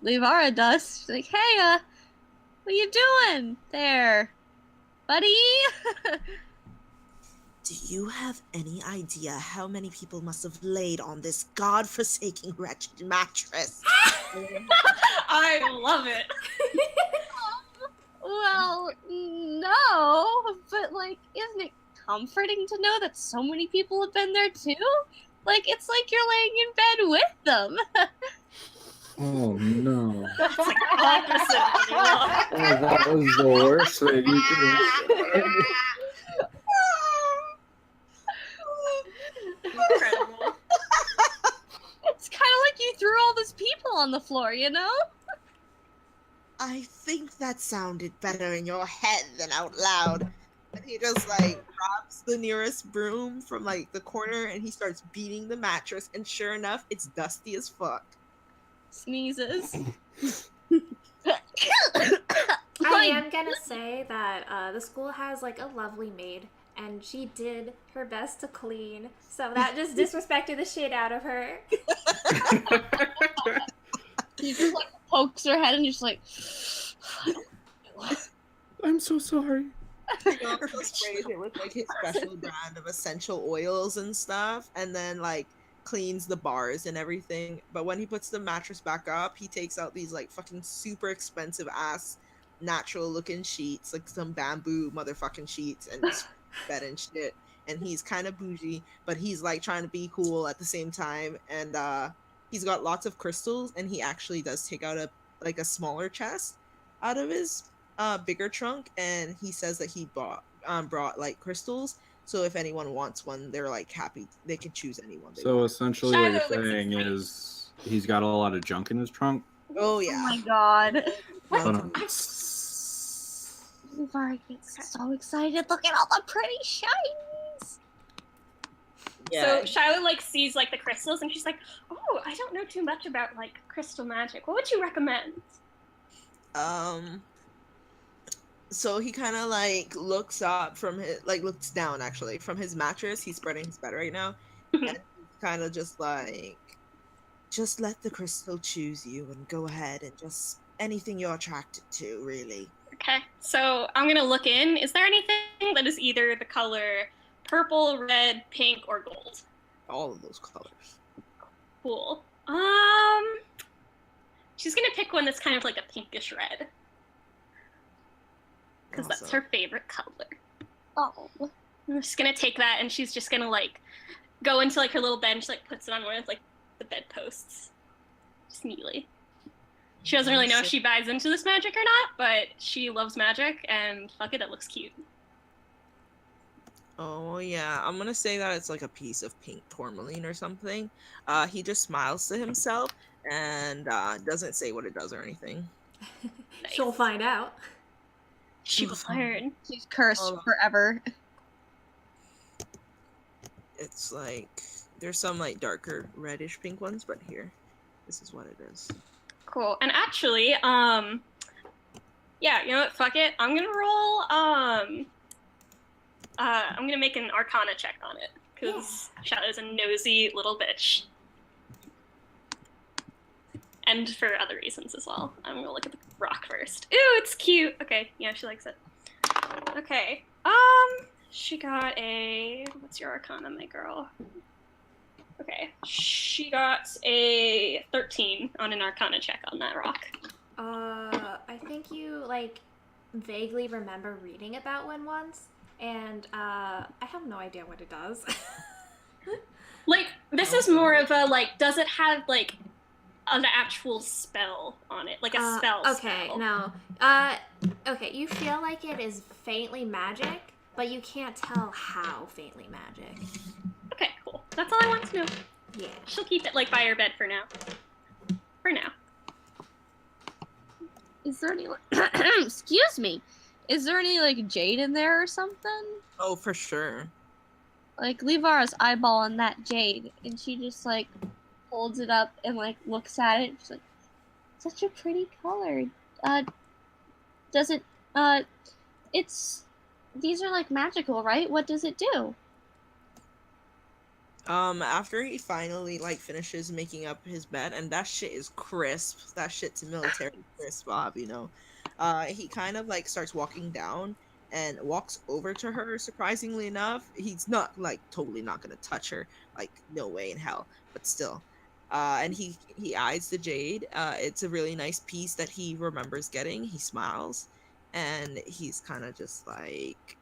Livara does. She's like, "Hey, what you doing there, buddy?" Do you have any idea how many people must have laid on this godforsaken wretched mattress? I love it. Well, no, but like, isn't it comforting to know that so many people have been there too? Like, it's like you're laying in bed with them. Oh no. That's like opposite of what I Oh, that was the worst thing you could have. Incredible. It's kind of like you threw all these people on the floor, you know? I think that sounded better in your head than out loud. And he just like grabs the nearest broom from like the corner and he starts beating the mattress, and sure enough, it's dusty as fuck. Sneezes. I am gonna say that the school has like a lovely maid, and she did her best to clean, so that just disrespected the shit out of her. She just like pokes her head and just like, I'm so sorry. He also sprays it with like his special brand of essential oils and stuff, and then like cleans the bars and everything. But when he puts the mattress back up, he takes out these like fucking super expensive ass natural looking sheets, like some bamboo motherfucking sheets, and bed and shit. And he's kind of bougie, but he's like trying to be cool at the same time. And he's got lots of crystals, and he actually does take out a smaller chest out of his bigger trunk, and he says that he brought like crystals, so if anyone wants one, they're like happy they can choose anyone they So want. essentially what Shiloh you're looks saying excited. is he's got a lot of junk in his trunk. Oh oh yeah. my god. But, Livara gets so excited. Look at all the pretty shinies. Yeah. So Shiloh like sees like the crystals, and she's like, "Oh, I don't know too much about like crystal magic. What would you recommend?" So he kind of like looks up from looks down actually from his mattress. He's spreading his bed right now, and he's kind of just like, just let the crystal choose you and go ahead and just anything you're attracted to, really. Okay, so I'm gonna look in. Is there anything that is either the color purple, red, pink, or gold? All of those colors. Cool. She's gonna pick one that's kind of like a pinkish red, because that's Awesome. her favorite color. Oh. I'm just gonna take that, and she's just gonna like go into like her little bench, like puts it on one of like the bedposts, just neatly. She doesn't really know if she buys into this magic or not, but she loves magic, and fuck it, it looks cute. Oh yeah, I'm gonna say that it's like a piece of pink tourmaline or something. He just smiles to himself and doesn't say what it does or anything. She'll Nice. find out. She will learn. She's cursed Oh. forever. It's like there's some like darker reddish pink ones, but here, this is what it is. Cool. And actually, yeah, you know what? Fuck it. I'm gonna roll. I'm gonna make an Arcana check on it because Shadow's a nosy little bitch, and for other reasons as well. I'm gonna look at the rock first. Ooh, it's cute. Okay, yeah, she likes it. Okay. She got a. What's your Arcana, my girl? Okay, she got a 13 on an Arcana check on that rock. I think you like vaguely remember reading about one once, and I have no idea what it does. Like, this is more of a, like, does it have, like, an actual spell on it? Like a spell Okay, spell? no. Okay, you feel like it is faintly magic, but you can't tell how faintly magic. Okay, cool. That's all I want to know. Yeah. She'll keep it, like, by her bed for now. For now. Is there any excuse me? Is there any like jade in there or something? Oh, for sure. Like Livara's eyeballing that jade, and she just like holds it up and like looks at it. She's like, "Such a pretty color. Does it? It's these are like magical, right? What does it do?" After he finally like finishes making up his bed, and that shit is crisp. That shit's military crisp, Bob. You know, he kind of like starts walking down and walks over to her. Surprisingly enough, he's not like totally not gonna touch her. Like no way in hell. But still, and he eyes the jade. It's a really nice piece that he remembers getting. He smiles, and he's kind of just like,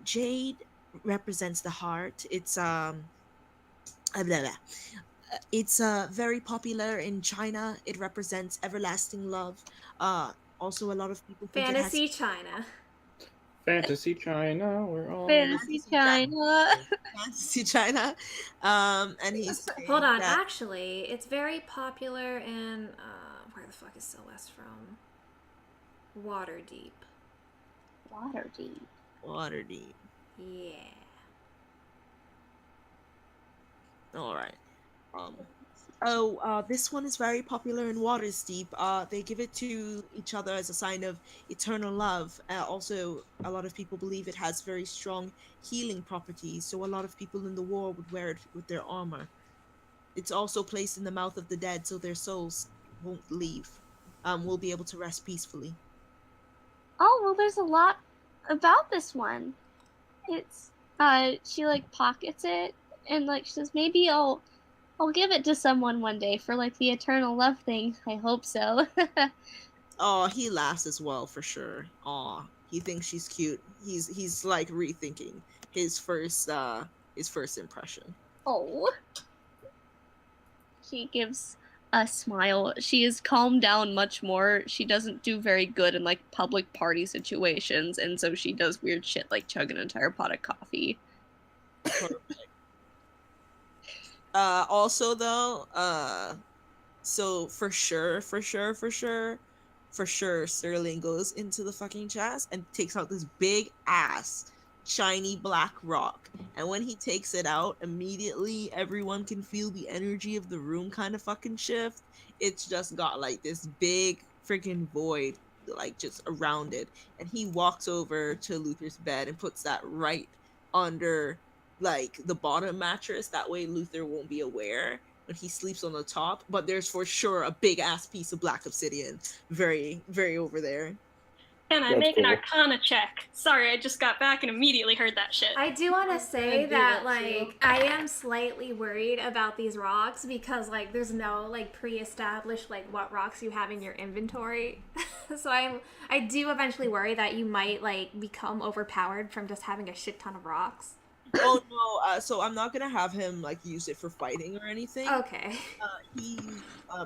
jade represents the heart. It's blah, blah. It's very popular in China. It represents everlasting love. Also, a lot of people think Fantasy China. Fantasy China, we're all Fantasy China. Fantasy China. And he's Hold on, that, actually, it's very popular in where the fuck is Celeste from? Waterdeep. Waterdeep. Waterdeep. Yeah. All right. This one is very popular in Waterdeep. They give it to each other as a sign of eternal love. Also, a lot of people believe it has very strong healing properties, so a lot of people in the war would wear it with their armor. It's also placed in the mouth of the dead, so their souls won't leave. Will be able to rest peacefully. Oh well, there's a lot about this one. It's she like pockets it and like she says maybe I'll give it to someone one day for like the eternal love thing. I hope so. Oh, he laughs as well for sure. Aw, he thinks she's cute. He's like rethinking his first impression. Oh. She gives a smile. She is calmed down much more. She doesn't do very good in like public party situations, and so she does weird shit like chug an entire pot of coffee. Also though, so for sure, Sterling goes into the fucking chest and takes out this big ass shiny black rock. And when he takes it out, immediately everyone can feel the energy of the room kind of fucking shift. It's just got like this big freaking void like just around it. And he walks over to Luther's bed and puts that right under like the bottom mattress. That way Luther won't be aware when he sleeps on the top. But there's for sure a big ass piece of black obsidian very, very over there. Can I That's make an cool. Arcana check? Sorry, I just got back and immediately heard that shit. I do want to say do that, that, like, too. I am slightly worried about these rocks because, like, there's no, like, pre-established, like, what rocks you have in your inventory. So I do eventually worry that you might, like, become overpowered from just having a shit ton of rocks. Oh no, so I'm not gonna have him like use it for fighting or anything. Okay. He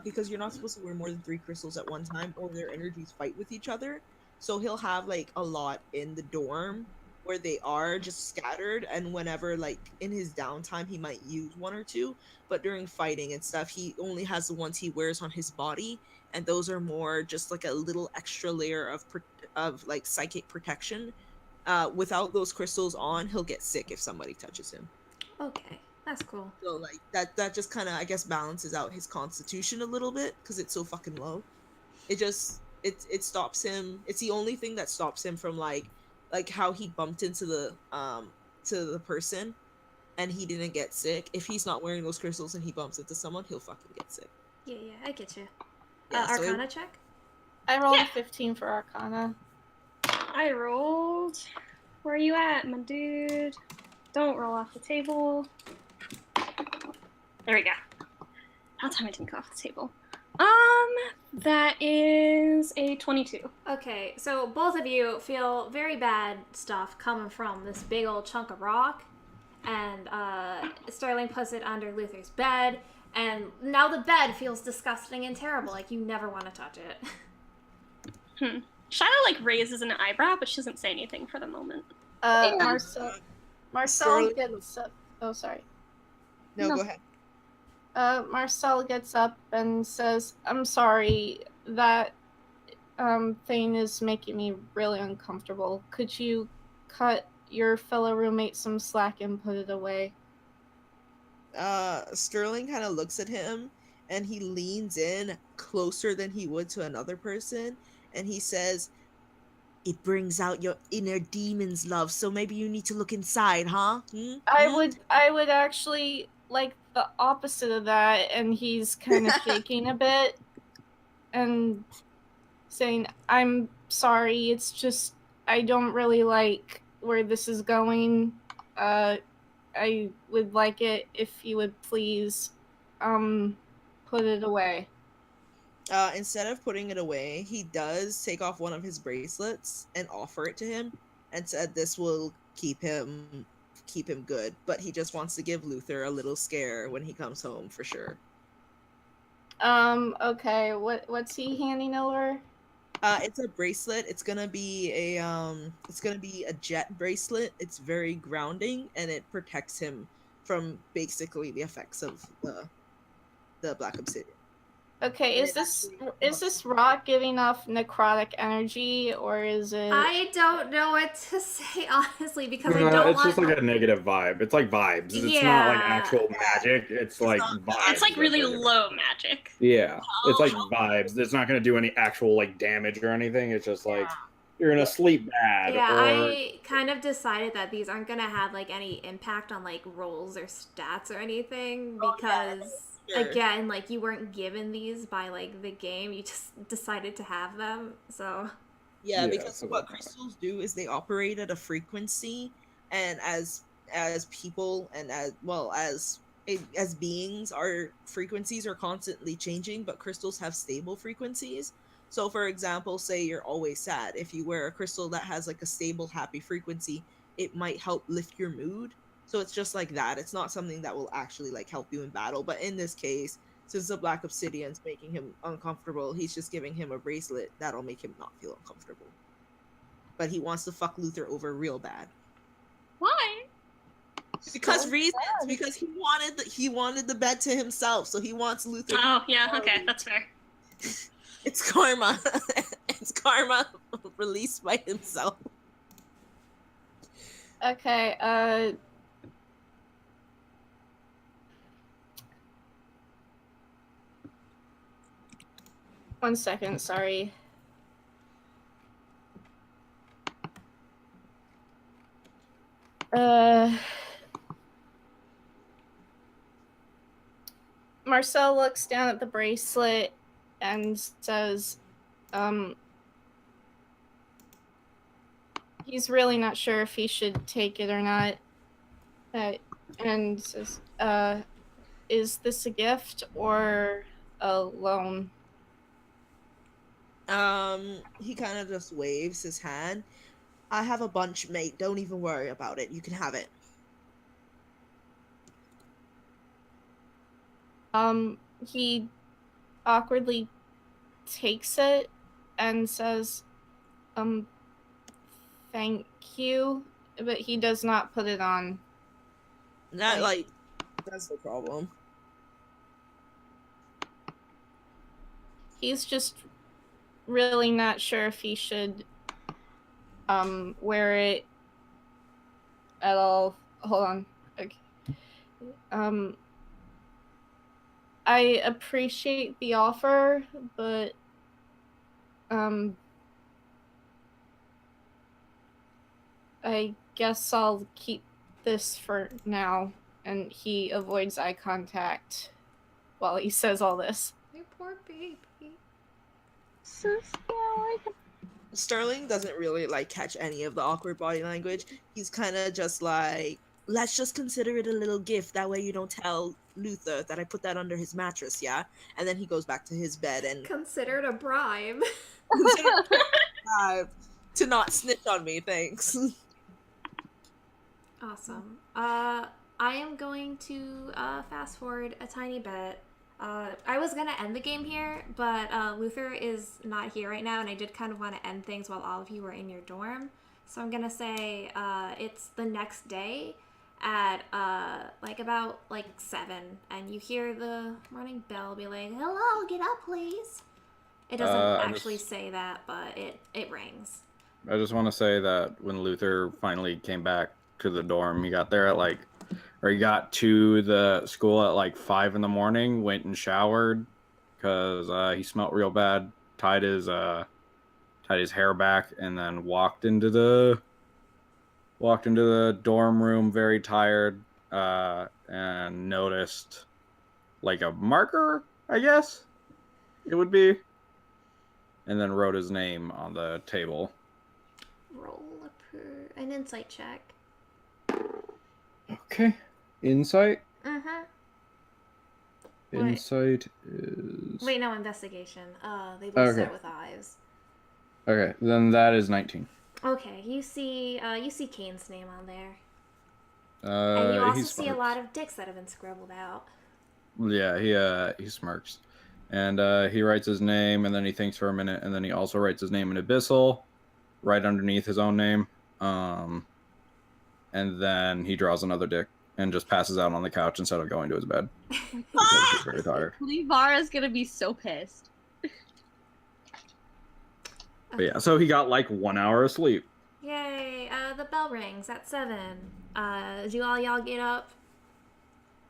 because you're not supposed to wear more than 3 crystals at one time or their energies fight with each other. So he'll have like a lot in the dorm where they are just scattered, and whenever like in his downtime he might use one or two, but during fighting and stuff he only has the ones he wears on his body, and those are more just like a little extra layer of like psychic protection. Without those crystals on, he'll get sick if somebody touches him. Okay, that's cool. So like that just kind of, I guess, balances out his constitution a little bit because it's so fucking low. It stops him. It's the only thing that stops him from like how he bumped into the person and he didn't get sick. If he's not wearing those crystals and he bumps into someone, he'll fucking get sick. Yeah, I get you. Yeah, so Arcana check? I rolled Yeah. a 15 for Arcana. I rolled. Where are you at, my dude? Don't roll off the table. There we go. How time I didn't go off the table. That is a 22. Okay, so both of you feel very bad stuff coming from this big old chunk of rock, and Sterling puts it under Luther's bed, and now the bed feels disgusting and terrible, like you never want to touch it. Shiloh like raises an eyebrow, but she doesn't say anything for the moment. Marcel Sterling- gets up. Oh, sorry. No, No. go ahead. Marcel gets up and says, "I'm sorry, that thing is making me really uncomfortable. Could you cut your fellow roommate some slack and put it away?" Sterling kind of looks at him and he leans in closer than he would to another person, and he says, "It brings out your inner demons, love, so maybe you need to look inside, huh?" I would actually like the opposite of that, and he's kind of shaking a bit and saying, "I'm sorry, it's just I don't really like where this is going. I would like it if you would please put it away." Instead of putting it away, he does take off one of his bracelets and offer it to him, and said this will keep him good. But he just wants to give Luther a little scare when he comes home for sure. Okay, what's he handing over? It's a bracelet. It's gonna be a jet bracelet. It's very grounding, and it protects him from basically the effects of the black obsidian. Okay, And is it this actually- rock giving off necrotic energy, or is it? I don't know what to say, honestly, because I don't It's want... just like a negative vibe. It's like vibes. It's not like Yeah. actual magic. It's like not- vibes. It's like that really they're giving. low magic. Yeah, it's like vibes. It's not going to do any actual like damage or anything. It's just like you're gonna sleep bad. Yeah, or... I kind of decided that these aren't gonna have like any impact on like rolls or stats or anything because Sure. again, like you weren't given these by like the game, you just decided to have them. So Yeah, Yeah, because so what that's crystals do is they operate at a frequency, and as people and as well as beings, our frequencies are constantly changing, but crystals have stable frequencies. So for example, say you're always sad, if you wear a crystal that has like a stable happy frequency, it might help lift your mood. So it's just like that. It's not something that will actually like help you in battle, but in this case, since the black obsidian's making him uncomfortable, he's just giving him a bracelet that'll make him not feel uncomfortable. But he wants to fuck Luther over real bad. Why? Because reasons. Because he wanted the bed to himself, so he wants Luther. Oh, yeah, okay, that's fair. It's karma. It's karma released by himself. Okay, 1 second, sorry. Marcel looks down at the bracelet and says, he's really not sure if he should take it or not. And says, is this a gift or a loan? He kind of just waves his hand. "I have a bunch, mate. Don't even worry about it. You can have it." He awkwardly takes it and says, thank you. but he does not put it on. Not like that's the problem. He's just really not sure if he should wear it at all. Hold on. Okay. I appreciate the offer, but I guess I'll keep this for now. And he avoids eye contact while he says all this. My poor baby. So scared. Sterling doesn't really like catch any of the awkward body language. He's kind of just like, let's just consider it a little gift. That way you don't tell Luther that I put that under his mattress, yeah? And then he goes back to his bed and Considered a bribe. to not snitch on me, thanks. Awesome. I am going to fast forward a tiny bit. I was gonna end the game here, but Luther is not here right now, and I did kind of want to end things while all of you were in your dorm. So I'm gonna say it's the next day at about 7, and you hear the morning bell be like, "Hello, get up, please." It doesn't actually say that, but it rings. I just want to say that when Luther finally came back to the dorm, he got there at he got to the school at 5 in the morning, went and showered because he smelled real bad, tied his hair back, and then walked into the dorm room very tired, and noticed a marker, I guess it would be, and then wrote his name on the table. Roll an insight check. Okay. Insight? Mm-hmm. Insight is... Wait, no, investigation. They both start Okay. with eyes. Okay, then that is 19. Okay, you see Kane's name on there. And you also he see a smirks. lot of dicks that have been scribbled out. Yeah, he smirks. And he writes his name, and then he thinks for a minute, and then he also writes his name in Abyssal, right underneath his own name. And then he draws another dick and just passes out on the couch instead of going to his bed. Because he's very tired. Livara's gonna be so pissed. But yeah, so he got 1 hour of sleep. Yay! The bell rings at 7. Do y'all get up?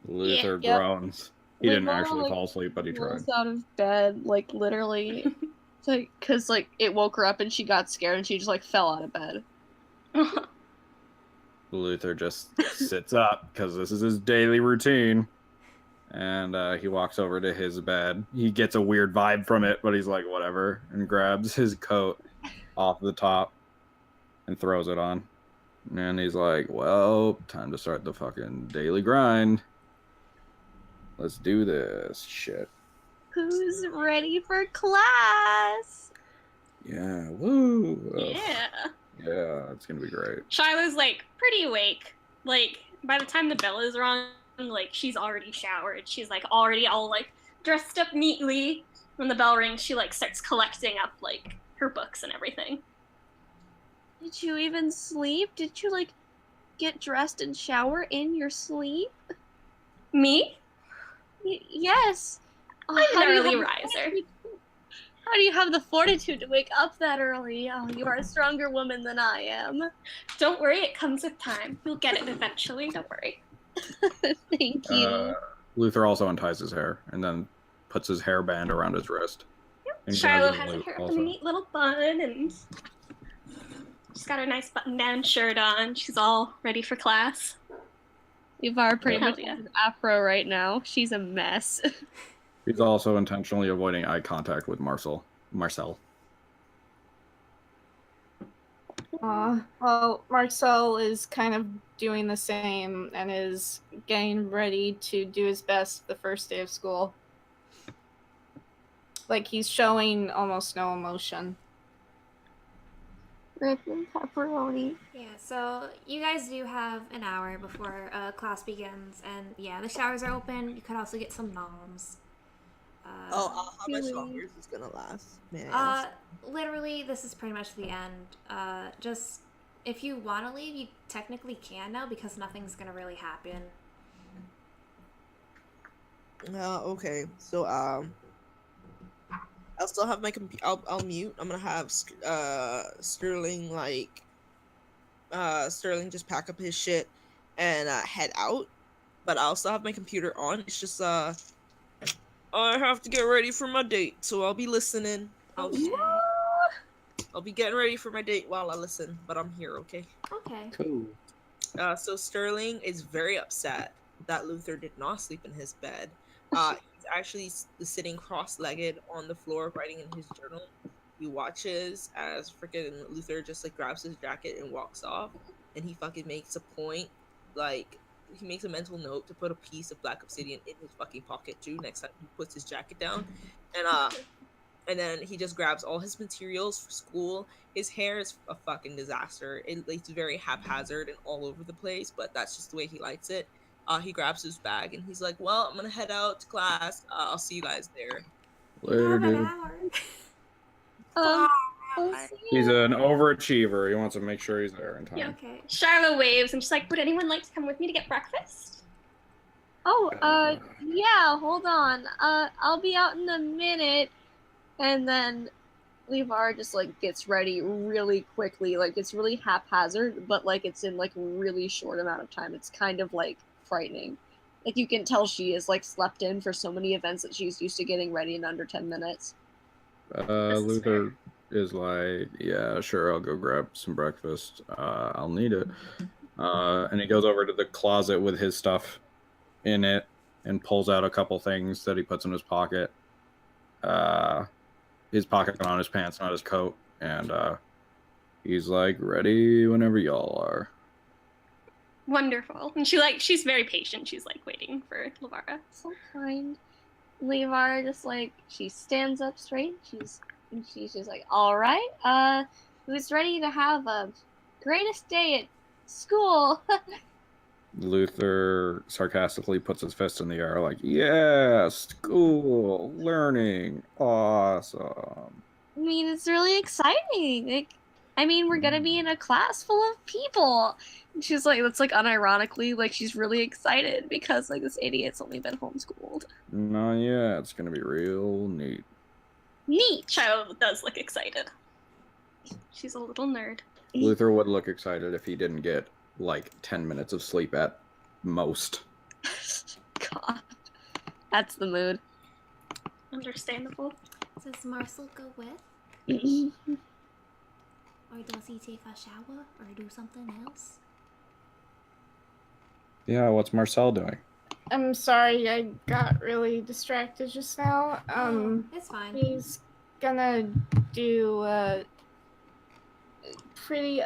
Luther Yep. groans. He didn't Livara, actually fall asleep, but he tried. Rolls out of bed, literally, because it woke her up and she got scared and she just fell out of bed. Luther just sits up because this is his daily routine, and he walks over to his bed. He gets a weird vibe from it, but he's like, whatever, and grabs his coat off the top and throws it on. And he's like, well, time to start the fucking daily grind. Let's do this shit. Who's ready for class? Yeah, woo. Yeah. Yeah, it's gonna be great. Shiloh's pretty awake. By the time the bell is rung, she's already showered. She's already all dressed up neatly. When the bell rings, she starts collecting up her books and everything. Did you even sleep? Did you get dressed and shower in your sleep? Me? Yes. I'm an How do you early have the riser. fortitude- How do you have the fortitude to wake up that early? Oh, you are a stronger woman than I am. Don't worry, it comes with time. You'll get it eventually. Don't worry. Thank you. Luther also unties his hair and then puts his hairband around his wrist. And Shiloh grabs has her Luke hair up also. in a neat little bun, and she's got her nice button-down shirt on. She's all ready for class. Livara pretty Hell much yeah. has an afro right now. She's a mess. He's also intentionally avoiding eye contact with Marcel. Well, Marcel is kind of doing the same and is getting ready to do his best the first day of school. He's showing almost no emotion. Rip and pepperoni. Yeah, so you guys do have an hour before class begins, and yeah, the showers are open. You could also get some noms. How much Really? longer is this gonna last? May I ask? Literally, this is pretty much the end. Just if you want to leave, you technically can now because nothing's gonna really happen. Okay. So I'll still have my I'll mute. I'm gonna have Sterling Sterling just pack up his shit and head out. But I'll still have my computer on. It's just I have to get ready for my date, so I'll be listening. Okay. I'll be getting ready for my date while I listen, but I'm here, okay? Okay. Cool. So Sterling is very upset that Luther did not sleep in his bed. He's actually sitting cross-legged on the floor, writing in his journal. He watches as freaking Luther just like grabs his jacket and walks off, and he fucking makes a point, like he makes a mental note to put a piece of black obsidian in his fucking pocket too. Next time he puts his jacket down, and then he just grabs all his materials for school. His hair is a fucking disaster. It's very haphazard and all over the place, but that's just the way he likes it. He grabs his bag and he's like, "Well, I'm gonna head out to class. I'll see you guys there." Later, Have an dude. hour. I'll see He's ya. an overachiever. He wants to make sure he's there in time. Yeah. Okay. Shiloh waves and she's like, would anyone like to come with me to get breakfast? Oh, yeah, hold on. I'll be out in a minute. And then Livara just, like, gets ready really quickly. Like, it's really haphazard, but, like, it's in, like, a really short amount of time. It's kind of, like, frightening. Like, you can tell she is, like, slept in for so many events that she's used to getting ready in under 10 minutes. Luther is like, yeah, sure, I'll go grab some breakfast. I'll need it. And he goes over to the closet with his stuff in it and pulls out a couple things that he puts in his pocket. His pocket on his pants, not his coat. And he's like, ready whenever y'all are. Wonderful. And she's very patient. She's like waiting for Livara. So kind. Livara just, like, she stands up straight. She's just like, all right, who's ready to have a greatest day at school? Luther sarcastically puts his fist in the air, like, yeah, school, learning, awesome. I mean, it's really exciting. Like, I mean, we're gonna be in a class full of people. And she's like, that's like unironically, like she's really excited because like this idiot's only been homeschooled. No, yeah, it's gonna be real neat. Neat. Shiloh does look excited. She's a little nerd. Luther would look excited if he didn't get like 10 minutes of sleep at most. God, that's the mood. Understandable. Does Marcel go with? Or does he take a shower or do something else? Yeah, what's Marcel doing? I'm sorry, I got really distracted just now. It's fine. He's gonna do pretty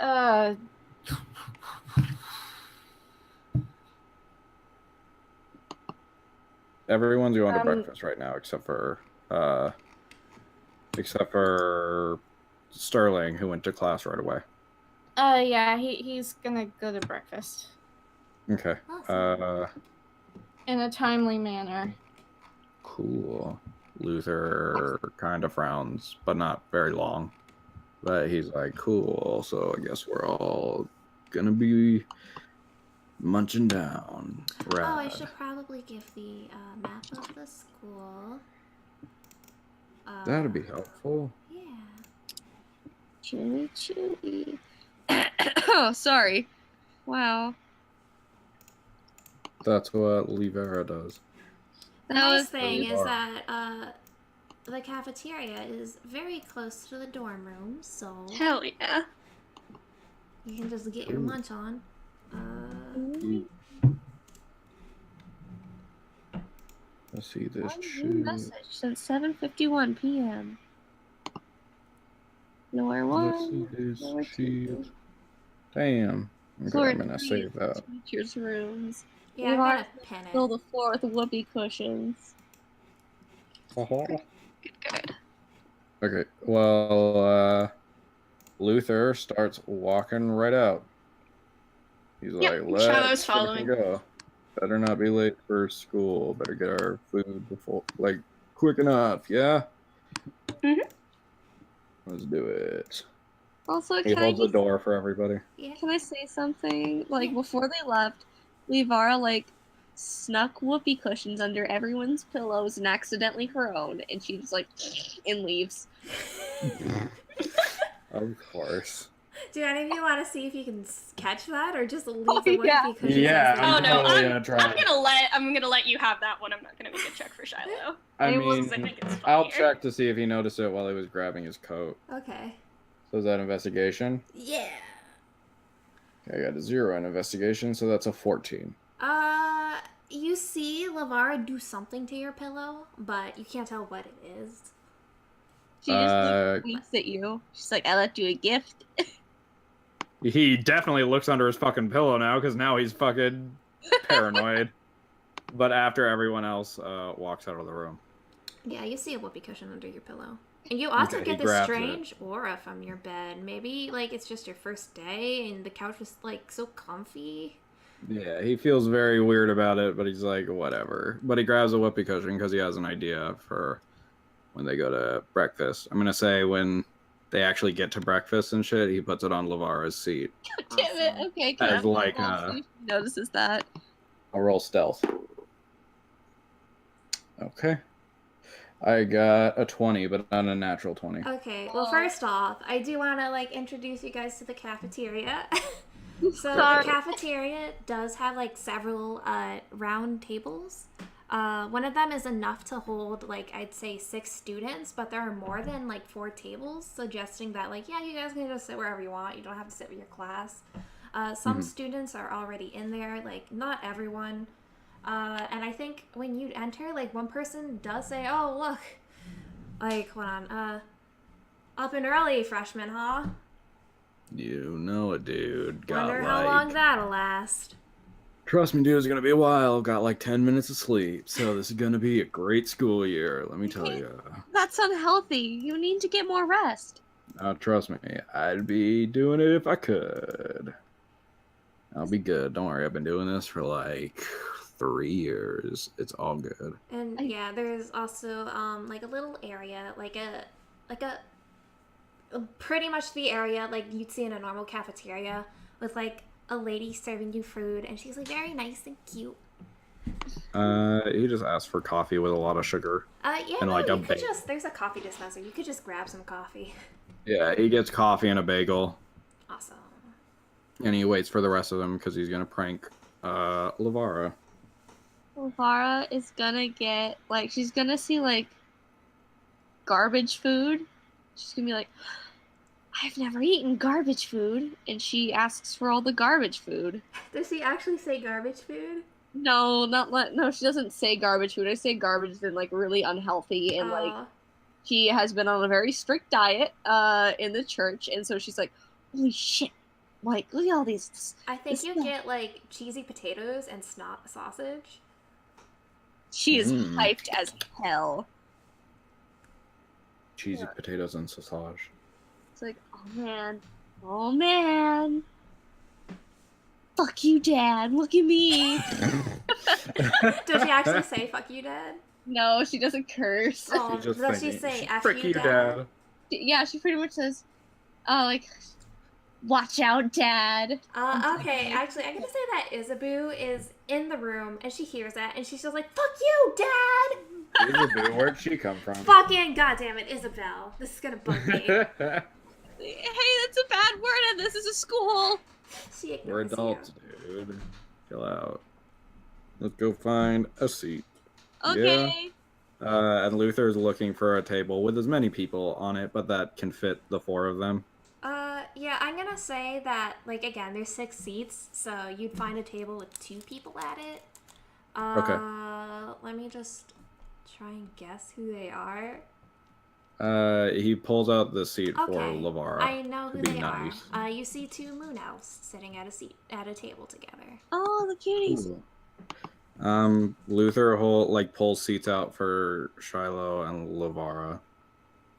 Everyone's going to breakfast right now except for Sterling, who went to class right away. yeah, he's gonna go to breakfast Okay. Awesome. in a timely manner. Cool. Luther kind of frowns, but not very long. But he's like, cool, so I guess we're all gonna be munching down. Rad. Oh, I should probably give the map of the school. That'd be helpful. Yeah. Chili. Oh, sorry. Wow. That's what Livara does. The That nice was thing really is hard. that the cafeteria is very close to the dorm room, so Hell yeah. you can just get your munch on. Let's see this New shit. message since 7:51 p.m. Floor Let's see 1. this Floor shit. 2. Damn. Okay, Floor I'm gonna 3 save is that. the teachers' rooms. Yeah, I'm gonna pin Fill it. the floor with whoopee cushions. Good. Okay, well, Luther starts walking right out. He's Yep, like, Shiloh's let's following. go. Better not be late for school. Better get our food before, like, quick enough, yeah? Mhm. Let's do it. Also, He can I holds the just, door for everybody. Yeah. can I say something? Like, before they left, Livara, like, snuck whoopee cushions under everyone's pillows and accidentally her own, and she just, like, and leaves. Of course. Do any of you want to see if you can catch that, or just leave Oh, the yeah. whoopee cushions Yeah, as they I'm Oh no, are? totally I'm, gonna try I'm it. gonna let you have that one. I'm not gonna make a check for Shiloh. I Because I mean, think it's I'll funnier. check to see if he noticed it while he was grabbing his coat. Okay. So is that investigation? Yeah. Okay, I got a 0 in investigation, so that's a 14. You see Livara do something to your pillow, but you can't tell what it is. She just, like, winks at you. She's like, I left you a gift. He definitely looks under his fucking pillow now, because now he's fucking paranoid. But after everyone else walks out of the room. Yeah, you see a whoopee cushion under your pillow. And you also Okay, he get this grabs strange aura from your bed. Maybe, like, it's just your first day and the couch was, like, so comfy. Yeah, he feels very weird about it, but he's like, whatever. But he grabs a whoopee cushion because he has an idea for when they go to breakfast. I'm going to say when they actually get to breakfast and shit, he puts it on Livara's seat. Damn it. Awesome. Okay, can As I like, see if she notices that? I'll roll stealth. Okay. I got a 20, but not a natural 20. Okay, well, first off, I do want to, like, introduce you guys to the cafeteria. So Sorry. the cafeteria does have, like, several round tables. One of them is enough to hold, like, I'd say 6 students, but there are more than, like, 4 tables, suggesting that, like, yeah, you guys can just sit wherever you want. You don't have to sit with your class. Some students are already in there, like, not everyone. And I think when you enter, like, one person does say, oh, look, like, hold on, up and early, freshman, huh? You know it, dude. Got Wonder like... how long that'll last. Trust me, dude, it's gonna be a while. Got like 10 minutes of sleep, so this is gonna be a great school year, let me tell you. That's unhealthy. You need to get more rest. Trust me, I'd be doing it if I could. I'll be good. Don't worry, I've been doing this for like 3 years. It's all good. And yeah, there's also like a little area, like a pretty much the area like you'd see in a normal cafeteria, with like a lady serving you food, and she's like very nice and cute. He just asked for coffee with a lot of sugar. Yeah, And no, like you a could bagel. just, there's a coffee dispenser. You could just grab some coffee. Yeah, he gets coffee and a bagel, Awesome. and he waits for the rest of them because he's gonna prank Livara. Livara is gonna get, like, she's gonna see, like, garbage food. She's gonna be like, I've never eaten garbage food. And she asks for all the garbage food. Does she actually say garbage food? No, no, she doesn't say garbage food. I say garbage as in, like, really unhealthy, and, like, she has been on a very strict diet in the church, and so she's like, holy shit, like, look at all these. I think this you stuff. get like cheesy potatoes and snot sausage. She is hyped as hell. Cheesy potatoes and sausage. It's like, oh man, fuck you, Dad, look at me. Does she actually say "fuck you, Dad"? No, she doesn't curse. Oh, She's just does she thinking, say "f "Frick you, you, Dad"? Yeah, she pretty much says, oh, like, watch out, Dad. Okay, actually, I'm gonna say that Isabu is in the room and she hears that and she's just like, "Fuck you, Dad!" Where'd she come from? Fucking goddamn it, Isabel. This is gonna bug me. Hey, that's a bad word, and this is a school. She We're ignores adults, you. dude. Chill out. Let's go find a seat. Okay. And Luther's looking for a table with as many people on it, but that can fit the 4 of them. Yeah, I'm gonna say that, like, again, there's 6 seats, so you'd find a table with 2 people at it. Okay. Let me just try and guess who they are. He pulls out the seat Okay, for Livara. I know to who be they nice. are. You see 2 moon elves sitting at a table together. Oh, the cuties. Ooh. Luther pulls seats out for Shiloh and Livara.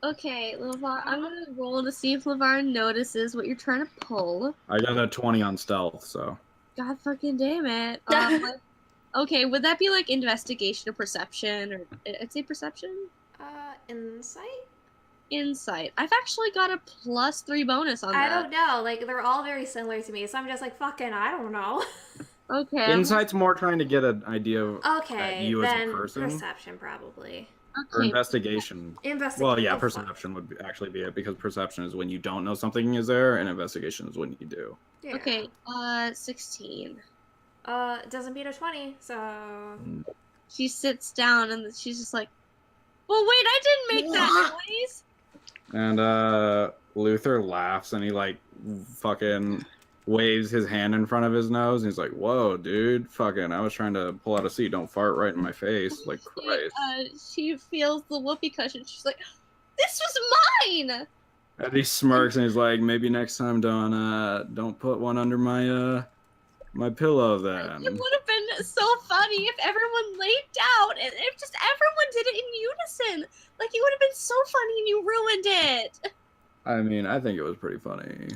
Okay, Livara, I'm gonna roll to see if Livara notices what you're trying to pull. I got a 20 on stealth, so. God fucking damn it. Okay, would that be like investigation or perception, or I'd say perception? Insight? Insight. I've actually got a +3 bonus on I that. don't know. Like, they're all very similar to me, so I'm just like, fucking, I don't know. Okay. Insight's more trying to get an idea of Okay, you as a then person. perception probably. Or Okay. investigation. Investigation. Well, yeah, Oh, fuck. perception would actually be it, because perception is when you don't know something is there, and investigation is when you do. Yeah. Okay. 16. It doesn't beat a 20, so. She sits down and she's just like, well, wait, I didn't make that noise. And Luther laughs, and he like fucking waves his hand in front of his nose, and he's like, "Whoa, dude, fucking! I was trying to pull out a seat. Don't fart right in my face, like Christ." She feels the whoopee cushion. She's like, this was mine. And he smirks, and he's like, "Maybe next time don't put one under my my pillow then." It would have been so funny if everyone laid down and if just everyone did it in unison. Like, it would have been so funny and you ruined it. I mean, I think it was pretty funny.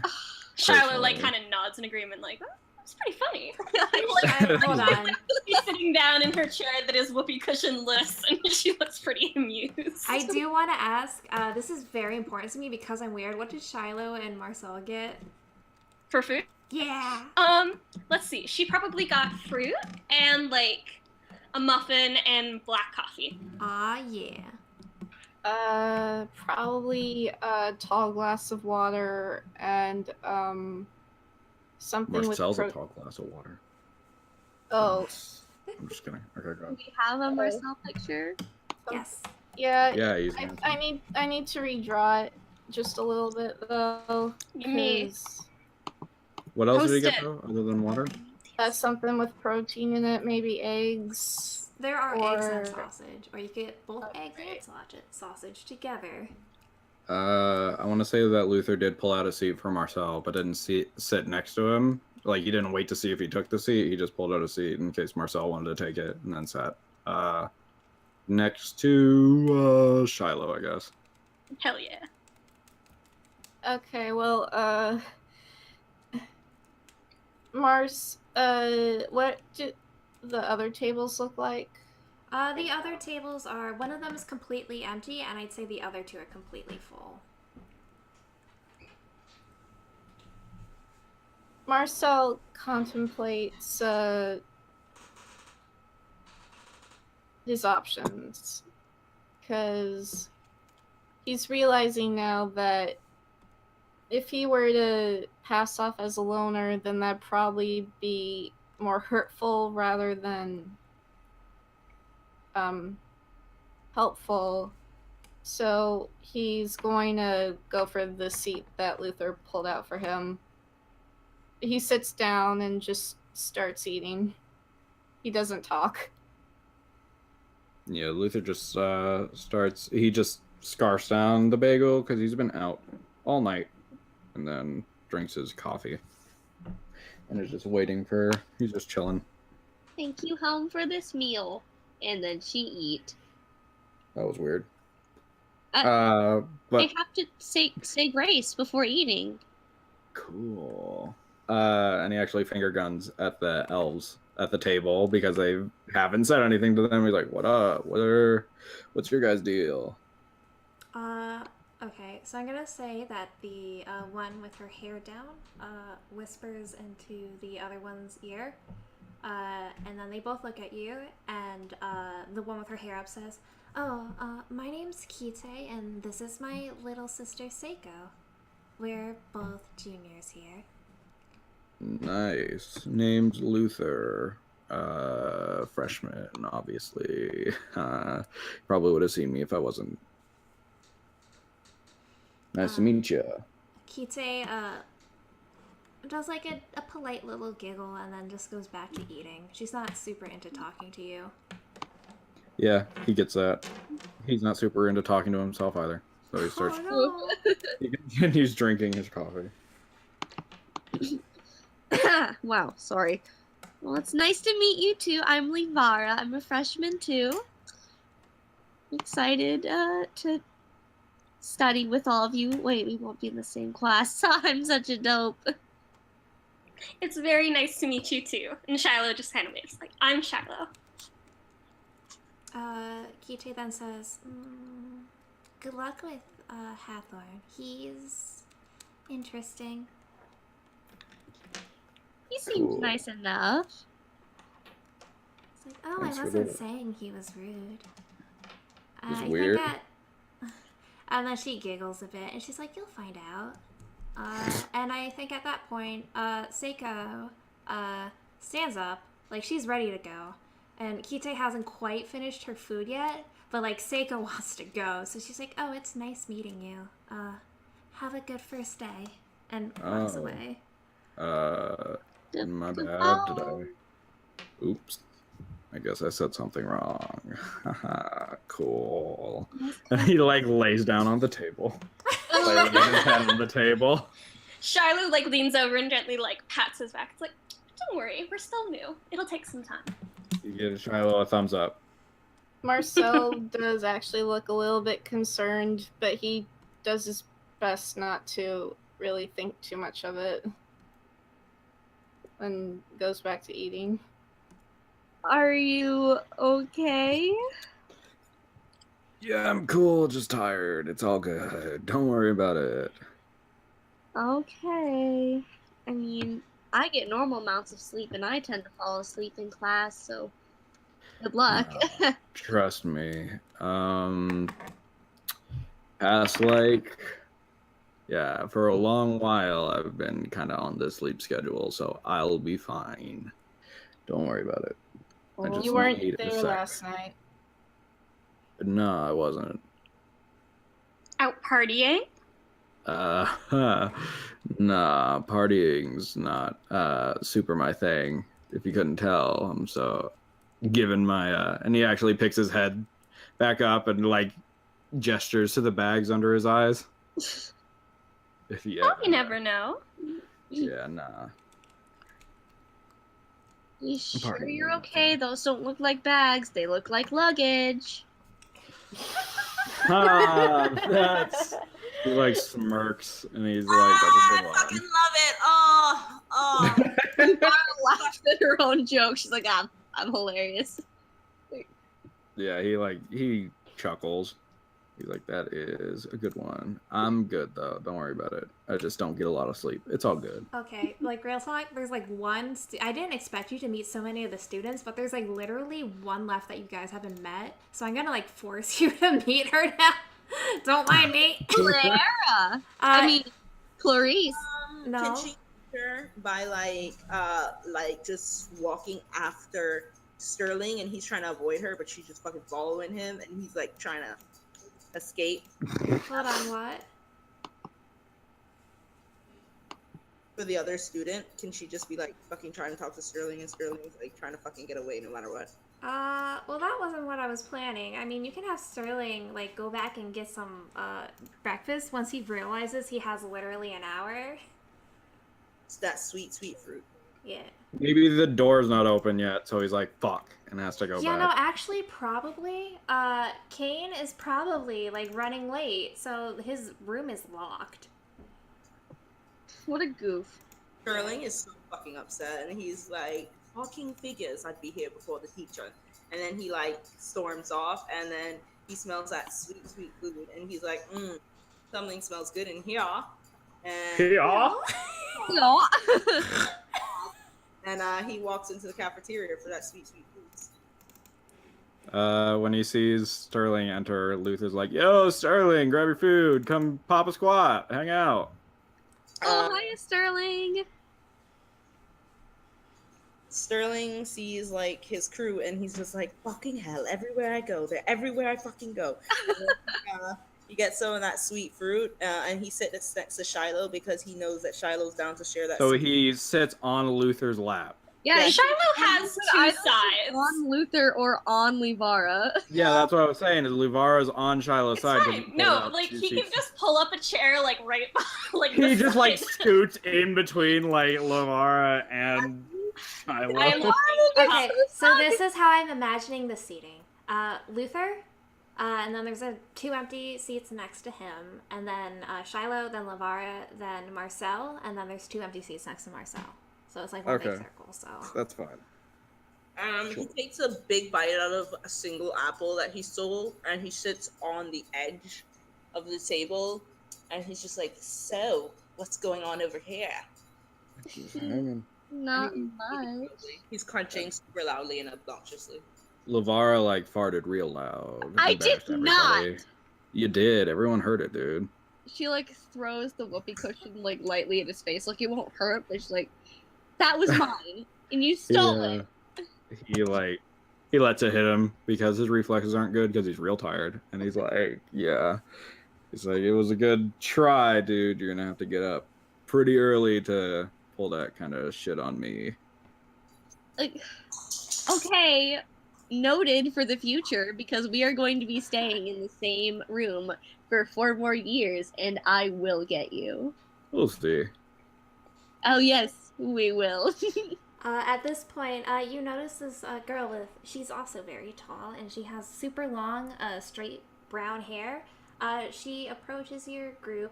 Shiloh like Personally. kind of nods in agreement, like, oh, that's pretty funny. Hold on. She's sitting down in her chair that is whoopee cushionless, and she looks pretty amused. I do want to ask, this is very important to me because I'm weird. What did Shiloh and Marcel get? For food? Yeah. Let's see. She probably got fruit and like a muffin and black coffee. Ah, yeah. Probably a tall glass of water and something Marcel's with a tall glass of water. Oh, I'm just kidding. Okay, go Do ahead. we have a Marcel picture? Yes. yeah. Yeah, he's. I need to redraw it just a little bit though. Give me. 'cause What else did he get Post-it. though, other than water? that's something with protein in it, maybe eggs. There are eggs and Or- sausage, or you could get both eggs and sausage together. I want to say that Luther did pull out a seat for Marcel, but didn't sit next to him. Like, he didn't wait to see if he took the seat. He just pulled out a seat in case Marcel wanted to take it, and then sat next to Shiloh, I guess. Hell yeah. Okay, well, Mars, what do the other tables look like? The other tables are, one of them is completely empty, and I'd say the other two are completely full. Marcel contemplates his options because he's realizing now that if he were to pass off as a loner, then that'd probably be more hurtful rather than helpful. So he's going to go for the seat that Luther pulled out for him. He sits down and just starts eating. He doesn't talk. Yeah, Luther just he just scarfs down the bagel because he's been out all night, and then drinks his coffee. And is just waiting he's just chilling. Thank you, home, for this meal. And then she eat. That was weird. I But have to say grace before eating. cool. And he actually finger guns at the elves at the table because they haven't said anything to them. He's like, "What up? What's your guys' deal?" Okay, so I'm gonna say that the one with her hair down whispers into the other one's ear, and then they both look at you, and the one with her hair up says, "Oh, my name's Kite, and this is my little sister Seiko. We're both juniors here." Nice. Name's Luther. Freshman, obviously. Probably would have seen me if I wasn't. Nice to meet you. Kite does like a polite little giggle and then just goes back to eating. She's not super into talking to you. Yeah, he gets that. He's not super into talking to himself either. So he starts. Oh no! He continues drinking his coffee. Wow, sorry. Well, it's nice to meet you too. I'm Livara. I'm a freshman too. Excited to study with all of you. Wait, we won't be in the same class. I'm such a dope. It's very nice to meet you too. And Shiloh just kind of waves, like, I'm Shiloh. Kite then says, "Good luck with Hathorn. He's interesting. He seems Cool. nice enough. It's like, oh, Thanks I for wasn't that. saying he was rude. He's I weird. think that... And then she giggles a bit, and she's like, you'll find out. And I think at that point, Seiko stands up, like she's ready to go. And Kite hasn't quite finished her food yet, but like Seiko wants to go. So she's like, oh, it's nice meeting you. Have a good first day. And walks Oh. away. My bad. Did I? Oops. I guess I said something wrong. Cool. And he like lays down on the table. Like, with his head on the table. Shiloh like leans over and gently like pats his back. It's like, don't worry, we're still new. It'll take some time. You give Shiloh a thumbs up. Marcel does actually look a little bit concerned, but he does his best not to really think too much of it. And goes back to eating. Are you okay? Yeah, I'm cool, just tired. It's all good. Don't worry about it. Okay. I mean, I get normal amounts of sleep and I tend to fall asleep in class, so good luck. Trust me. Past like, yeah, for a long while I've been kind of on this sleep schedule, so I'll be fine. Don't worry about it. I just You weren't need a there sec. last night. No, I wasn't. Out partying? Nah, partying's not super my thing. If you couldn't tell, I'm so given my and he actually picks his head back up and like gestures to the bags under his eyes. If you Oh, you never know. Yeah, nah. You sure Pardon you're me. okay? Those don't look like bags. They look like luggage. That's he like smirks and he's like, "That's a I good fucking one." love it. Oh. Laughed at her own joke. She's like, I'm hilarious. Yeah, he chuckles. He's like, "That is a good one. I'm good though. Don't worry about it. I just don't get a lot of sleep. It's all good." Okay, like real talk, there's like one. I didn't expect you to meet so many of the students, but there's like literally one left that you guys haven't met. So I'm gonna like force you to meet her now. Don't mind me. Clara. I mean, Clarice. No. Can she meet her by like just walking after Sterling and he's trying to avoid her, but she's just fucking following him and he's like trying to escape? Hold on, what? For the other student, can she just be like fucking trying to talk to Sterling and Sterling's like trying to fucking get away no matter what? Well, that wasn't what I was planning. I mean, you can have Sterling like go back and get some breakfast once he realizes he has literally an hour. It's that sweet fruit. Yeah. Maybe the door's not open yet, so he's like, "Fuck," and has to go Yeah, no, back. actually, probably. Kane is probably like running late, so his room is locked. What a goof. Sterling is so fucking upset and he's like, "Fucking figures I'd be here before the teacher." And then he like storms off and then he smells that sweet food and he's like, something smells good in here. And Yeah. No. and he walks into the cafeteria for that sweet foods. When he sees Sterling enter, Luther's like, "Yo, Sterling, grab your food. Come pop a squat. Hang out." Oh, hiya, Sterling. Sterling sees like his crew and he's just like, "Fucking hell, everywhere I go, they're everywhere I fucking go." And then, you get some of that sweet fruit and he sits next to Shiloh because he knows that Shiloh's down to share that. So sweet he sits on Luther's lap. Yeah, Yeah. Shiloh has two either sides. on Luther or on Livara. Yeah, that's what I was saying. Is Livara's on Shiloh's It's side? 'cause fine. he pulled No, out like two he can seats. just pull up a chair like right like He the just like side. scoots in between like Livara and Shiloh. I am Okay, so this is how I'm imagining the seating. Luther, and then there's two empty seats next to him, and then Shiloh, then Livara, then Marcel, and then there's two empty seats next to Marcel. So it's like one big Okay. circle. So That's fine. He takes a big bite out of a single apple that he stole, and he sits on the edge of the table, and he's just like, "So, what's going on over here?" Just hanging. Not And much. he's crunching super loudly and obnoxiously. Livara like farted real loud. I Embarrassed did not. everybody. You did. Everyone heard it, dude. She like throws the whoopee cushion like lightly at his face, like it won't hurt, but she's like, "That was mine, and you stole it." He lets it hit him because his reflexes aren't good because he's real tired, and he's like, yeah. He's like, it was a good try, dude. You're gonna have to get up pretty early to pull that kind of shit on me. Like, okay, noted for the future, because we are going to be staying in the same room for 4 more years, and I will get you. We'll see. Oh yes, we will. At this point, you notice this girl she's also very tall, and she has super long, straight brown hair. She approaches your group,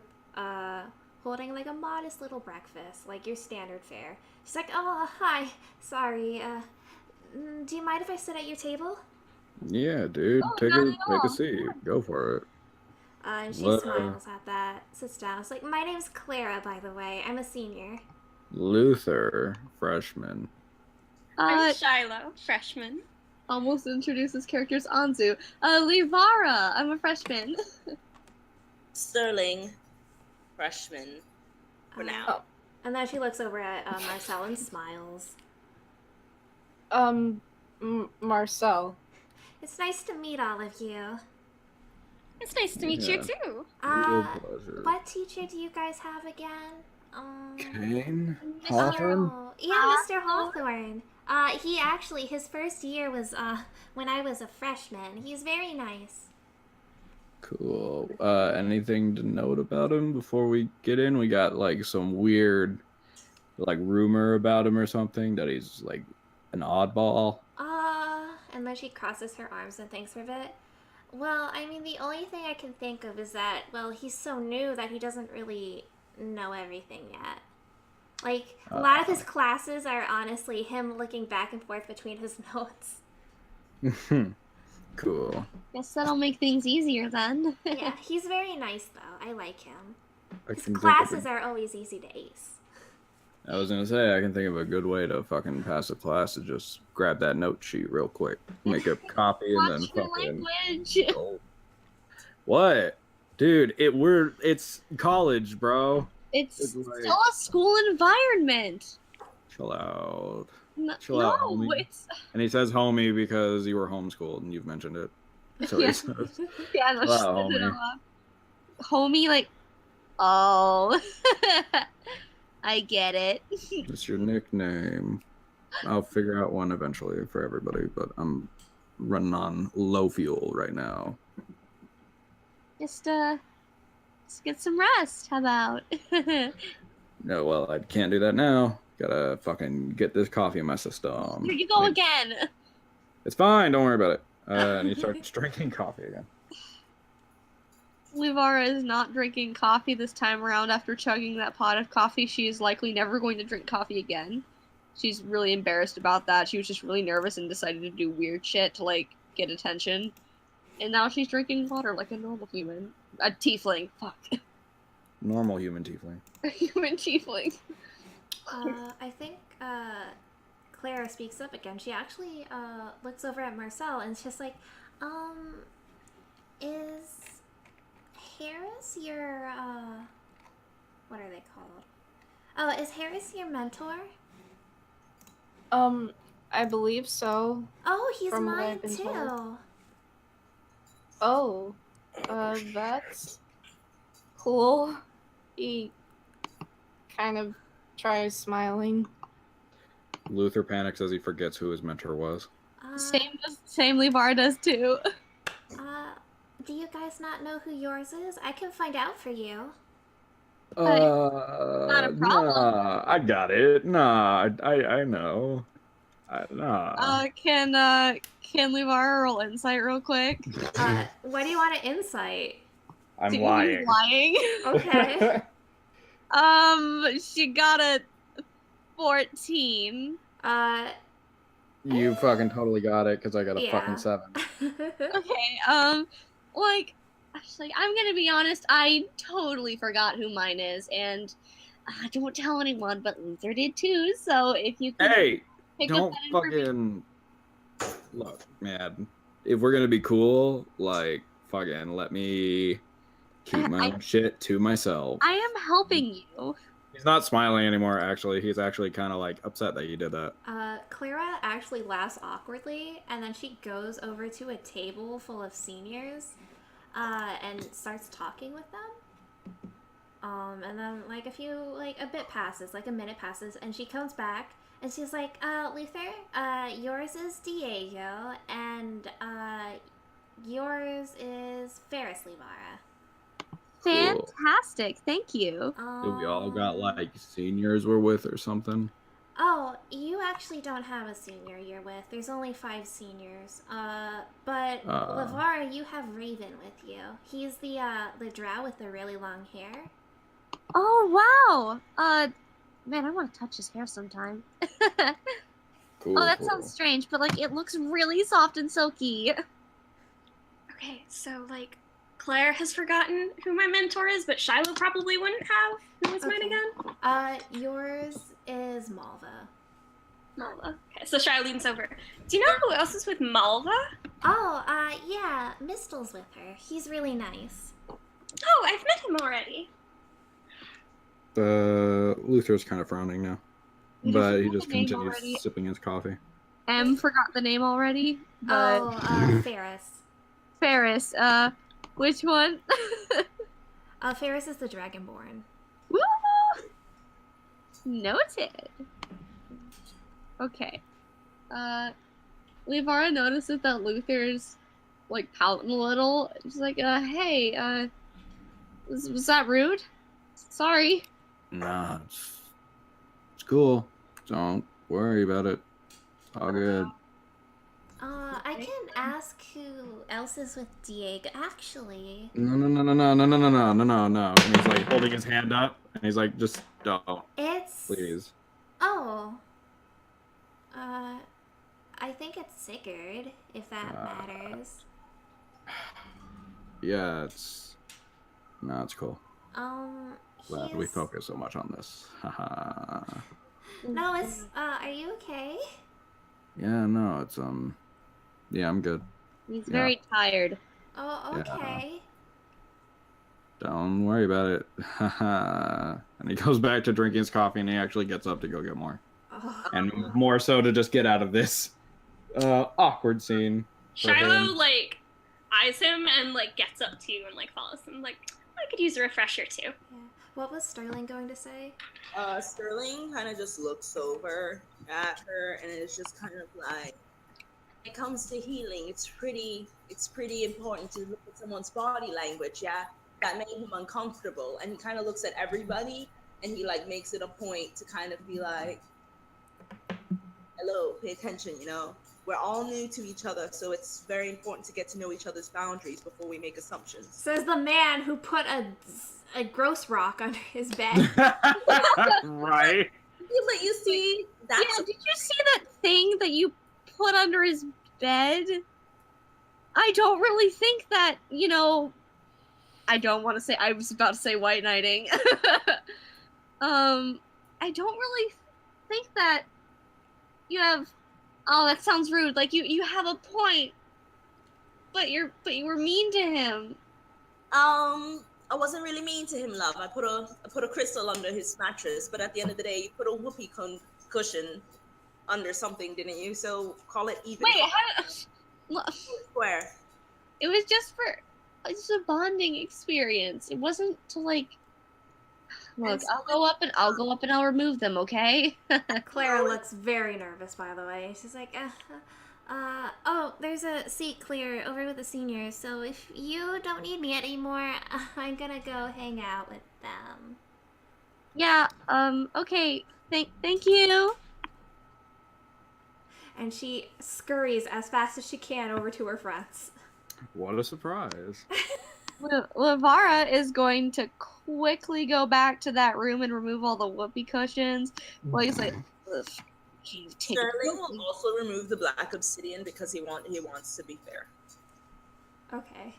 holding like a modest little breakfast, like your standard fare. She's like, "Oh, hi, sorry, do you mind if I sit at your table?" Yeah, dude. Oh, take not a at take all. a seat. Go for it. And she What? smiles at that, sits down. It's like, "My name's Clara, by the way. I'm a senior." Luther, freshman. I'm Shiloh, freshman. Almost introduces characters Anzu. Livara, I'm a freshman. Sterling, freshman, for now. And then she looks over at Marcel and smiles. Marcel. It's nice to meet all of you. It's nice to meet you Yeah. too. Real pleasure. What teacher do you guys have again? Kane? Mr. Hawthorne? Oh, yeah, Mr. Hawthorne. He actually, his first year was when I was a freshman. He's very nice. Cool. Anything to note about him before we get in? We got like some weird like rumor about him or something that he's like an oddball. And then she crosses her arms and thinks for a bit. Well, I mean, the only thing I can think of is that, well, he's so new that he doesn't really know everything yet. Like, a lot of his classes are honestly him looking back and forth between his notes. Cool. Guess that'll make things easier then. Yeah, he's very nice, though. I like him. I His can think classes of are always easy to ace. I was gonna say I can think of a good way to fucking pass a class to just grab that note sheet real quick, make a copy, and then Watch your fucking. language. Go. What, dude? It's college, bro. It's like- still a school environment. Chill out. No, Chill out, no, homie. it's And he says homie because you were homeschooled and you've mentioned it. So Yeah. he says, yeah, no, Chill out, shut it homie. off. Homie, like, oh, I get it. it's your nickname. I'll figure out one eventually for everybody, but I'm running on low fuel right now. Just get some rest. How about? No, well, I can't do that now. Gotta fucking get this coffee in my system. Here you go again. It's fine, don't worry about it. And he starts drinking coffee again. Livara is not drinking coffee this time around after chugging that pot of coffee. She is likely never going to drink coffee again. She's really embarrassed about that. She was just really nervous and decided to do weird shit to, like, get attention. And now she's drinking water like a normal human. A tiefling. Fuck. Normal human tiefling. A human tiefling. I think Clara speaks up again. She actually looks over at Marcel and it's just like, is Harris your, what are they called? Oh, is Harris your mentor? I believe so. Oh, he's From what mine I've been too. told. Oh, that's cool. He kind of tries smiling. Luther panics as he forgets who his mentor was. Same Livara does too. Do you guys not know who yours is? I can find out for you. Not a problem. Nah, I got it. Nah, I know. Nah. Can Livara roll insight real quick? What do you want to insight? I'm See who's lying. lying. Okay. She got a 14. You fucking totally got it because I got a Yeah. fucking 7. Okay, like, She's like, I'm gonna be honest, I totally forgot who mine is, and don't tell anyone, but Luther did too, so if you could Hey, pick up don't that information. fucking look, man. If we're gonna be cool, like fucking let me keep my own shit to myself. I am helping you. He's not smiling anymore, actually. He's actually kind of like upset that you did that. Clara actually laughs awkwardly, and then she goes over to a table full of seniors, and starts talking with them. And then like a bit passes, like a minute passes, and she comes back, and she's like, Luther, yours is Diego, and yours is Ferris Livara. Fantastic, thank you. We all got like seniors we're with or something. Oh, you actually don't have a senior you're with. There's only 5 seniors. But Livara, you have Raven with you. He's the drow with the really long hair. Oh wow. Man, I want to touch his hair sometime. Cool. Oh, that sounds strange, but like it looks really soft and silky. Okay, so like Claire has forgotten who my mentor is, but Shiloh probably wouldn't have. Who was mine again? Yours is Malva. Malva. Okay, so Shiloh leans over. Do you know who else is with Malva? Oh, yeah, Mistel's with her. He's really nice. Oh, I've met him already. Luther's kind of frowning now, but he just continues sipping his coffee. Forgot the name already. But... Oh, Ferris. Ferris. Which one? Ferris is the Dragonborn. Woo! Noted. Okay. Livara notices that Luther's like pouting a little. She's like, hey, was that rude? Sorry. Nah, it's cool. Don't worry about it. All good. I can ask who else is with Diego. Actually. No. And he's like holding his hand up, and he's like, just don't. Please. Oh. I think it's Sigurd, if that matters. Yeah, it's cool. Glad we he's... focus so much on this. Haha. No, it's, are you okay? Yeah, no, it's, yeah, I'm good. He's very tired. Oh, okay. Yeah. Don't worry about it. Haha. And he goes back to drinking his coffee, and he actually gets up to go get more. Oh. And more so to just get out of this awkward scene. Shiloh, like, eyes him and, like, gets up to you and, like, follows him. Like, I could use a refresher, too. Yeah. What was Sterling going to say? Sterling kind of just looks over at her, and it's just kind of like, when it comes to healing, it's pretty important to look at someone's body language, yeah? That made him uncomfortable, and he kind of looks at everybody, and he, like, makes it a point to kind of be like, hello, pay attention, you know? We're all new to each other, so it's very important to get to know each other's boundaries before we make assumptions. Says the man who put a gross rock under his bed. Right? But you see, that's Yeah, did you see that thing that you put under his bed? I don't really think that, you know, I was about to say white knighting. I don't really think that you have, oh, that sounds rude. Like you have a point, but you were mean to him. I wasn't really mean to him, love. I put a crystal under his mattress, but at the end of the day, you put a whoopee cushion under something, didn't you? So call it even. Wait, Square. it was just a bonding experience. It wasn't to like. Look, I'll go up and I'll remove them, okay? Clara looks very nervous, by the way. She's like, oh, there's a seat clear over with the seniors, so if you don't need me anymore, I'm gonna go hang out with them. Yeah, okay. Thank you. And she scurries as fast as she can over to her friends. What a surprise. Livara is going to quickly go back to that room and remove all the whoopee cushions. Well, he's like, Sterling will also remove the black obsidian because he wants to be fair. Okay.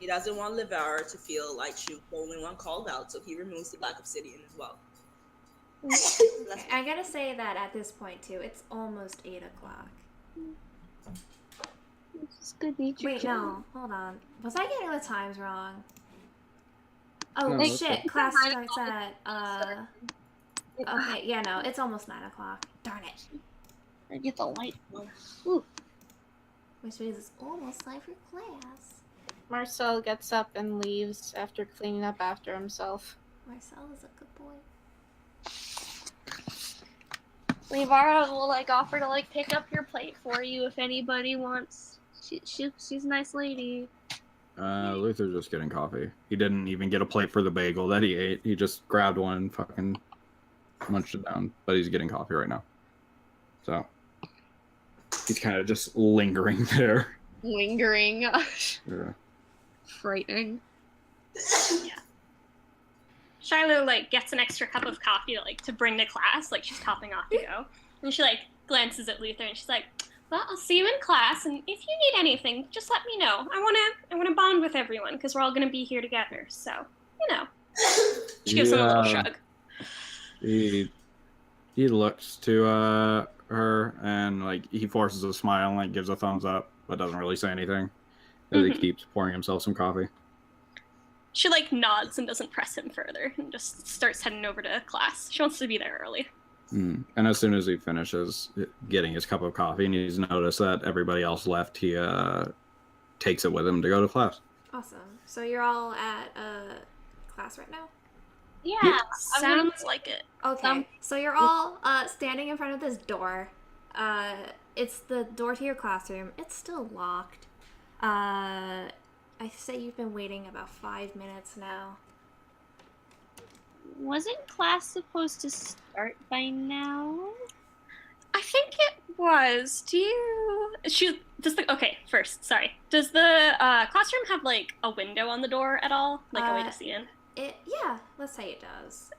He doesn't want Livara to feel like she was the only one called out, so he removes the black obsidian as well. Okay, I gotta say that at this point too, it's almost 8 o'clock. It's good nature. Wait, no, hold on. Was I getting the times wrong? Oh No, shit! Class starts at Okay, yeah, no, it's almost 9 o'clock. Darn it! I get the light one. Ooh. Which means it's almost time for class. Marcel gets up and leaves after cleaning up after himself. Marcel is a good boy. Livara will like offer to like pick up your plate for you if anybody wants. She's a nice lady. Luther's just getting coffee. He didn't even get a plate for the bagel that he ate. He just grabbed one and fucking munched it down. But he's getting coffee right now. So he's kind of just lingering there. Lingering. Yeah. Frightening. Yeah. Shiloh like gets an extra cup of coffee to bring to class, like she's topping off to go. And she like glances at Luther and she's like, "Well, I'll see you in class, and if you need anything, just let me know. I wanna bond with everyone because we're all gonna be here together. So, you know." She gives him a little shrug. He looks to her and like he forces a smile and like gives a thumbs up, but doesn't really say anything. As he keeps pouring himself some coffee. She like nods and doesn't press him further and just starts heading over to class. She wants to be there early. And as soon as he finishes getting his cup of coffee and he's noticed that everybody else left, he takes it with him to go to class. Awesome. So you're all at class right now? Yeah. Sounds like it. Okay. So you're all standing in front of this door. It's the door to your classroom. It's still locked. I say you've been waiting about 5 minutes now. Wasn't class supposed to start by now? I think it was. Okay, first, sorry. Does the classroom have like a window on the door at all? Like a way to see in? Yeah, let's say it does.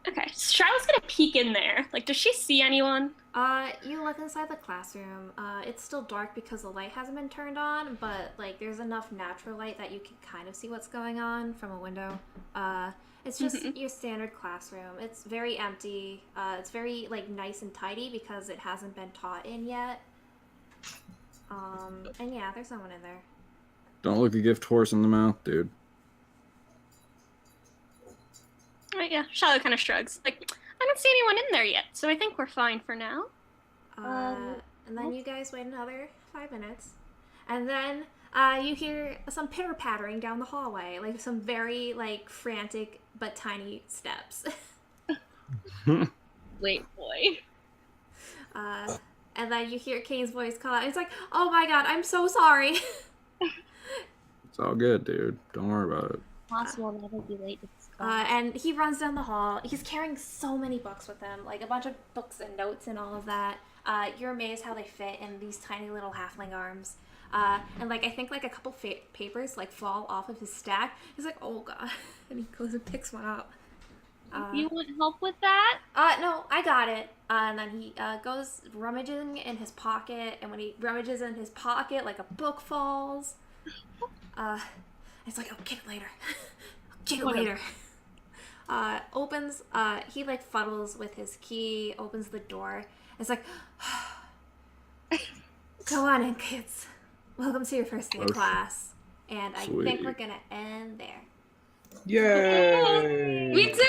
Okay, Shiloh's gonna peek in there. Like, does she see anyone? You look inside the classroom. It's still dark because the light hasn't been turned on, but like there's enough natural light that you can kind of see what's going on from a window. It's just your standard classroom. It's very empty. It's very like nice and tidy because it hasn't been taught in yet. And yeah, there's no one in there. Don't look a gift horse in the mouth, dude. Right, yeah. Shiloh kind of shrugs. Like, I don't see anyone in there yet, so I think we're fine for now. And then you guys wait another 5 minutes. And then you hear some pitter-pattering down the hallway. Like some very like frantic but tiny steps. Wait, boy. And then you hear Kane's voice call out. It's like, "Oh my god, I'm so sorry." It's all good, dude. Don't worry about it. Possible never be late to this class. And he runs down the hall. He's carrying so many books with him, like a bunch of books and notes and all of that. You're amazed how they fit in these tiny little halfling arms. And like I think like a couple papers like fall off of his stack. He's like, "Oh god," and he goes and picks one up. You want help with that? No, I got it. And then he goes rummaging in his pocket, and when he rummages in his pocket, like a book falls. It's like, "I'll get it later. I'll get it later." Opens, he like fuddles with his key, opens the door. It's like, "Go on in, kids. Welcome to your first day of class." And I think we're gonna end there. Yay! We did!